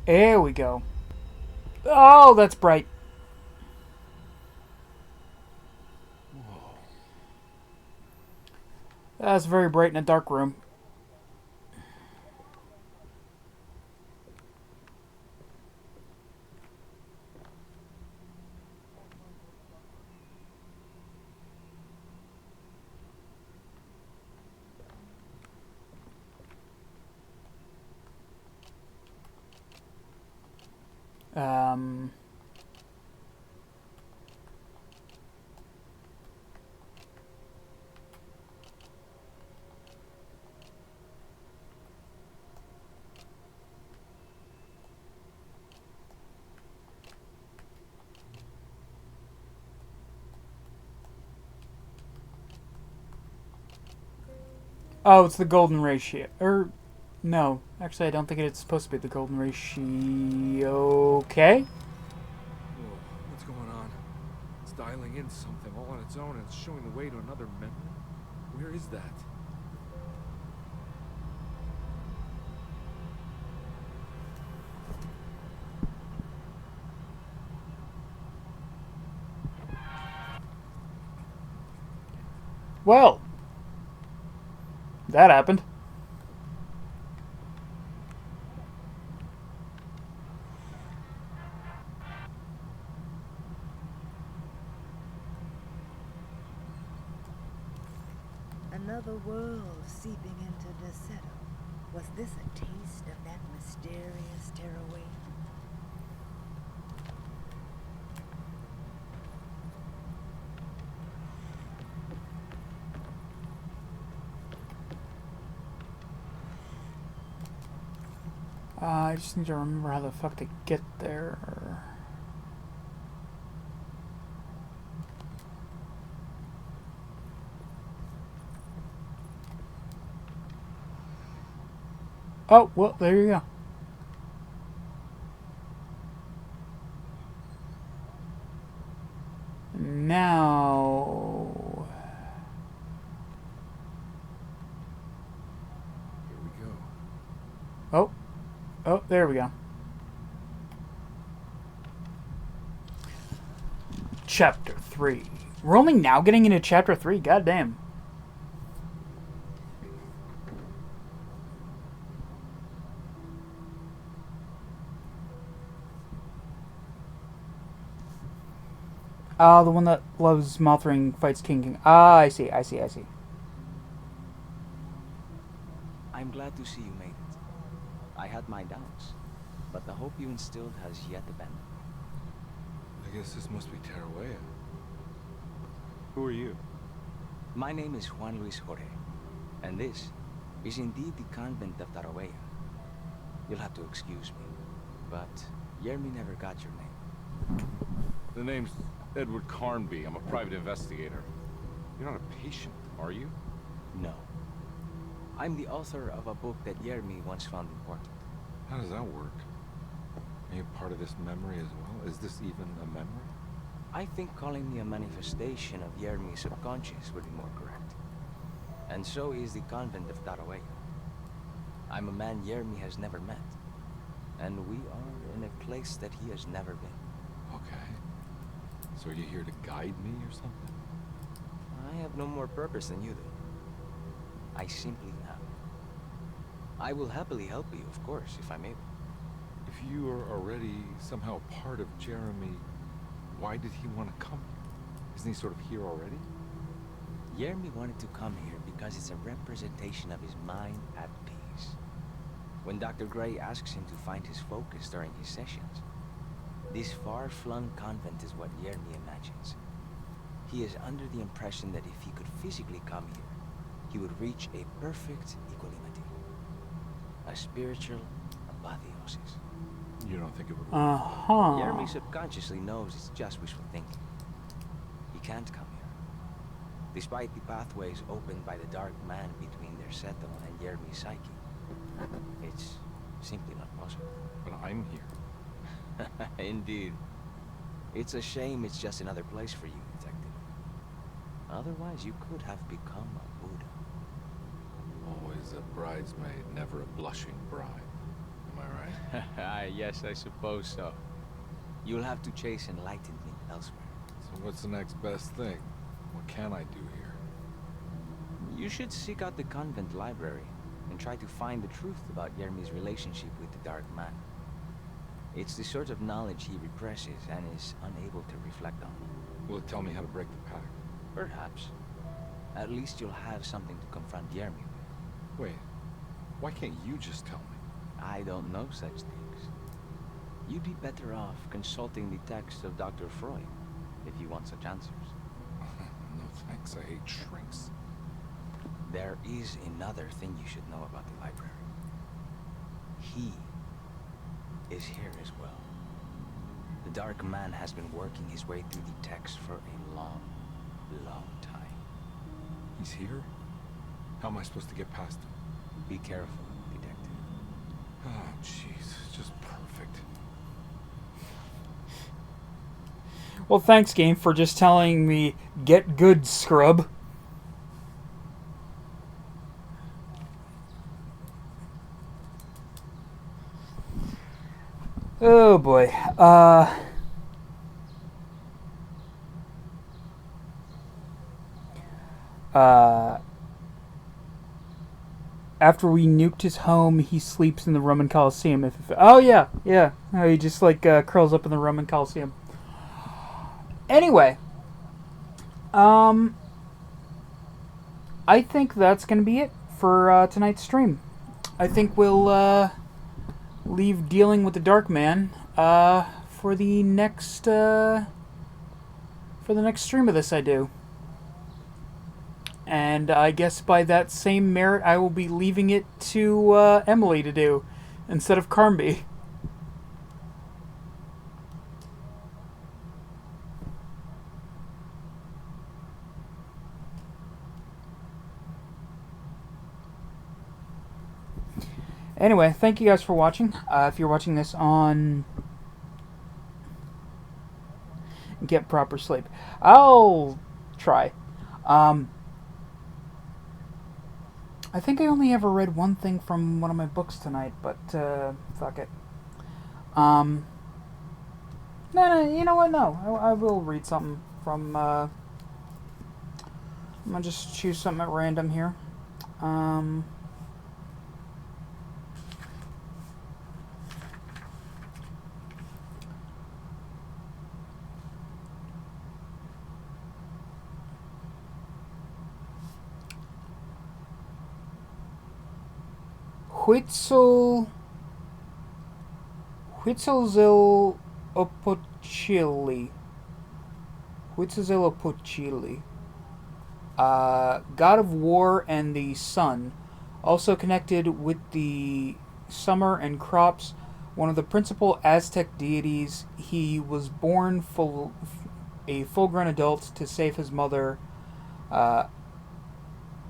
Speaker 1: There we go. Oh, that's bright.
Speaker 2: Whoa.
Speaker 1: That's very bright in a dark room. Um... Oh, it's the golden ratio. No. Actually, I don't think it's supposed to be the golden ratio. Okay?
Speaker 2: Whoa, what's going on? It's dialing in something all on its own and it's showing the way to another memory? Where is that?
Speaker 1: Well, that happened.
Speaker 3: Another world seeping into Deseto. Was this a taste of that mysterious tearaway?
Speaker 1: I just need to remember how the fuck to get there. Oh, well, there you go. Now...
Speaker 2: Here we go.
Speaker 1: Oh, there we go. Chapter 3. We're only now getting into Chapter 3, goddamn. The one that loves Mothring fights King. Ah, I see.
Speaker 7: I'm glad to see you made it. I had my doubts, but the hope you instilled has yet abandoned me.
Speaker 2: I guess this must be Tarawea. Who are you?
Speaker 7: My name is Juan Luis Jorge, and this is indeed the convent of Tarawea. You'll have to excuse me, but Yermi never got your name.
Speaker 2: The name's Edward Carnby. I'm a private investigator. You're not a patient, are you?
Speaker 7: No. I'm the author of a book that Yermi once found important.
Speaker 2: How does that work? Are you part of this memory as well? Is this even a memory?
Speaker 7: I think calling me a manifestation of Yermi's subconscious would be more correct. And so is the convent of Tarawea. I'm a man Yermi has never met. And we are in a place that he has never been.
Speaker 2: Okay. So are you here to guide me or something?
Speaker 7: I have no more purpose than you do. I simply am. I will happily help you, of course, if I'm able.
Speaker 2: If you are already somehow part of Jeremy, why did he want to come here? Isn't he sort of here already?
Speaker 7: Jeremy wanted to come here because it's a representation of his mind at peace. When Dr. Gray asks him to find his focus during his sessions, this far-flung convent is what Jeremy imagines. He is under the impression that if he could physically come here, he would reach a perfect equanimity. A spiritual apotheosis.
Speaker 2: You don't think it would work?
Speaker 7: Jeremy subconsciously knows it's just wishful thinking. He can't come here. Despite the pathways opened by the dark man between their settle and Jeremy's psyche, it's simply not possible.
Speaker 2: But I'm here.
Speaker 7: Indeed. It's a shame it's just another place for you, Detective. Otherwise, you could have become a Buddha.
Speaker 2: Always a bridesmaid, never a blushing bride. Am I right?
Speaker 7: Yes, I suppose so. You'll have to chase enlightenment elsewhere.
Speaker 2: So what's the next best thing? What can I do here?
Speaker 7: You should seek out the convent library and try to find the truth about Jeremy's relationship with the Dark Man. It's the sort of knowledge he represses and is unable to reflect on.
Speaker 2: Will it tell me how to break the pact?
Speaker 7: Perhaps. At least you'll have something to confront Jeremy with.
Speaker 2: Wait, why can't you just tell me?
Speaker 7: I don't know such things. You'd be better off consulting the text of Dr. Freud if you want such answers.
Speaker 2: No thanks, I hate shrinks.
Speaker 7: There is another thing you should know about the library. He is here as well. The Dark Man has been working his way through the text for a long, long time.
Speaker 2: He's here? How am I supposed to get past him?
Speaker 7: Be careful, Detective.
Speaker 2: Oh, jeez, just perfect.
Speaker 1: Well, thanks, game, for just telling me, get good, scrub. Oh, boy. After we nuked his home, he sleeps in the Roman Coliseum. Oh, yeah. He just, curls up in the Roman Coliseum. Anyway, I think that's going to be it for tonight's stream. I think we'll leave dealing with the Dark Man for the next stream of this I do. And I guess by that same merit, I will be leaving it to Emily to do instead of Carmby. Anyway, thank you guys for watching. If you're watching this on... Get proper sleep. I'll try. I think I only ever read one thing from one of my books tonight, but fuck it. No, you know what? No, I will read something from... I'm gonna just choose something at random here. Huitzilopochtli. Huitzilopochtli. God of War and the Sun. Also connected with the summer and crops. One of the principal Aztec deities. He was born a full-grown adult to save his mother,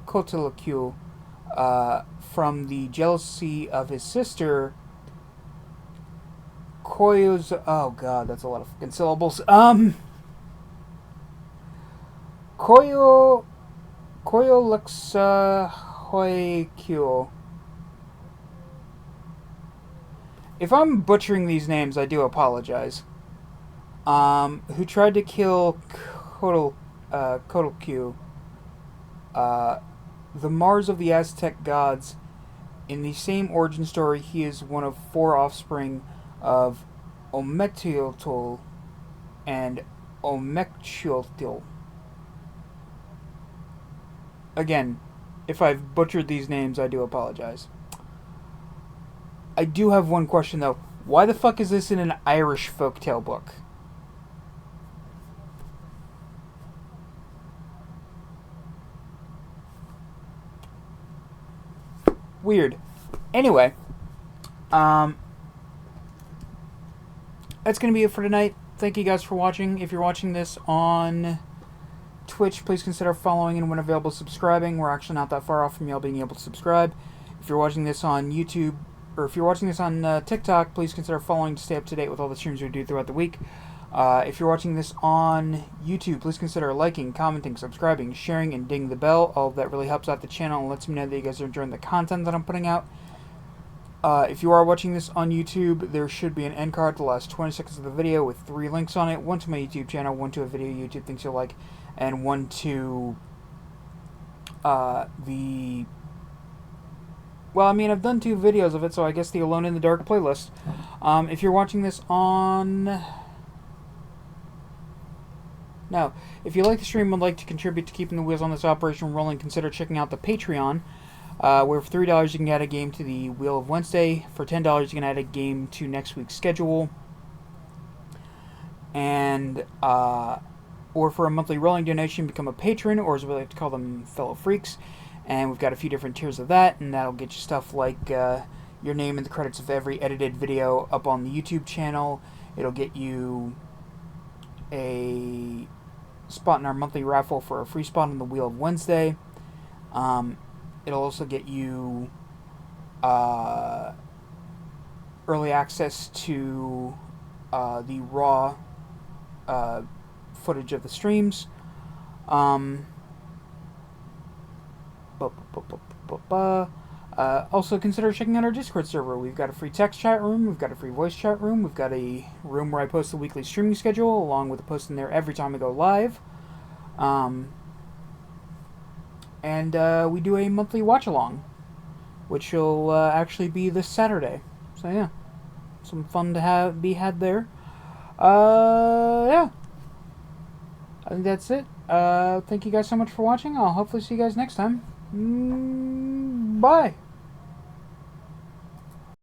Speaker 1: Coatlicue, from the jealousy of his sister, Koyo's... Oh god, that's a lot of fucking syllables. Koyoluxhoikyo. If I'm butchering these names, I do apologize. who tried to kill Kotelq, the Mars of the Aztec gods. In the same origin story, he is one of 4 offspring of Ometeotl and Omekchiotl. Again, if I've butchered these names, I do apologize. I do have one question, though. Why the fuck is this in an Irish folktale book? Weird. Anyway, that's going to be it for tonight. Thank you guys for watching. If you're watching this on Twitch, please consider following and when available subscribing. We're actually not that far off from y'all being able to subscribe. If you're watching this on YouTube, or if you're watching this on TikTok, please consider following to stay up to date with all the streams we do throughout the week. If you're watching this on YouTube, please consider liking, commenting, subscribing, sharing, and ding the bell. All of that really helps out the channel and lets me know that you guys are enjoying the content that I'm putting out. If you are watching this on YouTube, there should be an end card the last 20 seconds of the video with 3 links on it. 1 to my YouTube channel, 1 to a video YouTube thinks you'll like, and 1 to the... Well, I mean, I've done 2 videos of it, so I guess the Alone in the Dark playlist. If you're watching this on... No. If you like the stream and would like to contribute to keeping the wheels on this operation rolling, consider checking out the Patreon, where for $3 you can add a game to the Wheel of Wednesday. For $10 you can add a game to next week's schedule. And, or for a monthly rolling donation, become a patron, or as we like to call them, fellow freaks. And we've got a few different tiers of that, and that'll get you stuff like your name in the credits of every edited video up on the YouTube channel. It'll get you a spot in our monthly raffle for a free spot on the Wheel of Wednesday. It'll also get you early access to the raw footage of the streams. Also consider checking out our Discord server. We've got a free text chat room, we've got a free voice chat room, we've got a room where I post the weekly streaming schedule, along with a post in there every time we go live. And we do a monthly watch-along, which will actually be this Saturday. So yeah, some fun to be had there. Yeah. I think that's it. Thank you guys so much for watching. I'll hopefully see you guys next time. Bye.